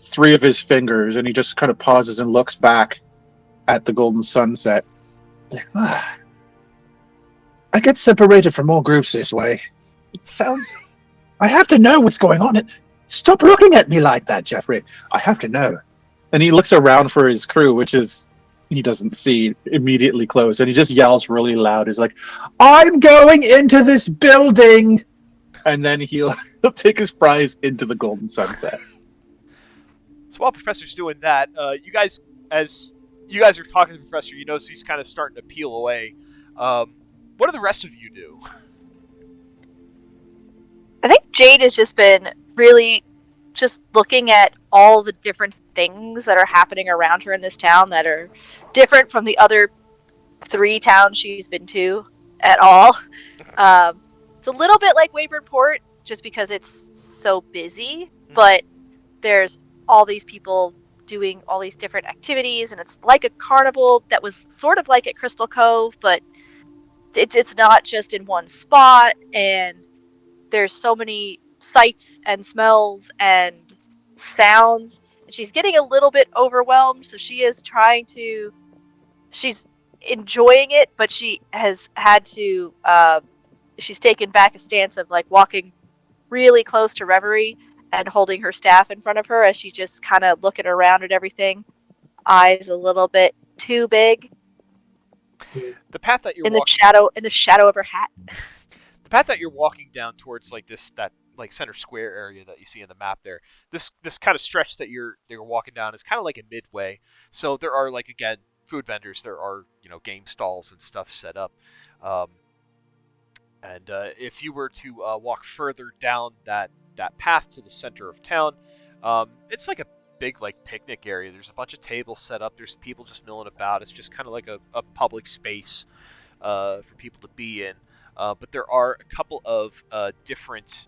3 of his fingers, and he just kind of pauses and looks back at the Golden Sunset. I get separated from more groups this way. It sounds... I have to know what's going on. Stop looking at me like that, Jeffrey. I have to know. And he looks around for his crew, which is... he doesn't see immediately close, and he just yells really loud. He's like, I'm going into this building! And then he'll take his fries into the Golden Sunset. So while Professor's doing that, as you guys are talking to the Professor, you notice he's kind of starting to peel away. What do the rest of you do? I think Jade has just been really just looking at all the different things that are happening around her in this town that are different from the other 3 towns she's been to at all. It's a little bit like Wayburn just because it's so busy, but there's all these people doing all these different activities, and it's like a carnival that was sort of like at Crystal Cove, but it's not just in one spot, and there's so many sights and smells and sounds, and she's getting a little bit overwhelmed, so she's enjoying it, but she has had to she's taken back a stance of walking really close to Reverie and holding her staff in front of her as she's just kind of looking around at everything, eyes a little bit too big. The path that you're in the shadow of her hat. The path that you're walking down towards that center square area that you see in the map there. This kind of stretch that you're walking down is kind of like a midway. So there are again food vendors. There are game stalls and stuff set up. And if you were to walk further down that path to the center of town, it's like a big picnic area. There's a bunch of tables set up. There's people just milling about. It's just kind of like a public space for people to be in. But there are a couple of different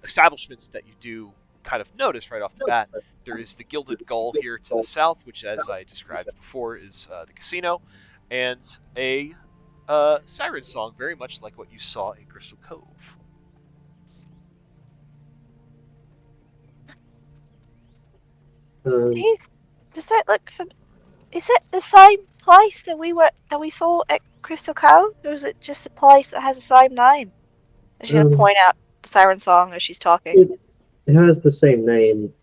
establishments that you do kind of notice right off the bat. There is the Gilded Gull here to the south, which, as I described before, is the casino, and a siren song, very much like what you saw in Crystal Cove. Does that look? Is it the same place that we saw at Crystal Cove, or is it just a place that has the same name? She's gonna point out the siren song as she's talking. It has the same name.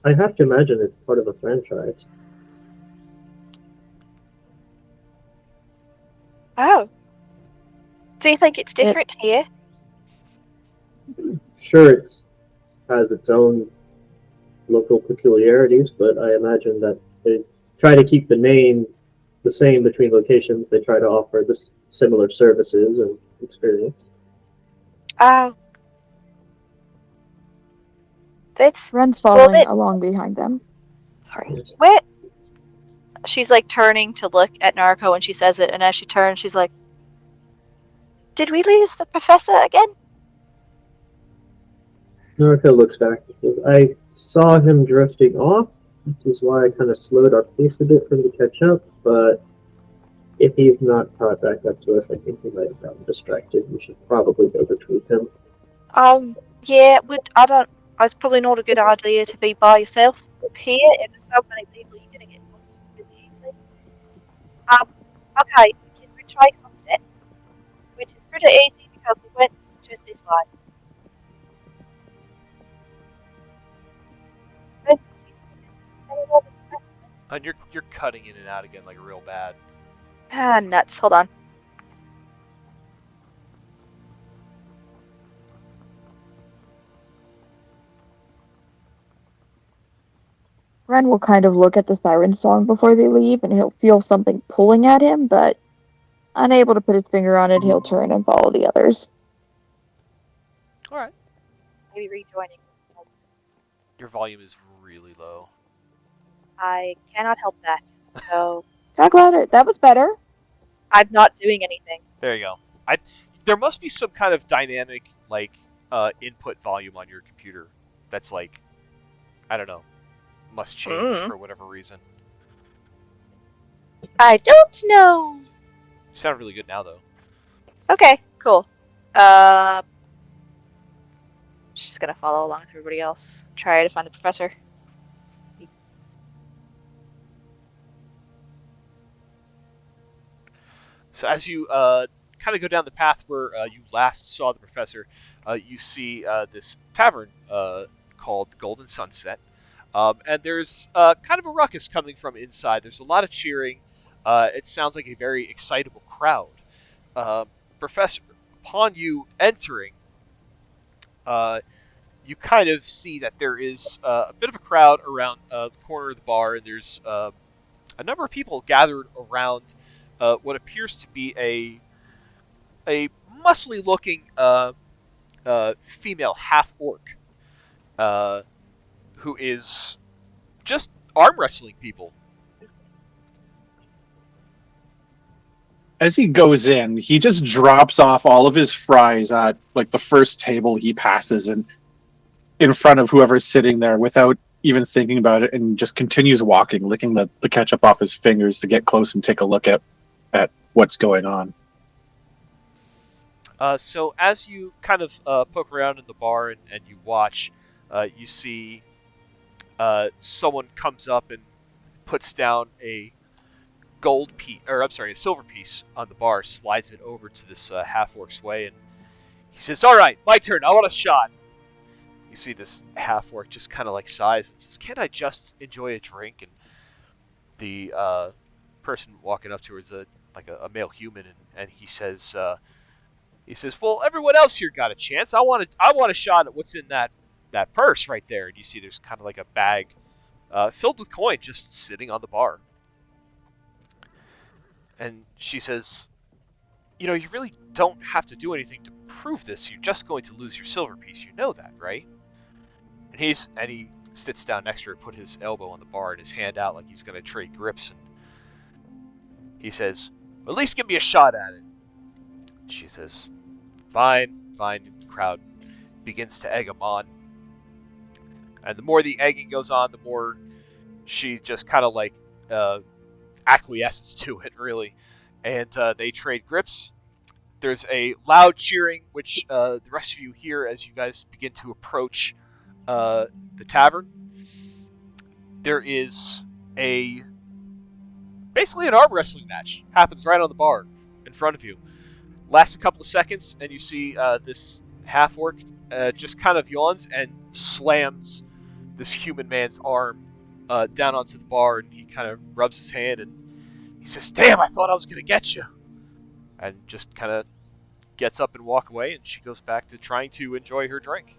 I have to imagine it's part of a franchise. Oh. Do you think it's different here? Sure, it has its own local peculiarities, but I imagine that they try to keep the name the same between locations. They try to offer this similar services and experience. Oh. Ren's following along behind them. Sorry. Where? she's like turning to look at Narco when she says it, and as she turns, she's like, "Did we lose the professor again?" Noriko looks back and says, I saw him drifting off, which is why I kind of slowed our pace a bit for him to catch up, but if he's not caught back up to us, I think he might have gotten distracted. We should probably go retrieve him. Yeah, I don't. It's probably not a good idea to be by yourself here. If there's so many people, you're gonna get lost really easy. Okay, we can retrace our steps, which is pretty easy because we went just this way. But did you see anyone in the rest? And you're cutting in and out again like real bad. Ah, nuts. Hold on. Ren will kind of look at the siren song before they leave, and he'll feel something pulling at him, but unable to put his finger on it, he'll turn and follow the others. All right. Maybe rejoining. Your volume is really low. I cannot help that. So Talk louder. That was better. I'm not doing anything. There you go. There must be some kind of dynamic like input volume on your computer that's like, I don't know, must change for whatever reason. I don't know. You sound really good now though. Okay, cool. She's gonna follow along with everybody else. Try to find the professor. So as you kind of go down the path where you last saw the professor, you see this tavern called Golden Sunset. And there's kind of a ruckus coming from inside. There's a lot of cheering. It sounds like a very excitable crowd. Professor, upon you entering, you kind of see that there is a bit of a crowd around the corner of the bar, and there's a number of people gathered around what appears to be a muscly-looking female half-orc who is just arm wrestling people. As he goes in, he just drops off all of his fries at like the first table he passes and in front of whoever's sitting there without even thinking about it, and just continues walking, licking the ketchup off his fingers to get close and take a look at what's going on. So as you kind of poke around in the bar and you watch, you see someone comes up and puts down a gold piece, or I'm sorry, a silver piece on the bar, slides it over to this half-orc's way, and he says, "All right, my turn. I want a shot." You see this half-orc just kind of like sighs and says, "Can't I just enjoy a drink?" And the person walking up to her is a male human, and he says, "Well, everyone else here got a chance. I want a shot at what's in that purse right there." And you see there's kind of like a bag filled with coin just sitting on the bar. And she says, "You really don't have to do anything to prove this. You're just going to lose your silver piece. You know that, right?" And he sits down next to her, put his elbow on the bar and his hand out like he's going to trade grips. And he says, "At least give me a shot at it." She says, "Fine, fine." And the crowd begins to egg him on. And the more the egging goes on, the more she just kind of like acquiesces to it, really. And they trade grips. There's a loud cheering, which the rest of you hear as you guys begin to approach the tavern. There is basically an arm wrestling match. Happens right on the bar in front of you. Lasts a couple of seconds, and you see this half-orc just kind of yawns and slams this human man's arm down onto the bar, and he kind of rubs his hand, and he says, "Damn, I thought I was going to get you." And just kind of gets up and walk away, and she goes back to trying to enjoy her drink.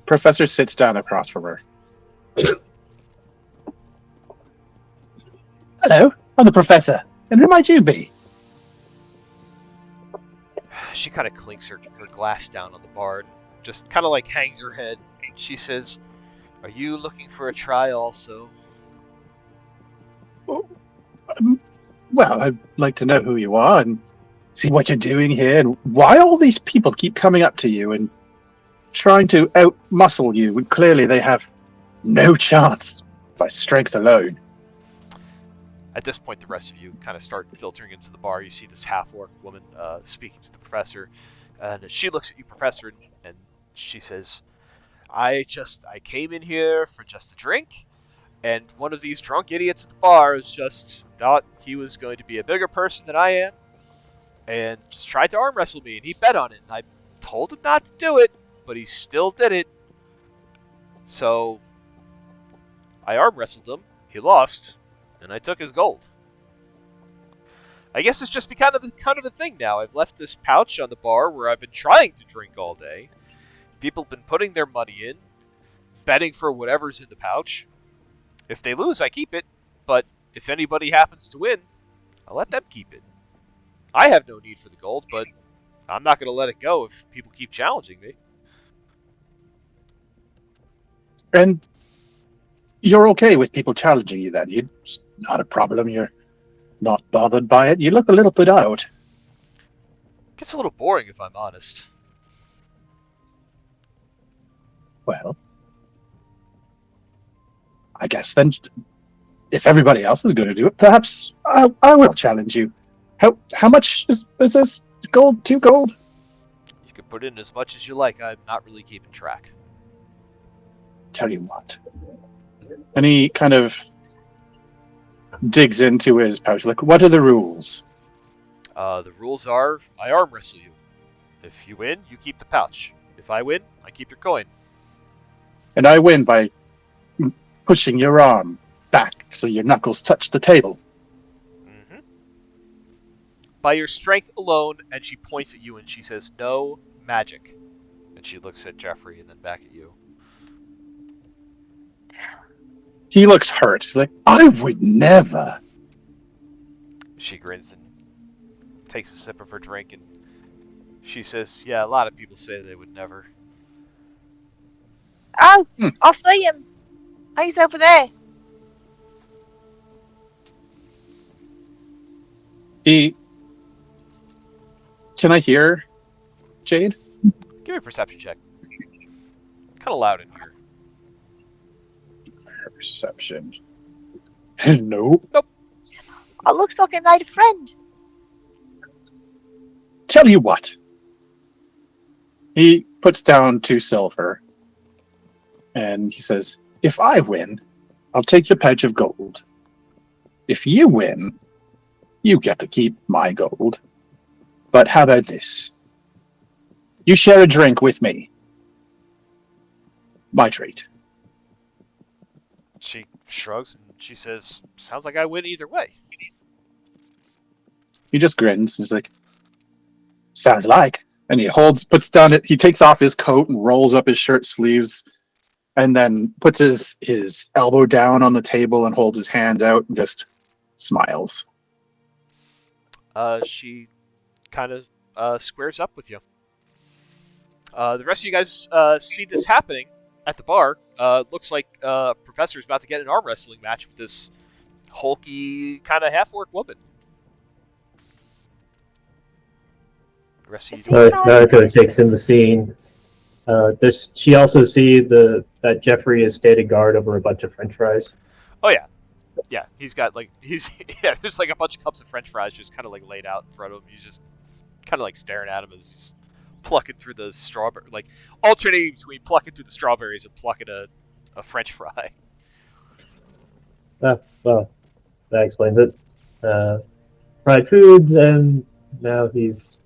Professor sits down across from her. Hello, I'm the professor. And who might you be? She kind of clinks her glass down on the bar and just kind of like hangs her head. She says, "Are you looking for a try also?" well, I'd like to know who you are and see what you're doing here and why all these people keep coming up to you and trying to out-muscle you when clearly they have no chance by strength alone. At this point, the rest of you kind of start filtering into the bar. You see this half-orc woman speaking to the professor, and she looks at you, Professor, and she says, I came in here for just a drink, and one of these drunk idiots at the bar just thought he was going to be a bigger person than I am, and just tried to arm wrestle me, and he bet on it, and I told him not to do it, but he still did it. So I arm wrestled him, he lost, and I took his gold. I guess it's just kind of a thing now. I've left this pouch on the bar where I've been trying to drink all day. People have been putting their money in, betting for whatever's in the pouch. If they lose, I keep it, but if anybody happens to win, I'll let them keep it. I have no need for the gold, but I'm not going to let it go if people keep challenging me. And you're okay with people challenging you then? It's not a problem. You're not bothered by it. You look a little put out. It gets a little boring if I'm honest. Well, I guess then, if everybody else is going to do it, perhaps I will challenge you. How much is this gold? 2 gold? You can put in as much as you like. I'm not really keeping track. Tell you what. And he kind of digs into his pouch. Like, what are the rules? The rules are, I arm wrestle you. If you win, you keep the pouch. If I win, I keep your coin. And I win by pushing your arm back so your knuckles touch the table. Mm-hmm. By your strength alone, and she points at you and she says, no magic. And she looks at Jeffrey and then back at you. He looks hurt. He's like, I would never. She grins and takes a sip of her drink and she says, yeah, a lot of people say they would never. Oh, I see him. Oh, he's over there. Can I hear Jade? Give me a perception check. Kind of loud in here. Perception. Nope. It looks like I made a friend. Tell you what. He puts down 2 silver. And he says, if I win, I'll take your pouch of gold. If you win, you get to keep my gold. But how about this? You share a drink with me. My treat. She shrugs and she says, sounds like I win either way. He just grins and he's like, sounds like. And he he takes off his coat and rolls up his shirt sleeves and then puts his elbow down on the table and holds his hand out and just smiles. She kind of squares up with you. The rest of you guys see this happening at the bar. Looks like Professor's about to get an arm wrestling match with this hulky kind of half-orc woman. The rest of you Naruto takes in the scene. Does she also see that Jeffrey is standing guard over a bunch of French fries? Oh yeah, yeah. He's got there's like a bunch of cups of French fries just kind of like laid out in front of him. He's just kind of like staring at him as he's plucking through the strawberry, like alternating between plucking through the strawberries and plucking a French fry. Well, that explains it. Fried foods, and now he's.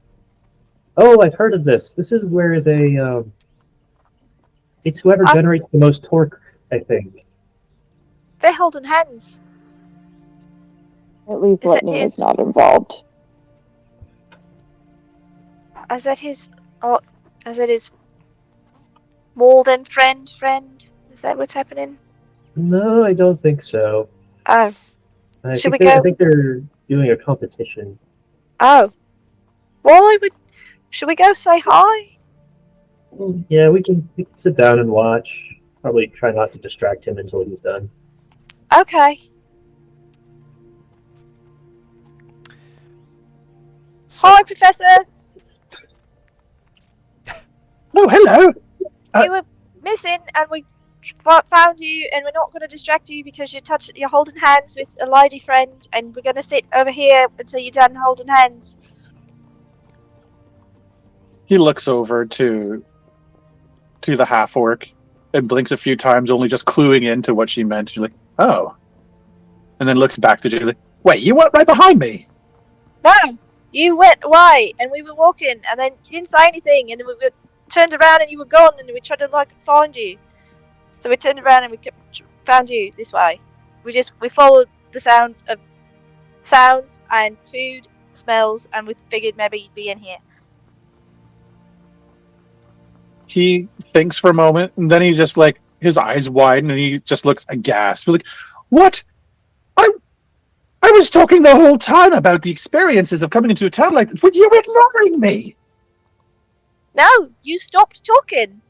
Oh, I've heard of this. This is where they. It's whoever generates the most torque, I think. They're holding hands. At least Is it lightning his- is not involved. Is that his? Oh, is it his? More than friend? Is that what's happening? No, I don't think so. Oh, I Should think we I go- think they're doing a competition. oh. Why would? Should we go say hi? Yeah, we can sit down and watch. Probably try not to distract him until he's done. Okay. So, Hi, Professor. Oh, hello. You were missing, and we found you, and we're not going to distract you because you're holding hands with a lady friend, and we're going to sit over here until you're done holding hands. He looks over to the half orc and blinks a few times, only just cluing into what she meant. She's like, "Oh," and then looks back to Julie. Wait, you weren't right behind me. No, you went away, and we were walking, and then you didn't say anything, and then we turned around, and you were gone, and we tried to find you. So we turned around and we found you this way. We followed the sounds and food smells, and we figured maybe you'd be in here. He thinks for a moment, and then he just like his eyes widen, and he just looks aghast. Like, what? I was talking the whole time about the experiences of coming into a town like this. But you're ignoring me. No, you stopped talking.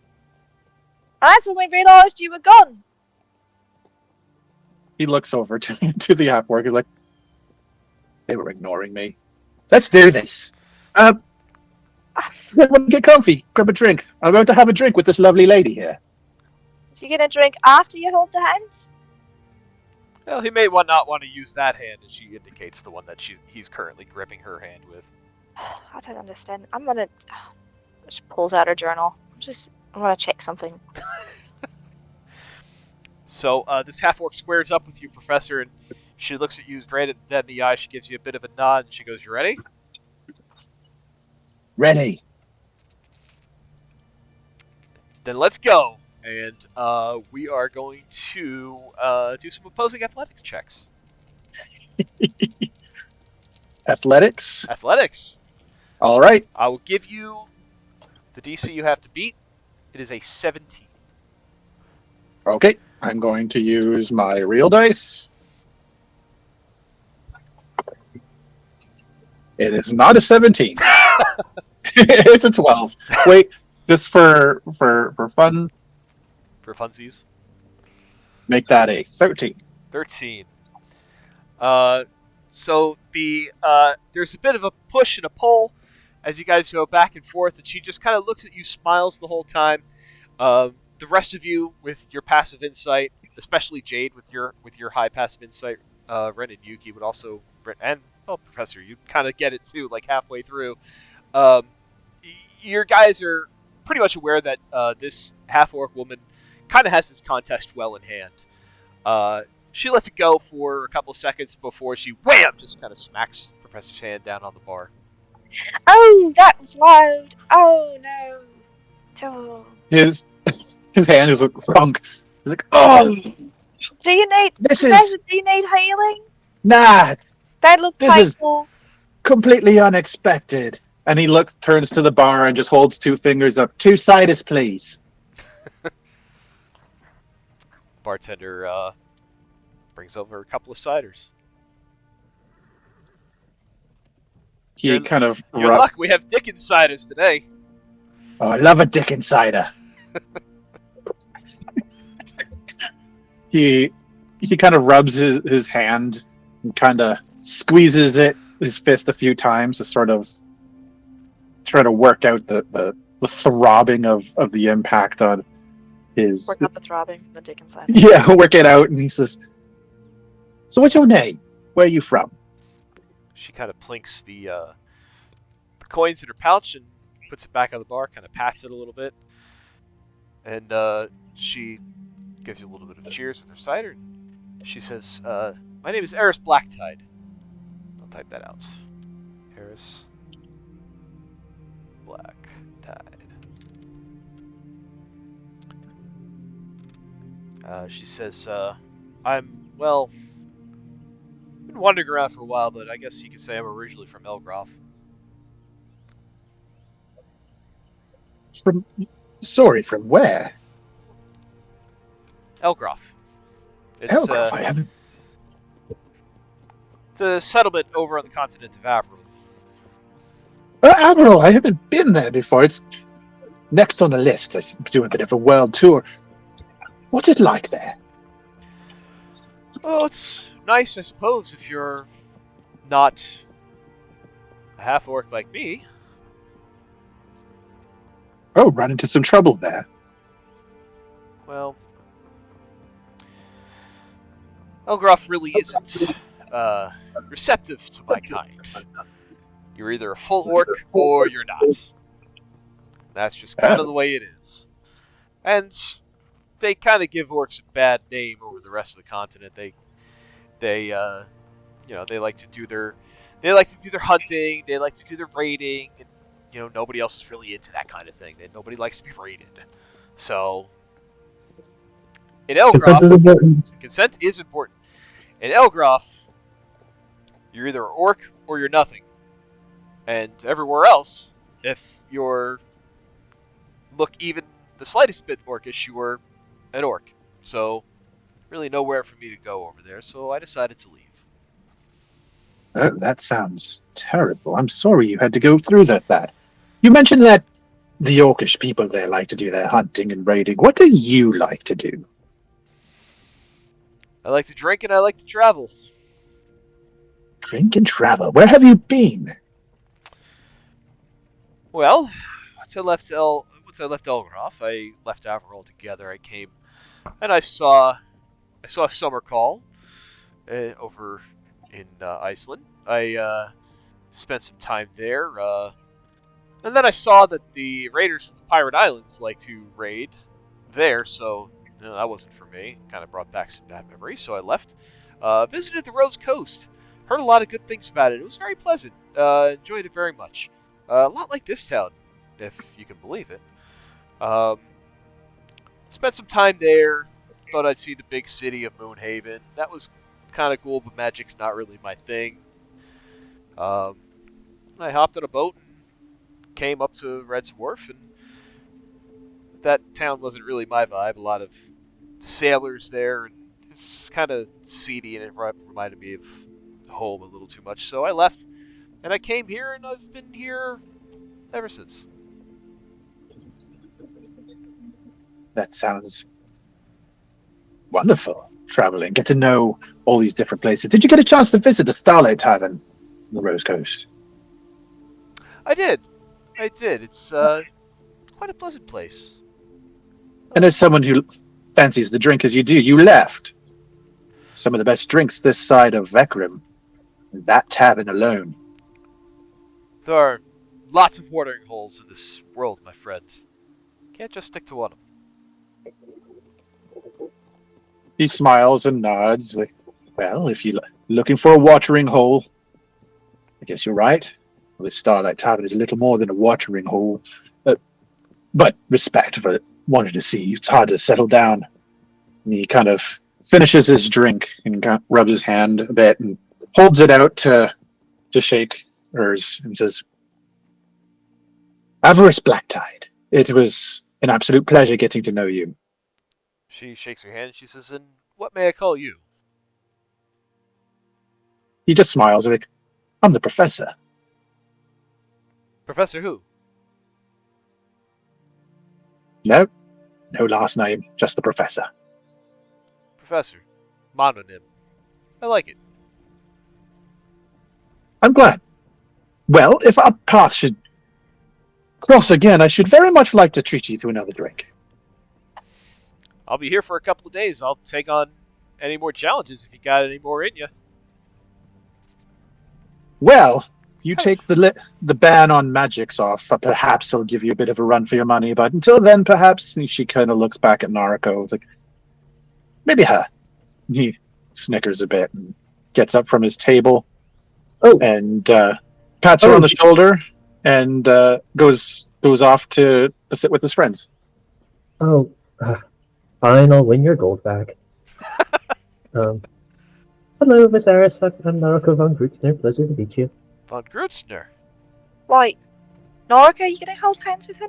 And that's when we realised you were gone. He looks over to the half orc. He's like, they were ignoring me. Let's do this. Everyone get comfy. Grab a drink. I'm going to have a drink with this lovely lady here. So you're gonna drink after you hold the hands? well, he may not want to use that hand, as she indicates the one that he's currently gripping her hand with. I don't understand. I'm gonna. She pulls out her journal. I'm gonna check something. So this half orc squares up with you, Professor, and she looks at you straight in the eye. She gives you a bit of a nod, and she goes, "You ready?" Ready. Then let's go. And we are going to do some opposing athletics checks. Athletics. Athletics. All right. I will give you the DC you have to beat. It is a 17. Okay. I'm going to use my real dice. It is not a 17. It's a 12. Wait, just for fun, For funsies. make that a 13. 13. So there's a bit of a push and a pull as you guys go back and forth, and she just kind of looks at you, smiles the whole time. The rest of you with your passive insight, especially Jade with your high passive insight, Ren and Yuki would also, and Professor, you kind of get it too, like halfway through. Your guys are pretty much aware that this half orc woman kind of has this contest well in hand. She lets it go for a couple of seconds before she wham just kind of smacks Professor's hand down on the bar. Oh, that was loud. Oh no. Oh. His hand is like thunk. He's like, oh, Do you need? This Professor, is- do you need healing? nah, They look This is- painful. completely unexpected. And he turns to the bar and just holds 2 fingers up. 2 ciders, please. Bartender brings over a couple of ciders. He You're- kind of You're lucky we have Dickens ciders today. Oh, I love a Dickens cider. he kind of rubs his hand and kind of squeezes his fist a few times to sort of try to work out the throbbing of the impact on his. Work out the throbbing, the dick inside. Yeah, work it out. And he says, "So what's your name? Where are you from?" She kind of plinks the coins in her pouch and puts it back on the bar, kind of pats it a little bit. And she gives you a little bit of cheers with her cider. She says, "My name is Eris Blacktide." I'll type that out. Eris Blacktide. She says, "I'm, well, been wandering around for a while, but I guess you could say I'm originally from Elgroff." From where? Elgroff. It's, Elgroff. I haven't. it's a settlement over on the continent of Avril. Admiral, I haven't been there before. It's next on the list. I do a bit of a world tour. What's it like there? Well, it's nice, I suppose, if you're not A half-orc like me? Oh, run into some trouble there. Well, Elgroff really isn't receptive to my kind. You're either a full orc or you're not. That's just kind of Oh, the way it is. And they kind of give orcs a bad name over the rest of the continent. They like to do their hunting. They like to do their raiding, and nobody else is really into that kind of thing. Nobody likes to be raided. So in Consent Elgroff, is important. consent is important. In Elgroff, you're either an orc or you're nothing. And everywhere else, if you're look even the slightest bit orcish, you were an orc. So really nowhere for me to go over there. So I decided to leave. oh, that sounds terrible. I'm sorry you had to go through that. You mentioned that the Yorkish people there like to do their hunting and raiding. What do you like to do? I like to drink and I like to travel. Drink and travel. Where have you been? Well, once I left Elgroff, I left Avar altogether. I came and I saw Summer Call over in Iceland. I spent some time there, and then I saw that the raiders from the Pirate Islands like to raid there, so that wasn't for me. Kind of brought back some bad memories, so I left. Visited the Rose Coast. Heard a lot of good things about it. It was very pleasant. Enjoyed it very much. A lot like this town, if you can believe it. Um, Spent some time there. Thought I'd see the big city of Moonhaven. That was kind of cool, but magic's not really my thing. Um, I hopped on a boat and came up to Red's Wharf, and that town wasn't really my vibe. A lot of sailors there, and it's kind of seedy, and it reminded me of home a little too much. So I left, and I came here, and I've been here ever since. That sounds wonderful. Traveling, get to know all these different places. Did you get a chance to visit the Starlight Tavern on the Rose Coast? I did. I did. It's quite a pleasant place. And as someone who fancies the drink as you do, you left some of the best drinks this side of Vecrum. That tavern alone. There are lots of watering holes in this world, my friend. Can't just stick to one of them. He smiles and nods. Like, well, if you're looking for a watering hole, I guess you're right. Well, the Starlight Tavern is a little more than a watering hole. But respect for wanting to see. It's hard to settle down. And he kind of finishes his drink and rubs his hand a bit and holds it out to shake hers and says, Avarice Blacktide, it was an absolute pleasure getting to know you. She shakes her hand. She says, "And what may I call you?" He just smiles like, I'm the professor. Professor who? No, no last name, just the professor. Professor. Mononym. I like it. I'm glad. Well, if our paths should cross again, I should very much like to treat you to another drink. I'll be here for a couple of days. I'll take on any more challenges if you got any more in you. Well, you take the ban on magics off, perhaps he'll give you a bit of a run for your money, but until then, perhaps, and she kind of looks back at Nariko, like, maybe her. He snickers a bit and gets up from his table and pats her on the shoulder and goes off to sit with his friends. Oh, fine, I'll win your gold back. Hello, Miss Eris. I'm Naruko von Grootsner. Pleasure to meet you. Von Grootsner. Wait, Norika, are you going to hold hands with her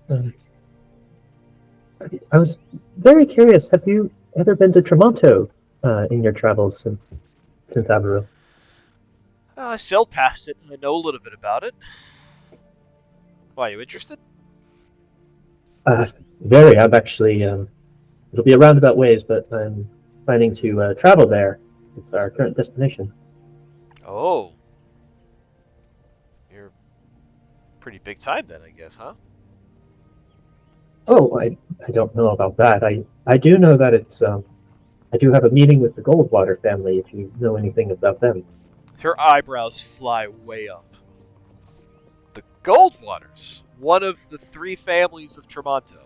now? I was very curious. Have you ever been to Tremonto in your travels since Avaru? I sailed past it. I know a little bit about it. Why, you interested? Very. I'm actually. It'll be a roundabout ways, but I'm planning to travel there It's our current destination. Oh. You're pretty big time then, I guess, huh? Oh, I don't know about that. I do know that it's I do have a meeting with the Goldwater family. If you know anything about them. Her eyebrows fly way up. The Goldwaters, one of the 3 families of Tremonto.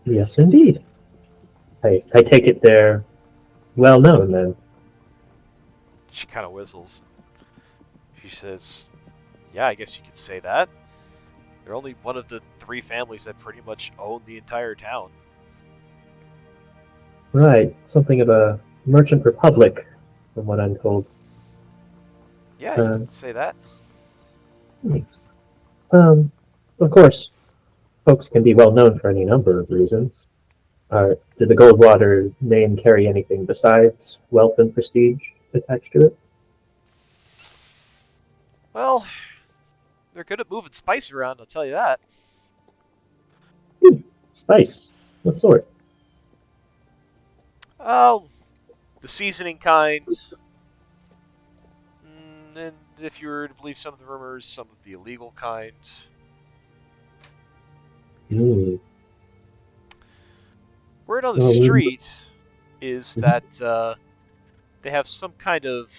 Yes, indeed. I take it they're well known then. She kind of whistles. She says, yeah, I guess you could say that. They're only one of the 3 families that pretty much own the entire town. Right, something of a merchant republic, from what I'm told. Yeah, you could say that. Of course, folks can be well known for any number of reasons. Did the Goldwater name carry anything besides wealth and prestige attached to it? Well, they're good at moving spice around, I'll tell you that. Spice. What sort? Oh, the seasoning kind. And if you were to believe some of the rumors, some of the illegal kind. Mm. Word on the Well, street is that they have some kind of,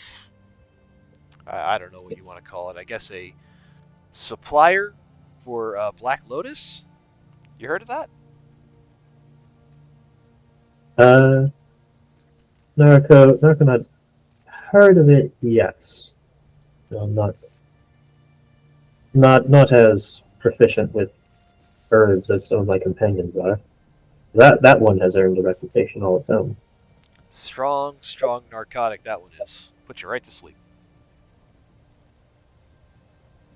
I don't know what you want to call it, I guess a supplier for Black Lotus? You heard of that? Narconauts heard of it, yes. No, not as proficient with herbs as some of my companions are. That one has earned a reputation all its own. Strong, strong narcotic, that one is. Put you right to sleep.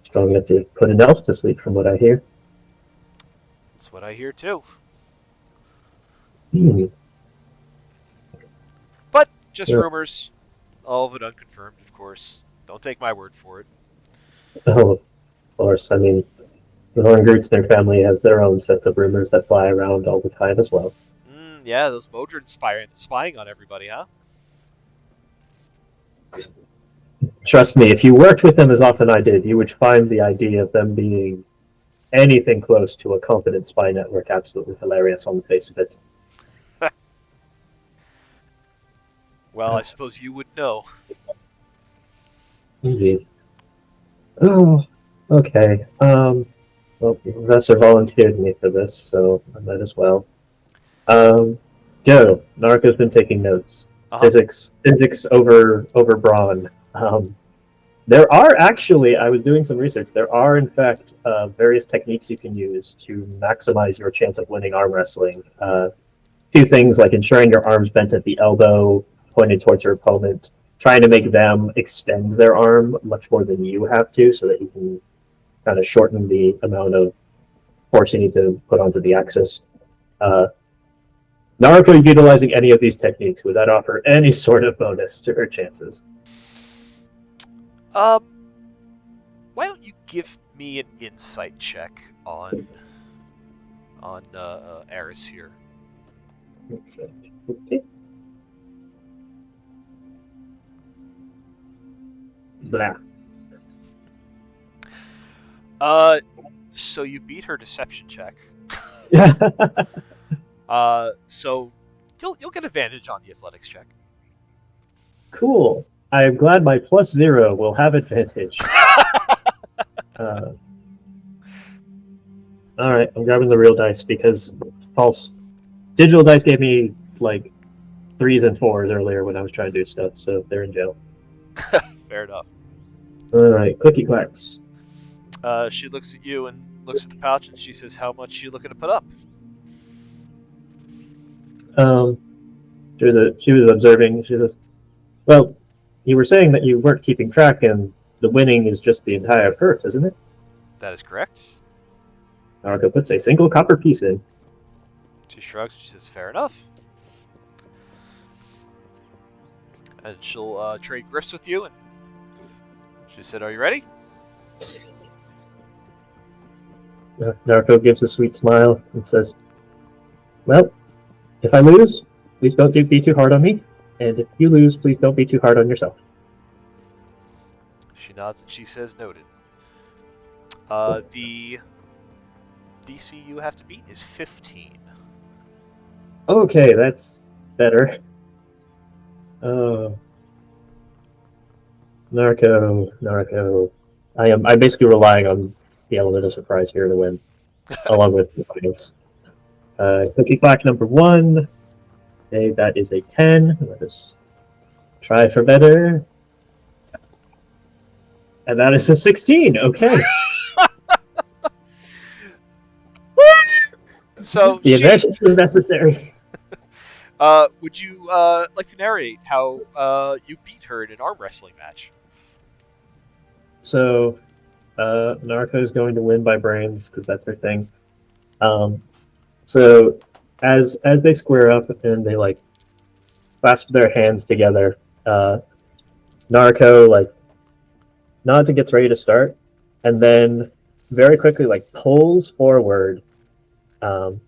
Strong enough to put an elf to sleep, from what I hear. That's what I hear too. Hmm. But just Yeah. rumors. All of it unconfirmed, of course. Don't take my word for it. Oh, of course. I mean, the Horngrutzner family has their own sets of rumors that fly around all the time as well. Yeah, those Modrons spying on everybody, huh? Trust me, if you worked with them as often I did, you would find the idea of them being anything close to a competent spy network absolutely hilarious on the face of it. Well, I suppose you would know. Indeed. Oh, okay. Well, the professor volunteered me for this, so I might as well. Joe, Narco's been taking notes. Uh-huh. Physics over brawn. There are actually, I was doing some research. There are, in fact, various techniques you can use to maximize your chance of winning arm wrestling. Two things like ensuring your arm's bent at the elbow, pointed towards your opponent, trying to make them extend their arm much more than you have to, so that you can kind of shorten the amount of force you need to put onto the axis. Naruko utilizing any of these techniques, would that offer any sort of bonus to her chances? Why don't you give me an insight check on Eris here? Let's see. Okay. Blah. So you beat her deception check. Yeah. So you'll get advantage on the athletics check. Cool. I am glad my +0 will have advantage. All right, I'm grabbing the real dice because false digital dice gave me like 3s and 4s earlier when I was trying to do stuff, so they're in jail. Fair enough. All right, clicky clacks. She looks at you and looks at the pouch and she says, "How much you looking to put up?" She was observing. She says, "Well, you were saying that you weren't keeping track, and the winning is just the entire purse, isn't it?" That is correct. Naruko puts a single copper piece in. She shrugs and she says, "Fair enough." And she'll trade grifts with you. And she said, "Are you ready?" Naruko gives a sweet smile and says, "Well, if I lose, please don't be too hard on me. And if you lose, please don't be too hard on yourself. She nods and she says, noted. The DC you have to beat is 15. Okay, that's better. Narco. I'm basically relying on the element of surprise here to win, along with the science. Cookie black number 1. Okay, that is a 10. Let us try for better. And that is a 16. Okay. So The she. advantage was necessary. Would you like to narrate how you beat her in an arm wrestling match? So, Narco is going to win by brains because that's her thing. So, as they square up and they like clasp their hands together, Narco like nods and gets ready to start, and then very quickly like pulls forward um,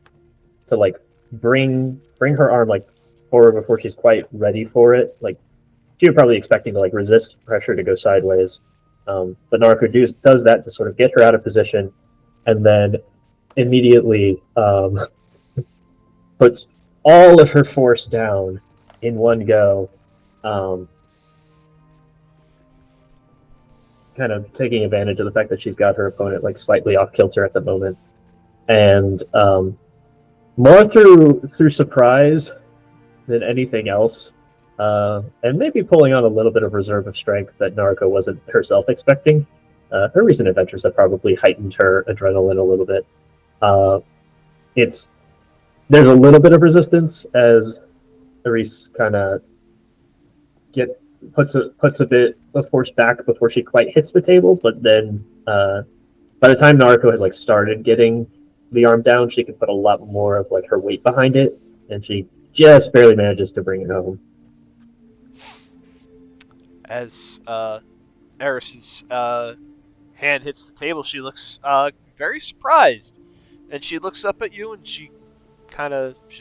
to like bring her arm like forward before she's quite ready for it. Like she was probably expecting to like resist pressure to go sideways, but Narco does that to sort of get her out of position, and then immediately puts all of her force down in one go, um, kind of taking advantage of the fact that she's got her opponent like slightly off kilter at the moment, and more through surprise than anything else, and maybe pulling on a little bit of reserve of strength that Narco wasn't herself expecting. Her recent adventures have probably heightened her adrenaline a little bit. It's There's a little bit of resistance as Reese kind of puts a bit of force back before she quite hits the table, but then by the time Narco has like started getting the arm down, she can put a lot more of like her weight behind it, and she just barely manages to bring it home. As Eris's hand hits the table, she looks very surprised, and she looks up at you and she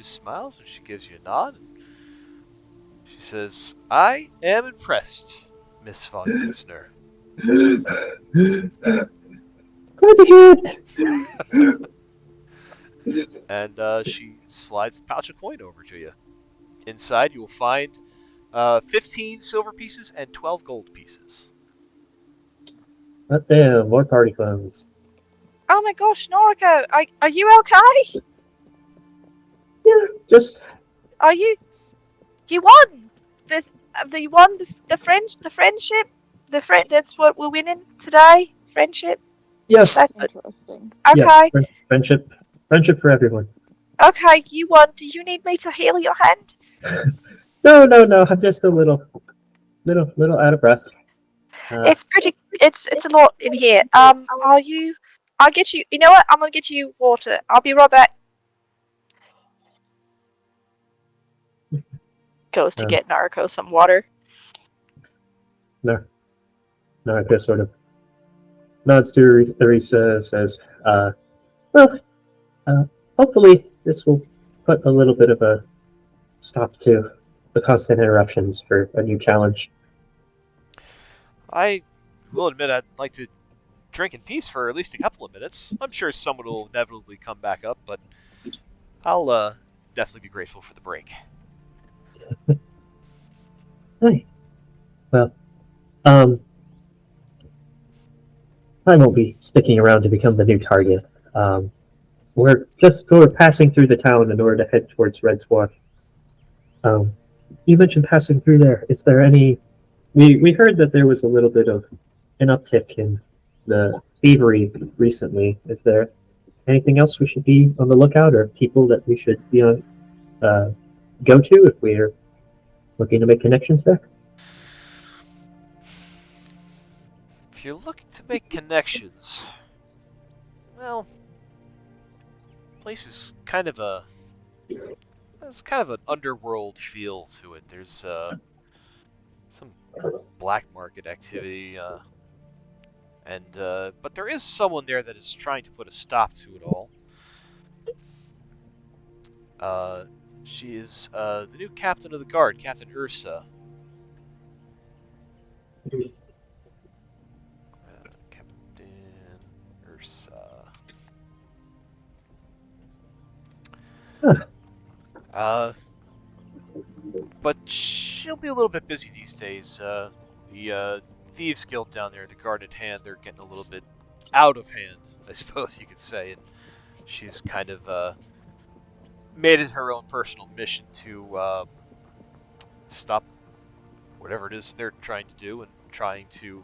smiles and she gives you a nod. And she says, "I am impressed, Miss von Kinsner." Glad to hear it. And she slides a pouch of coin over to you. Inside, you will find 15 silver pieces and 12 gold pieces. God damn, more party funds. Oh my gosh, Noriko, are you okay? Yeah, just Are you? You won. You won the friendship. That's what we're winning today. Friendship. yes, That's what. Interesting. yes, Okay. friendship for everyone. Okay, you won. Do you need me to heal your hand? No, I'm just a little out of breath. It's pretty. It's a lot in here. Are you? I'll get you. You know what? I'm gonna get you water. I'll be right back. Goes to Um, get Narco some water. no, I just sort of nods to Theresa, says, well, uh, hopefully this will put a little bit of a stop to the constant interruptions for a new challenge. I will admit I'd like to drink in peace for at least a couple of minutes. I'm sure someone will inevitably come back up, but I'll definitely be grateful for the break. Hi. Well, um, I won't be sticking around to become the new target. We're passing through the town in order to head towards Red's Wharf. You mentioned passing through there. Is there any? We heard that there was a little bit of an uptick in the thievery recently. Is there anything else we should be on the lookout, or people that we should be on go to if we're looking to make connections there? If you're looking to make connections, well, place is kind of a it's kind of an underworld feel to it. There's some black market activity, but there is someone there that is trying to put a stop to it all. Uh, She is the new captain of the guard, Captain Ursa. Captain Ursa. Huh. But she'll be a little bit busy these days. The Thieves Guild down there, the guard at hand, they're getting a little bit out of hand, I suppose you could say. And she's kind of made it her own personal mission to stop whatever it is they're trying to do and trying to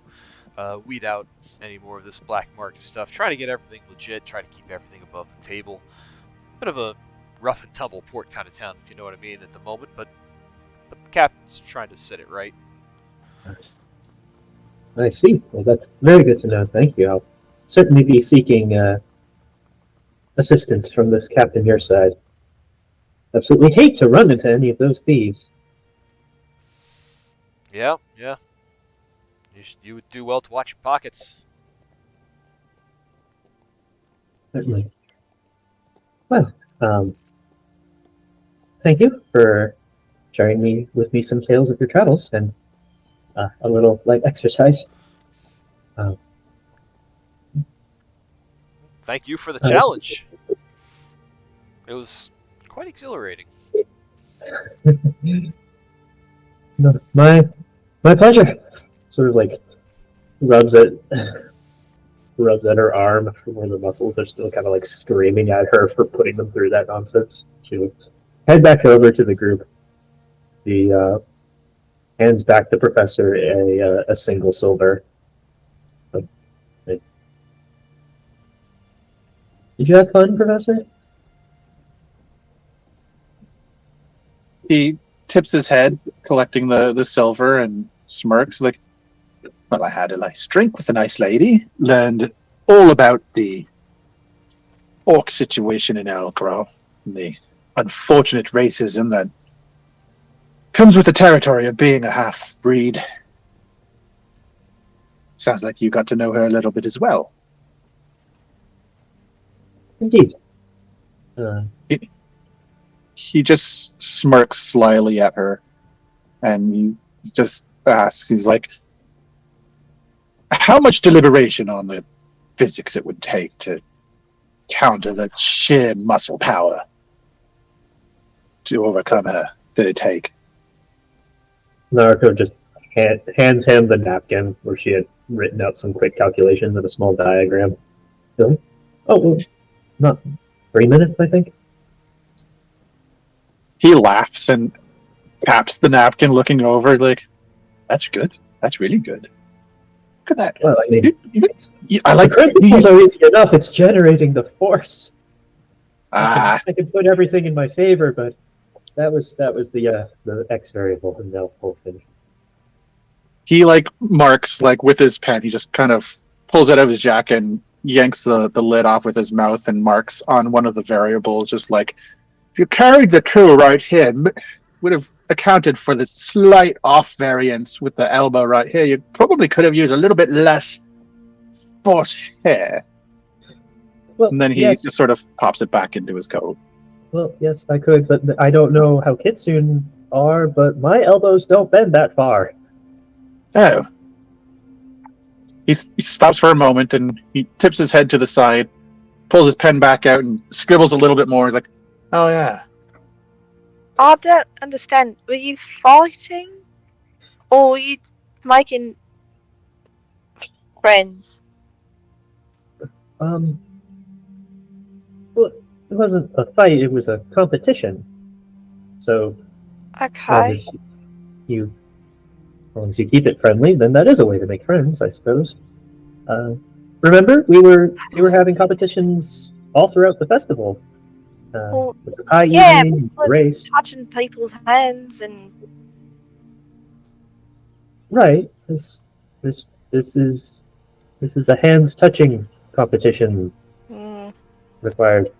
weed out any more of this black market stuff. Trying to get everything legit, try to keep everything above the table. Bit of a rough and tumble port kind of town, if you know what I mean, at the moment, but the captain's trying to set it right. I see. Well, that's very good to know. Thank you. I'll certainly be seeking assistance from this captain your side. Absolutely hate to run into any of those thieves. Yeah. You would do well to watch your pockets. Certainly. Well, thank you for sharing with me some tales of your travels and a little light exercise. Thank you for the challenge. It was quite exhilarating. No, my pleasure. Sort of like rubs at her arm where the muscles are still kind of like screaming at her for putting them through that nonsense. She head back over to the group. The hands back the professor a single silver. Did you have fun, Professor? He tips his head, collecting the silver, and smirks like, well, I had a nice drink with a nice lady, learned all about the orc situation in Elcrow, and the unfortunate racism that comes with the territory of being a half-breed. Sounds like you got to know her a little bit as well. Indeed. He just smirks slyly at her, and he just asks, he's like, how much deliberation on the physics it would take to counter the sheer muscle power to overcome her did it take? Naruto just hands him the napkin where she had written out some quick calculations and a small diagram. Really? Oh, well, not 3 minutes, I think. He laughs and taps the napkin, looking over, like, that's good. That's really good. Look at that. Well, I mean, I like the principles are easy enough. It's generating the force. I can put everything in my favor, but that was the X variable in the whole thing. He marks with his pen. He just kind of pulls it out of his jacket and yanks the lid off with his mouth and marks on one of the variables, just like, if you carried the two right here, would have accounted for the slight off variance with the elbow right here. You probably could have used a little bit less force here. Well, and then he just sort of pops it back into his coat. Well, yes, I could, but I don't know how Kitsune are, but my elbows don't bend that far. Oh. He stops for a moment and he tips his head to the side, pulls his pen back out and scribbles a little bit more. He's like, oh yeah. I don't understand. Were you fighting? Or were you making friends? Well, it wasn't a fight, it was a competition. So, Okay. as long as you keep it friendly, then that is a way to make friends, I suppose. Remember, we were having competitions all throughout the festival. Well, with the pie yeah, eating, but race. touching people's hands and Right. This is a hands touching competition required.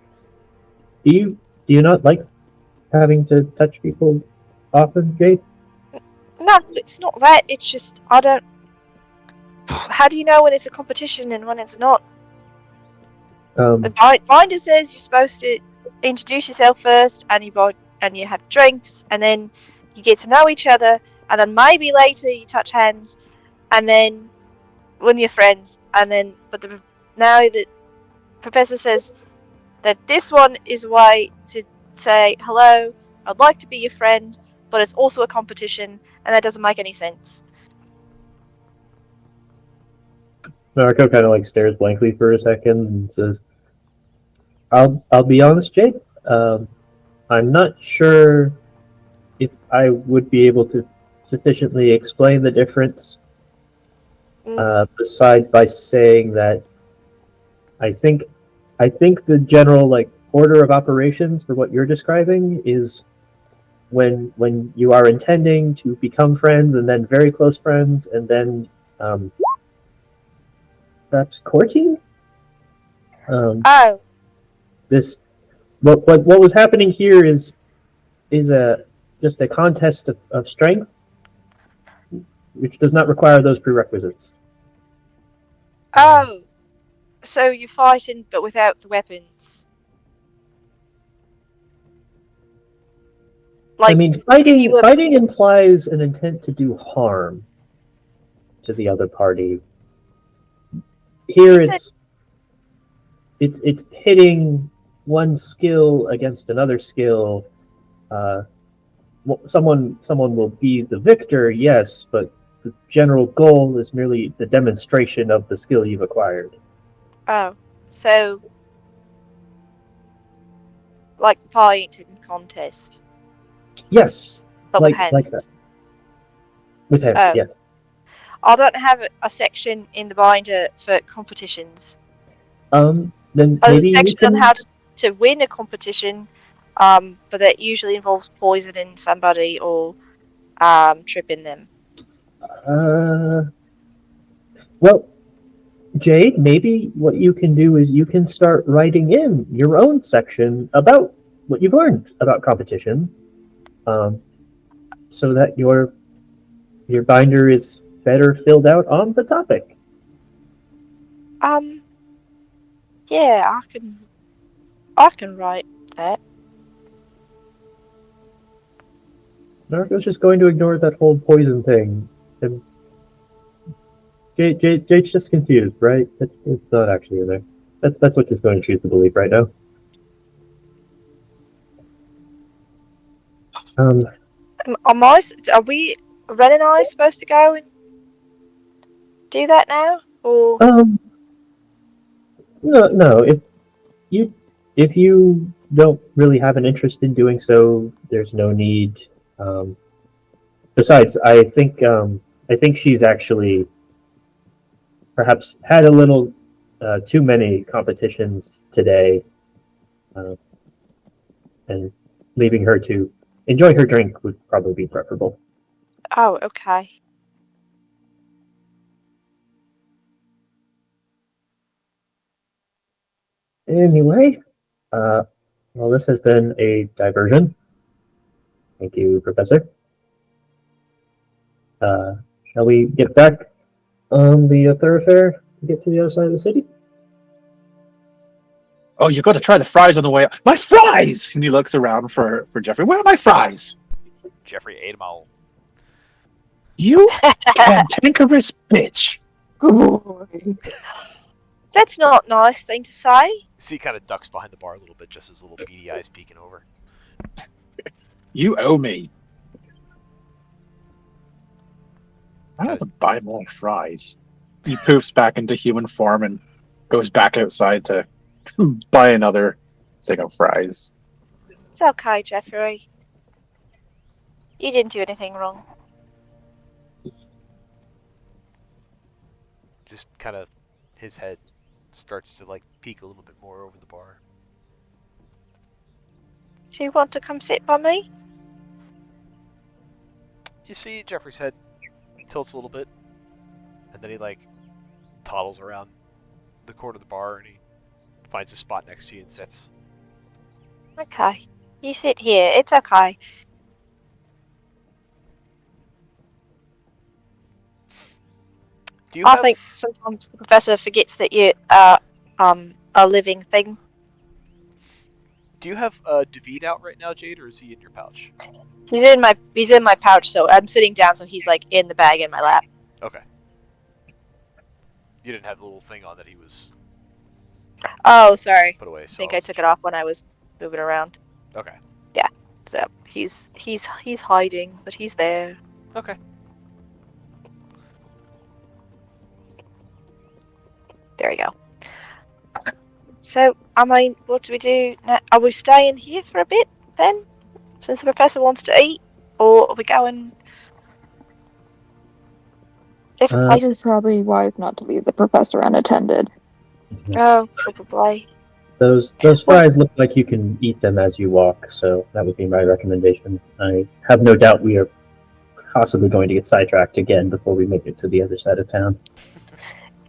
Do you not like having to touch people often, Jade? no, it's not that. It's just I don't. How do you know when it's a competition and when it's not? The binder says you're supposed to introduce yourself first, and and you have drinks, and then you get to know each other, and then maybe later you touch hands, and then when you're friends, and then now the professor says that this one is a way to say hello, I'd like to be your friend, but it's also a competition, and that doesn't make any sense. Narco kind of like stares blankly for a second and says, "I'll be honest, Jade. I'm not sure if I would be able to sufficiently explain the difference. Besides by saying that I think the general like order of operations for what you're describing is when you are intending to become friends and then very close friends and then perhaps courting. Oh, This what was happening here is just a contest of strength, which does not require those prerequisites. oh, so you're fighting but without the weapons. I Like, mean, if you were, fighting implies an intent to do harm to the other party. Here, you said, it's pitting one skill against another skill. Someone will be the victor, yes, but the general goal is merely the demonstration of the skill you've acquired. oh, so like fighting contest, Yes, but with hands. like that. With hands, Oh. yes. I don't have a section in the binder for competitions. Then There's maybe a you section can. on how to win a competition, but that usually involves poisoning somebody or tripping them. Well, Jade, maybe what you can do is you can start writing in your own section about what you've learned about competition, so that your binder is better filled out on the topic. Yeah, I can write that. Narco's just going to ignore that whole poison thing. And Jade's just confused, right? It's not actually in there. That's what she's going to choose to believe right now. Are we, Ren and I, supposed to go and do that now? Or No. If you don't really have an interest in doing so, there's no need. Besides, I think she's actually perhaps had a little too many competitions today, and leaving her to enjoy her drink would probably be preferable. oh, okay. Anyway, well, this has been a diversion. Thank you, Professor. Shall we get back on the thoroughfare to get to the other side of the city? Oh, you got to try the fries on the way up. My fries! And he looks around for Jeffrey. Where are my fries? Jeffrey ate them all. You cantankerous bitch. Good boy. That's not a nice thing to say. See, kind of ducks behind the bar a little bit, just his little beady eyes peeking over. You owe me. I have to buy more fries. He poofs back into human form and goes back outside to buy another thing of fries. It's okay, Jeffrey. You didn't do anything wrong. Just kind of, his head starts to like peek a little bit more over the bar. Do you want to come sit by me? You see Jeffrey's head tilts a little bit, and then he like toddles around the corner of the bar and he finds a spot next to you and sits. Okay. You sit here. It's okay. Do you I have... think sometimes the professor forgets that you're a living thing. Do you have David out right now, Jade, or is he in your pouch? He's in my pouch, so I'm sitting down, so he's like in the bag in my lap. Okay. You didn't have the little thing on that he was Oh, sorry. put away. I So think I took it off when I was moving around. Okay. Yeah. So he's hiding, but he's there. Okay. There we go. So, I mean, what do we do now? Are we staying here for a bit then? Since the professor wants to eat? Or are we going different It is places? probably wise not to leave the professor unattended. Oh, probably. Those fries look like you can eat them as you walk, so that would be my recommendation. I have no doubt we are possibly going to get sidetracked again before we make it to the other side of town.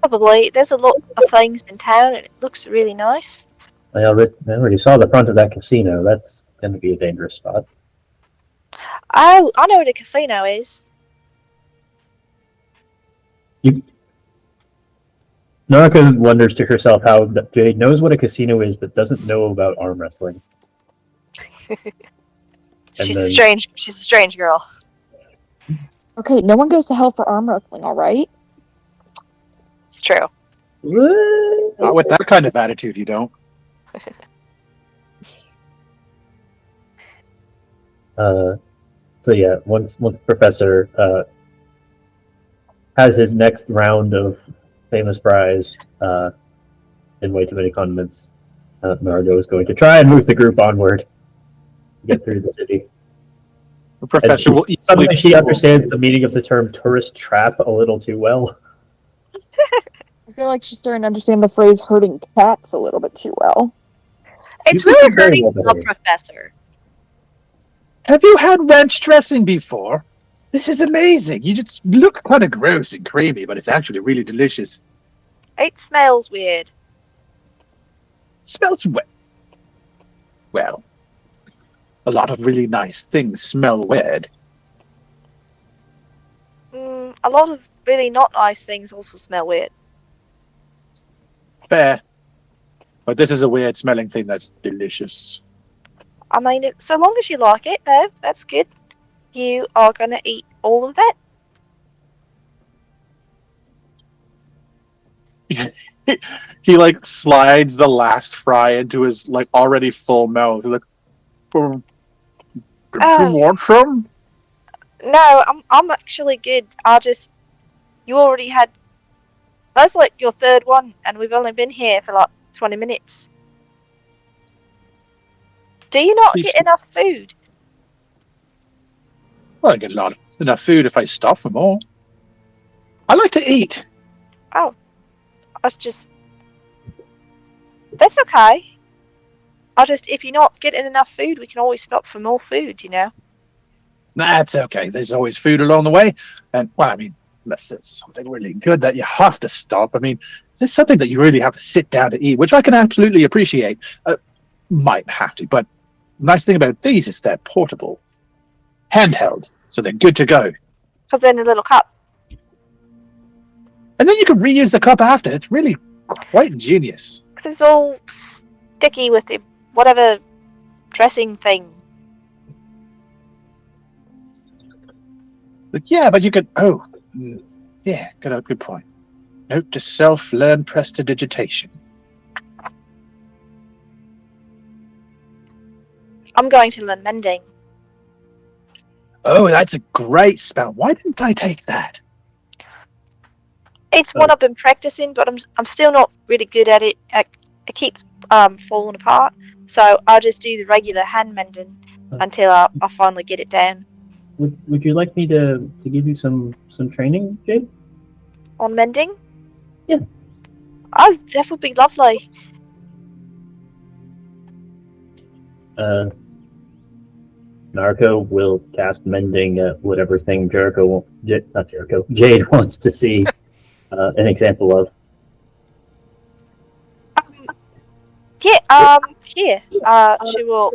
Probably. There's a lot of things in town and it looks really nice. I already saw the front of that casino. That's going to be a dangerous spot. Oh, I know where the casino is. Naraka wonders to herself how Jade knows what a casino is but doesn't know about arm wrestling. She's then- a strange girl. Okay, no one goes to hell for arm wrestling, alright? It's true. Not with that kind of attitude, you don't. So yeah, once the professor has his next round of famous fries and way too many condiments, Naruto is going to try and move the group onward, get through the city. The professor will Suddenly she understands the meaning of the term tourist trap a little too well. I feel like she's starting to understand the phrase herding cats a little bit too well. It's You really look very hurting well the behaved. professor. Have you had ranch dressing before? This is amazing. You just look kind of gross and creamy, but it's actually really delicious. It smells weird. Smells wet. Well, a lot of really nice things smell weird. A lot of really not nice things also smell weird. Fair. But this is a weird smelling thing that's delicious. I mean, so long as you like it, though, that's good. You are gonna eat all of that? He like slides the last fry into his like already full mouth. He's like, "Oh, do you Oh. want some?" No, I'm actually good. You already had. That's like your third one, and we've only been here for like 20 minutes. Do you not Please. get enough food? Well, I get enough food if I stuff them all. I like to eat. That's okay. If you're not getting enough food, we can always stop for more food, you know? That's okay. There's always food along the way. And, well, I mean, unless it's something really good that you have to stop. I mean, if there's something that you really have to sit down to eat, which I can absolutely appreciate. Might have to, but the nice thing about these is they're portable. Handheld, so they're good to go. Because they're in a little cup. And then you can reuse the cup after. It's really quite ingenious. Because it's all sticky with the whatever dressing thing. But yeah, but you could. Oh, yeah, good point. Note to self: learn prestidigitation. I'm going to learn mending. Oh, that's a great spell. Why didn't I take that? It's what I've been practicing, but I'm still not really good at it. It keeps falling apart. So I'll just do the regular hand mending until I finally get it down. Would you like me to give you some training, Jade? On mending? Yeah. Oh, that would be lovely. Narco will cast mending at whatever thing Jade wants to see an example of. Here. She will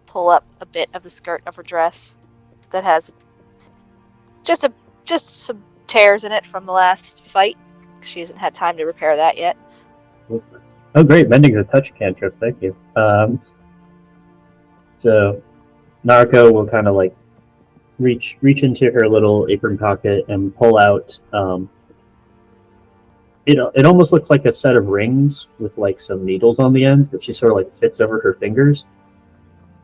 pull up a bit of the skirt of her dress that has just some tears in it from the last fight. She hasn't had time to repair that yet. Oh, great! Mending's a touch cantrip. Thank you. So Narco will kind of like reach into her little apron pocket and pull out. It almost looks like a set of rings with like some needles on the ends that she sort of like fits over her fingers,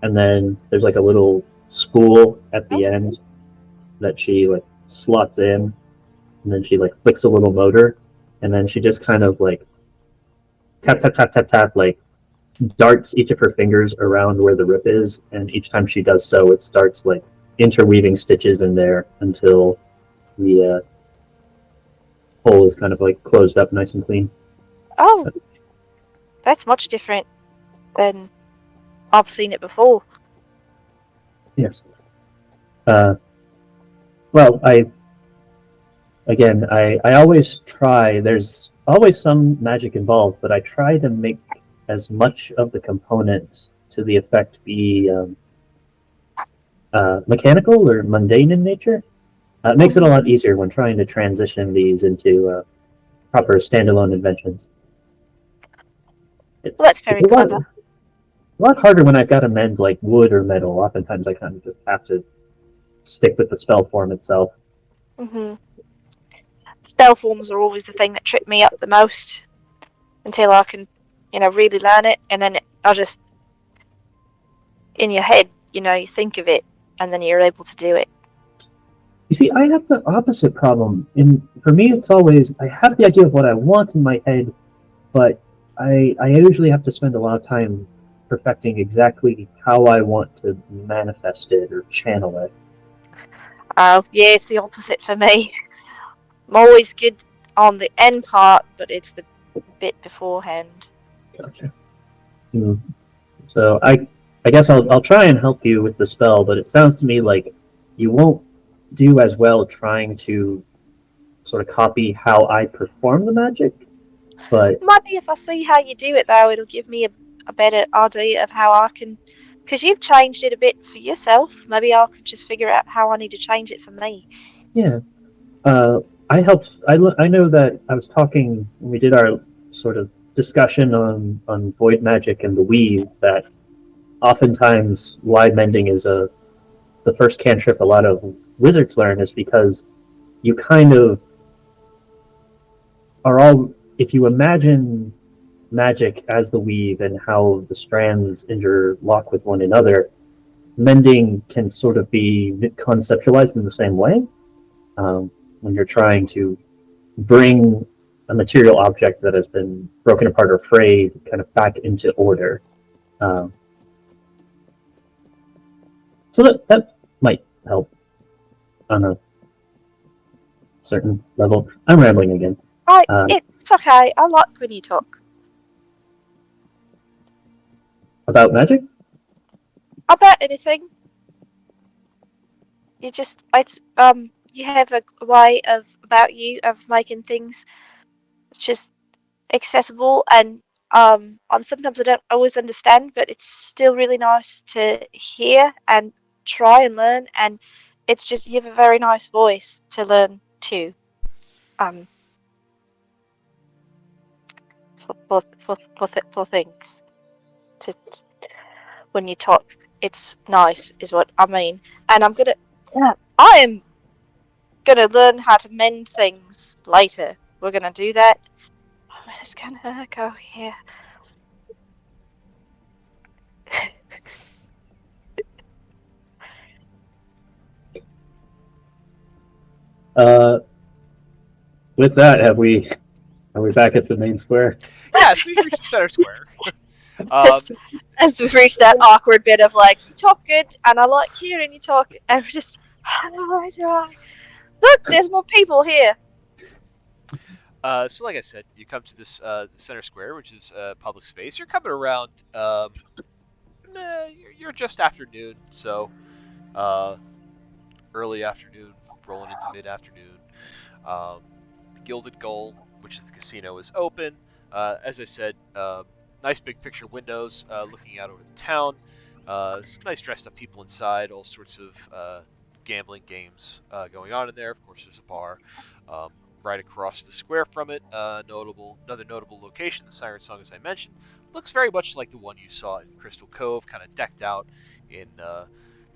and then there's like a little spool at the end that she like slots in, and then she like flicks a little motor, and then she just kind of like tap tap tap tap tap like darts each of her fingers around where the rip is, and each time she does so, it starts like interweaving stitches in there until the hole is kind of like closed up nice and clean. Oh, that's much different than I've seen it before. Yes. Well, I always try. There's always some magic involved, but I try to make as much of the components to the effect be mechanical or mundane in nature. It makes it a lot easier when trying to transition these into proper standalone inventions. Well, that's very It's clever. a lot harder when I've got to mend like wood or metal. Oftentimes I kind of just have to stick with the spell form itself. hmm Spell forms are always the thing that trip me up the most until I can, really learn it, and then I just in your head, you think of it, and then you're able to do it. You see, I have the opposite problem. For me, it's always I have the idea of what I want in my head, but I usually have to spend a lot of time perfecting exactly how I want to manifest it or channel it. Oh, yeah, it's the opposite for me. I'm always good on the end part, but it's the bit beforehand. Gotcha. So I guess I'll try and help you with the spell, but it sounds to me like you won't do as well trying to sort of copy how I perform the magic. But Maybe if I see how you do it, though, it'll give me a better idea of how I can. Because you've changed it a bit for yourself. Maybe I could just figure out how I need to change it for me. yeah, I helped. I know that I was talking when we did our sort of discussion on void magic and the weave that oftentimes wide mending is the first cantrip a lot of wizards learn is because you kind of are all if you imagine magic as the weave and how the strands interlock with one another, mending can sort of be conceptualized in the same way when you're trying to bring a material object that has been broken apart or frayed kind of back into order. Um, so that might help on a certain level. I'm rambling again. It's okay. I like when you talk About magic? about anything. You have a way about you of making things just accessible, and sometimes I don't always understand, but it's still really nice to hear and try and learn, and it's just you have a very nice voice to learn too. Um, for things to when you talk, it's nice, is what I mean. And I am gonna learn how to mend things later. We're gonna do that. I'm just gonna go here. Uh, with that, are we back at the main square? Yeah, so we've reached the center square. Just as we've reached that awkward bit of like, you talk good, and I like hearing you talk, and we're just, how do I? Look, there's more people here. So like I said, you come to this center square, which is public space. You're coming around. You're just afternoon, so uh, early afternoon, rolling into mid afternoon. Um, the Gilded Gull, which is the casino, is open. As I said, nice big picture windows looking out over the town. Nice dressed up people inside. All sorts of gambling games going on in there. Of course, there's a bar. Um, right across the square from it, another notable location, the Siren Song, as I mentioned, looks very much like the one you saw in Crystal Cove, kind of decked out in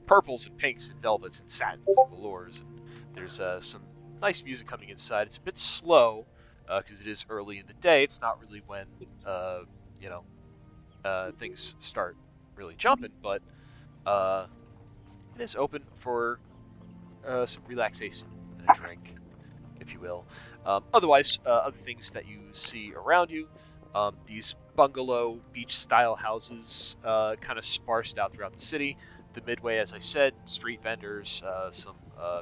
purples and pinks and velvets and satins and velours. And there's some nice music coming inside. It's a bit slow because it is early in the day. It's not really when you know things start really jumping, but it is open for some relaxation and a drink, if you will. Otherwise, other things that you see around you, these bungalow beach-style houses kind of sparsed out throughout the city. The Midway, as I said, street vendors, some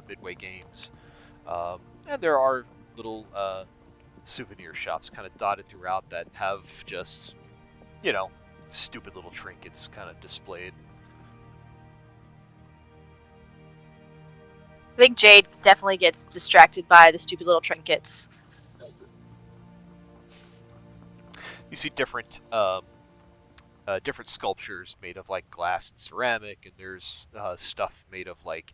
Midway games, and there are little souvenir shops kind of dotted throughout that have just, you know, stupid little trinkets kind of displayed. I think Jade definitely gets distracted by the stupid little trinkets. You see different different sculptures made of like glass and ceramic, and there's stuff made of like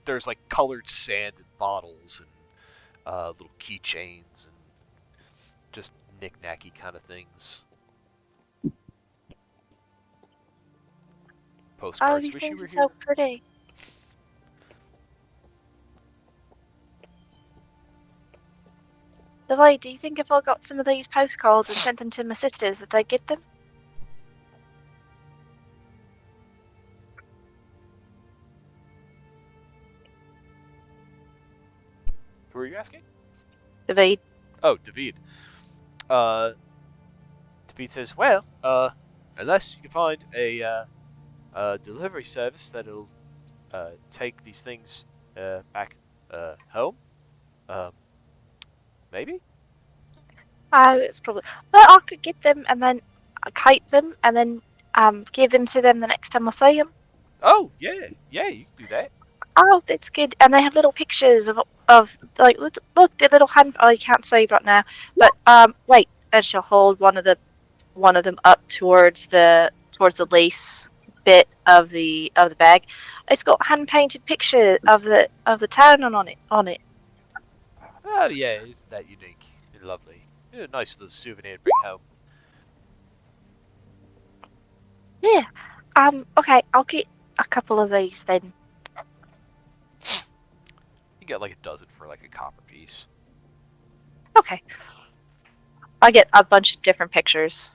there's like colored sand in bottles and little keychains and just knick-knacky kind of things. Postcards. Oh, these Wish you things were are here. so pretty. Devi, do you think if I got some of these postcards and sent them to my sisters that they'd get them? Who are you asking? Devi. Oh, David. David says, well, unless you can find a delivery service that'll take these things back home, um, maybe? Oh, it's probably. Well, I could get them and then kite them and then give them to them the next time I see them. Oh, yeah, you can do that. Oh, that's good. And they have little pictures of like look, they're little hand. Oh, you can't see right now, but wait. And she'll hold one of them up towards the lace bit of the bag. It's got hand painted picture of the town on it. Oh, yeah, isn't that unique and lovely? Yeah, nice little souvenir to bring home. Yeah. Okay, I'll get a couple of these then. You get like a dozen for like a copper piece. Okay. I get a bunch of different pictures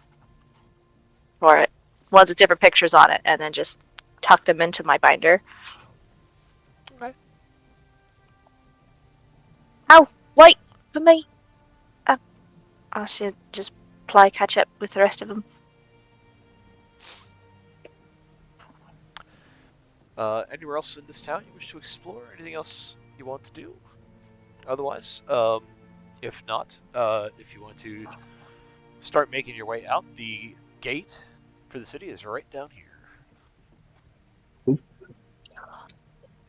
for it. Ones with different pictures on it, and then just tuck them into my binder. Okay. Oh, wait for me. I should just play catch up with the rest of them. Anywhere else in this town you wish to explore? Anything else you want to do? Otherwise, if not, if you want to start making your way out, the gate for the city is right down here.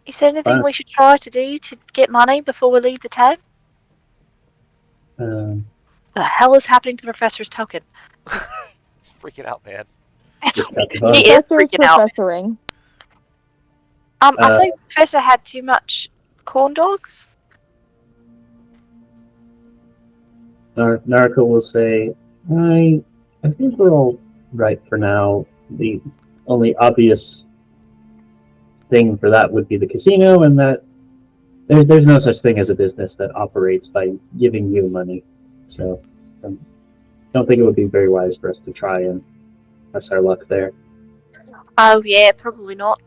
Is there anything we should try to do to get money before we leave the town? The hell is happening to the professor's token? He's freaking out, man. He is freaking out. Professoring. I think the professor had too much corn dogs. Narco will say, I think we're all right for now. The only obvious thing for that would be the casino, and that there's no such thing as a business that operates by giving you money. So I don't think it would be very wise for us to try and press our luck there. Oh yeah, probably not.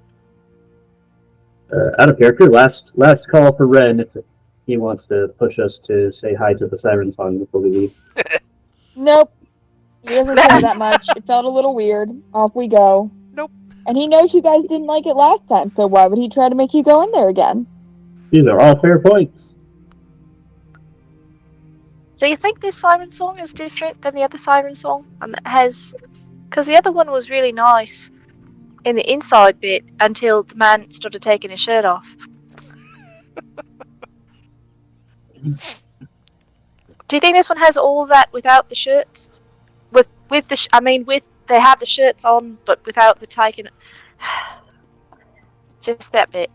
Out of character, last call for Ren. He wants to push us to say hi to the siren song before we leave. Nope. He doesn't care that much. It felt a little weird. Off we go. Nope. And he knows you guys didn't like it last time, so why would he try to make you go in there again? These are all fair points. Do you think this siren song is different than the other siren song? And it has, because the other one was really nice in the inside bit until the man started taking his shirt off. Do you think this one has all of that without the shirts? With they have the shirts on, but without the taking. Just that bit.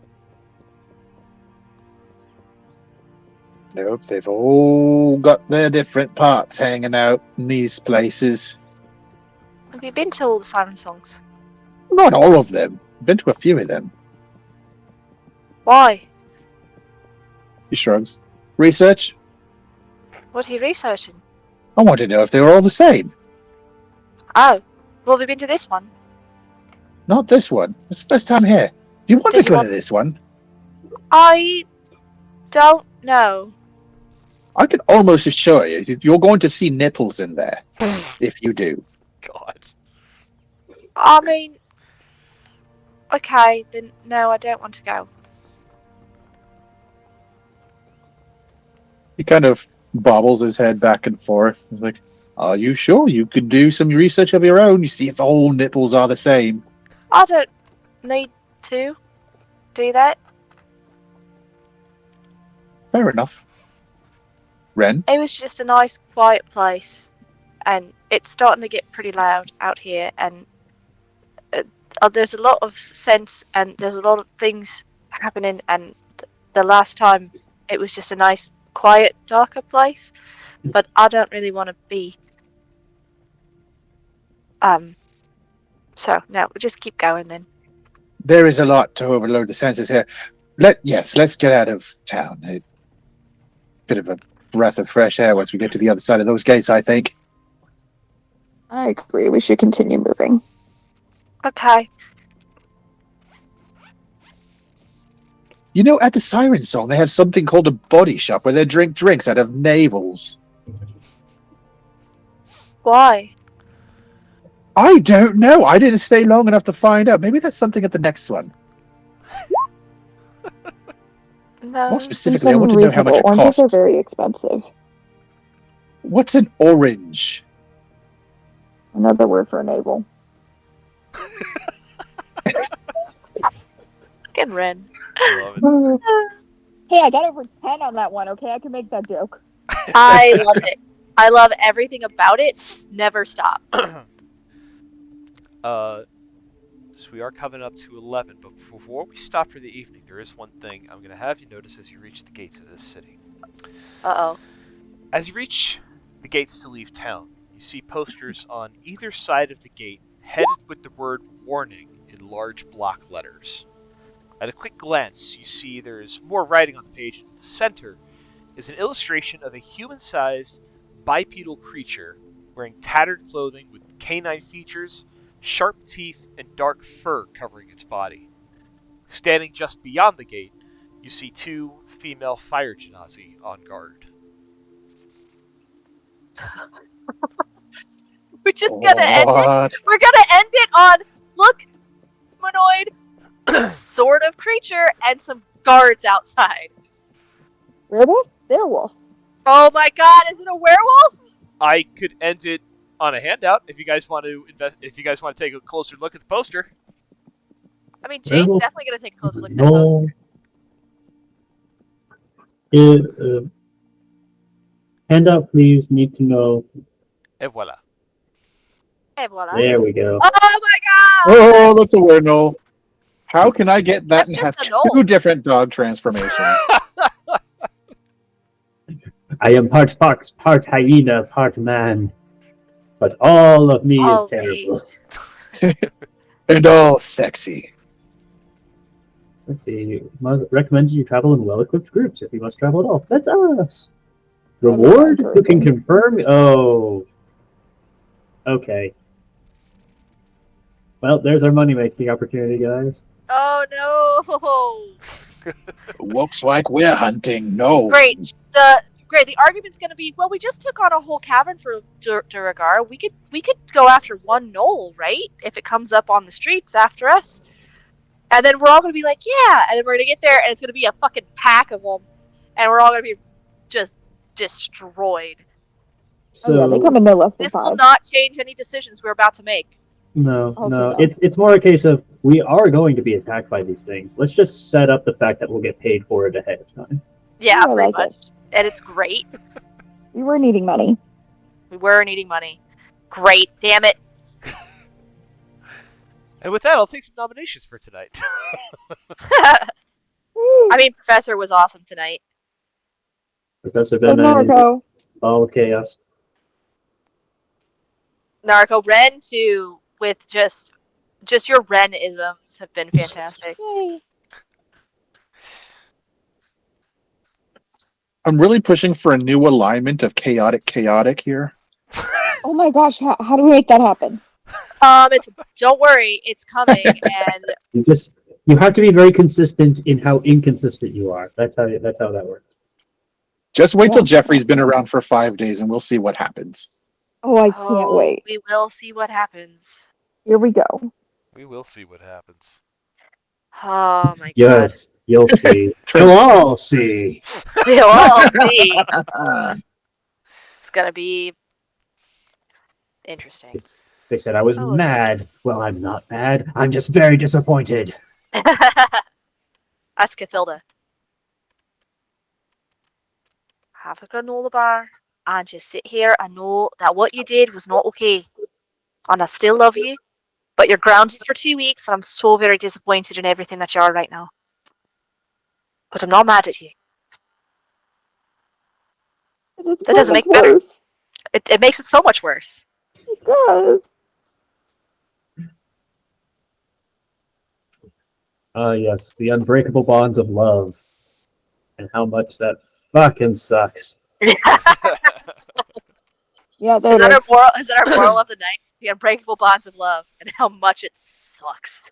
Nope, they've all got their different parts hanging out in these places. Have you been to all the siren songs? Not all of them. Been to a few of them. Why? He shrugs. Research? What are you researching? I want to know if they were all the same. Oh, well, we've been to this one. Not this one. It's the first time here. Do you want Did to you go want- to this one? I don't know. I can almost assure you you're going to see nipples in there. If you do. God. I mean, okay, then no, I don't want to go. He kind of bobbles his head back and forth. He's like, are you sure? You could do some research of your own. You see if all nipples are the same. I don't need to do that. Fair enough. Ren? It was just a nice, quiet place, and it's starting to get pretty loud out here, and there's a lot of sense, and there's a lot of things happening, and the last time it was just a nice, quiet, darker place, but I don't really want to be. So, no, we'll just keep going then. There is a lot to overload the senses here. Let's get out of town. A bit of a breath of fresh air once we get to the other side of those gates, I think. I agree. We should continue moving. Okay. You know, at the Siren Song, they have something called a body shop where they drink drinks out of navels. Why? I don't know. I didn't stay long enough to find out. Maybe that's something at the next one. No. More specifically, I want to know how much it Oranges costs. are very expensive. What's an orange? Another word for a navel. Fucking Ren. I love it. Hey, I got over 10 on that one, okay? I can make that joke. I love it. I love everything about it. Never stop. So we are coming up to 11, but before we stop for the evening, there is one thing I'm going to have you notice as you reach the gates of this city. Uh-oh. As you reach the gates to leave town, you see posters on either side of the gate headed with the word warning in large block letters. At a quick glance, you see there is more writing on the page, and at the center is an illustration of a human-sized bipedal creature wearing tattered clothing with canine features, sharp teeth, and dark fur covering its body. Standing just beyond the gate, you see two female fire genasi on guard. We're just gonna end it. What? We're gonna end it on look, humanoid sort of creature and some guards outside. Werewolf? Werewolf. Oh my god, is it a werewolf? I could end it on a handout if you guys want to If you guys want to take a closer look at the poster. I mean, Jane's Werewolf? definitely gonna take a closer look at that poster. No. Handout, please. Need to know. Et voila. And voila. There we go. Oh my god! Oh, that's a weird no. How can I get that That's and just have a knoll. two different dog transformations? I am part fox, part hyena, part man. But all of me is All terrible. And all sexy. Let's see. Recommend you travel in well-equipped groups if you must travel at all. That's us. Reward? Who can confirm? Oh. Okay. Well, there's our money-making opportunity, guys. Oh no! Looks like we're hunting no. Great. The argument's gonna be, well, we just took on a whole cavern for Duragar. We could go after one knoll, right? If it comes up on the streets after us, and then we're all gonna be like, yeah, and then we're gonna get there, and it's gonna be a fucking pack of them, and we're all gonna be just destroyed. So, Oh, yeah, they come in no less than This 5. will not change any decisions we're about to make. No, Also no. no. It's more a case of we are going to be attacked by these things. Let's just set up the fact that we'll get paid for it ahead of time. Yeah, I pretty like much. it. And it's great. We were needing money. We were needing money. Great, damn it. And with that, I'll take some nominations for tonight. I mean, Professor was awesome tonight. Professor There's Ben and Narco. all chaos. Narco Ren too, with just Just your Ren-isms have been fantastic. Yay. I'm really pushing for a new alignment of chaotic here. Oh my gosh, how do we make that happen? Don't worry, it's coming, and You have to be very consistent in how inconsistent you are. That's how that works. Just wait till Yeah. Jeffrey's been around for 5 days and we'll see what happens. Oh, I can't wait. we will see what happens. Here we go. We will see what happens. Oh my god. Yes, you'll see. You'll all see. We'll all see. It's gonna be interesting. They said I was Oh. mad. Well, I'm not mad. I'm just very disappointed. That's Cathilda. Have a granola bar and just sit here and know that what you did was not okay. And I still love you, but you're grounded for 2 weeks, and I'm so very disappointed in everything that you are right now. But I'm not mad at you. That doesn't make it better. Worse. It makes it so much worse. It does. Yes, the unbreakable bonds of love. And how much that fucking sucks. Yeah, Is there that it our moral? Is that our moral of the night? The unbreakable bonds of love, and how much it sucks.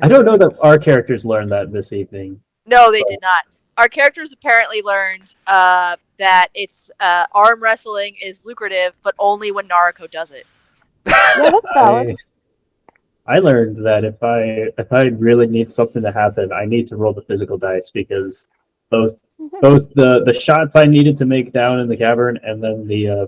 I don't know that our characters learned that this evening. No, they did not. Our characters apparently learned that it's arm wrestling is lucrative, but only when Naruko does it. Yeah, that's valid. I learned that if I really need something to happen, I need to roll the physical dice because both the shots I needed to make down in the cavern and then the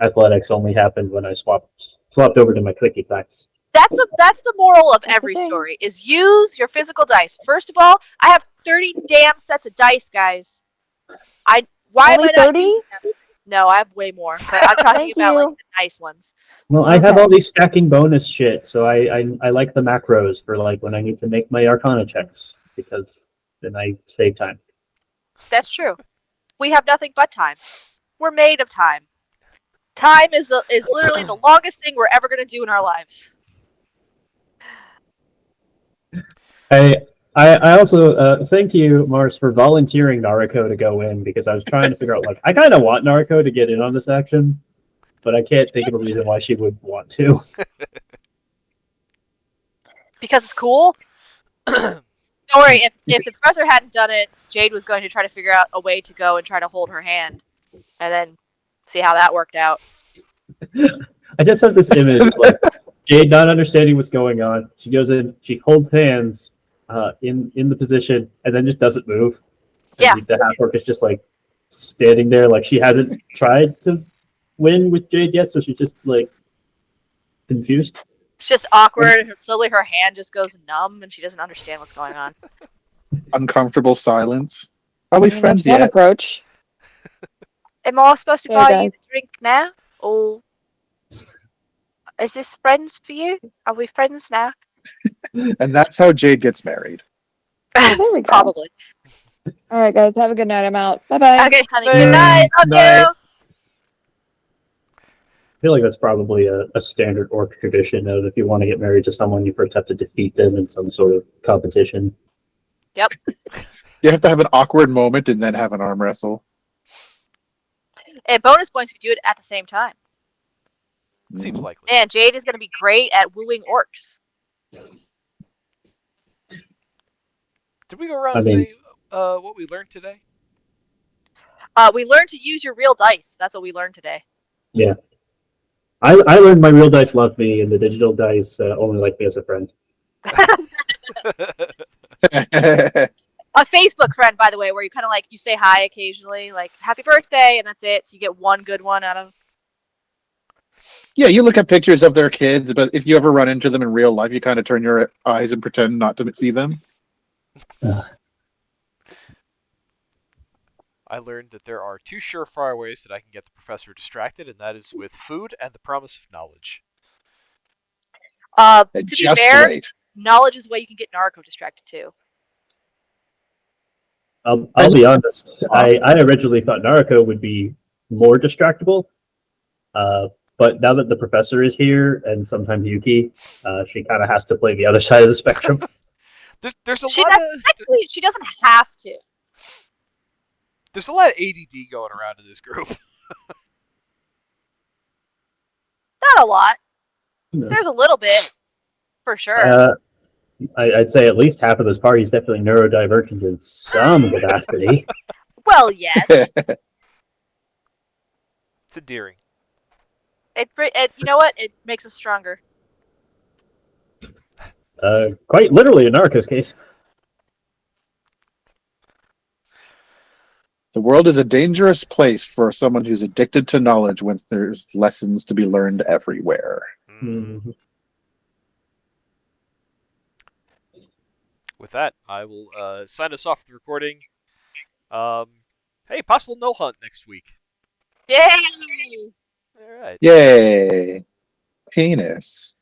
athletics only happened when I swapped over to my clicky clacks. That's the moral of That's the every thing. story: is use your physical dice. First of all, I have 30 damn sets of dice, guys. Why Only am I not 30? using them? No, I have way more, but I'm talking Thank about like you. the nice ones. Well, I have Okay. all these stacking bonus shit, so I like the macros for like when I need to make my Arcana checks because then I save time. That's true. We have nothing but time. We're made of time. Time is literally the longest thing we're ever gonna do in our lives. I also thank you, Mars, for volunteering Naruko to go in because I was trying to figure out like I kind of want Naruko to get in on this action, but I can't think of a reason why she would want to. Because it's cool. Don't worry, if the professor hadn't done it, Jade was going to try to figure out a way to go and try to hold her hand, and then see how that worked out. I just have this image of like Jade not understanding what's going on. She goes in, she holds hands in the position, and then just doesn't move. Yeah. And the half orc is just like standing there, like she hasn't tried to win with Jade yet, so she's just like confused. It's just awkward, and slowly her hand just goes numb, and she doesn't understand what's going on. Uncomfortable silence. Are we friends That's one yet? approach. Am I supposed to Yeah, buy guys. you the drink now, or is this friends for you? Are we friends now? And that's how Jade gets married. there we go. Probably. All right, guys. Have a good night. I'm out. Bye bye. Okay, honey. Thanks. Good night. Love Night. you. I feel like that's probably a standard orc tradition of if you want to get married to someone, you first have to defeat them in some sort of competition. Yep. You have to have an awkward moment and then have an arm wrestle. And bonus points if you do it at the same time. Seems likely. And Jade is going to be great at wooing orcs. Did we go around I and mean- say what we learned today? We learned to use your real dice. That's what we learned today. Yeah. I learned my real dice love me, and the digital dice only like me as a friend. A Facebook friend, by the way, where you kind of like, you say hi occasionally, like, happy birthday, and that's it. So you get one good one out of. Yeah, you look at pictures of their kids, but if you ever run into them in real life, you kind of turn your eyes and pretend not to see them. I learned that there are two surefire ways that I can get the professor distracted, and that is with food and the promise of knowledge. To And be just fair, wait. knowledge is a way you can get Naruko distracted too. I'll be honest. I originally thought Naruko would be more distractible, But now that the professor is here, and sometimes Yuki, she kind of has to play the other side of the spectrum. There's a She lot of technically she doesn't have to. there's a lot of ADD going around in this group. Not a lot. There's a little bit, for sure. I'd say at least half of this party is definitely neurodivergent in some capacity. Well, yes. It's endearing. It you know what? It makes us stronger. Quite literally in Narco's case. The world is a dangerous place for someone who's addicted to knowledge when there's lessons to be learned everywhere. Mm-hmm. With that, I will sign us off with the recording. Hey, possible no hunt next week. Yay! All right. Yay! Penis.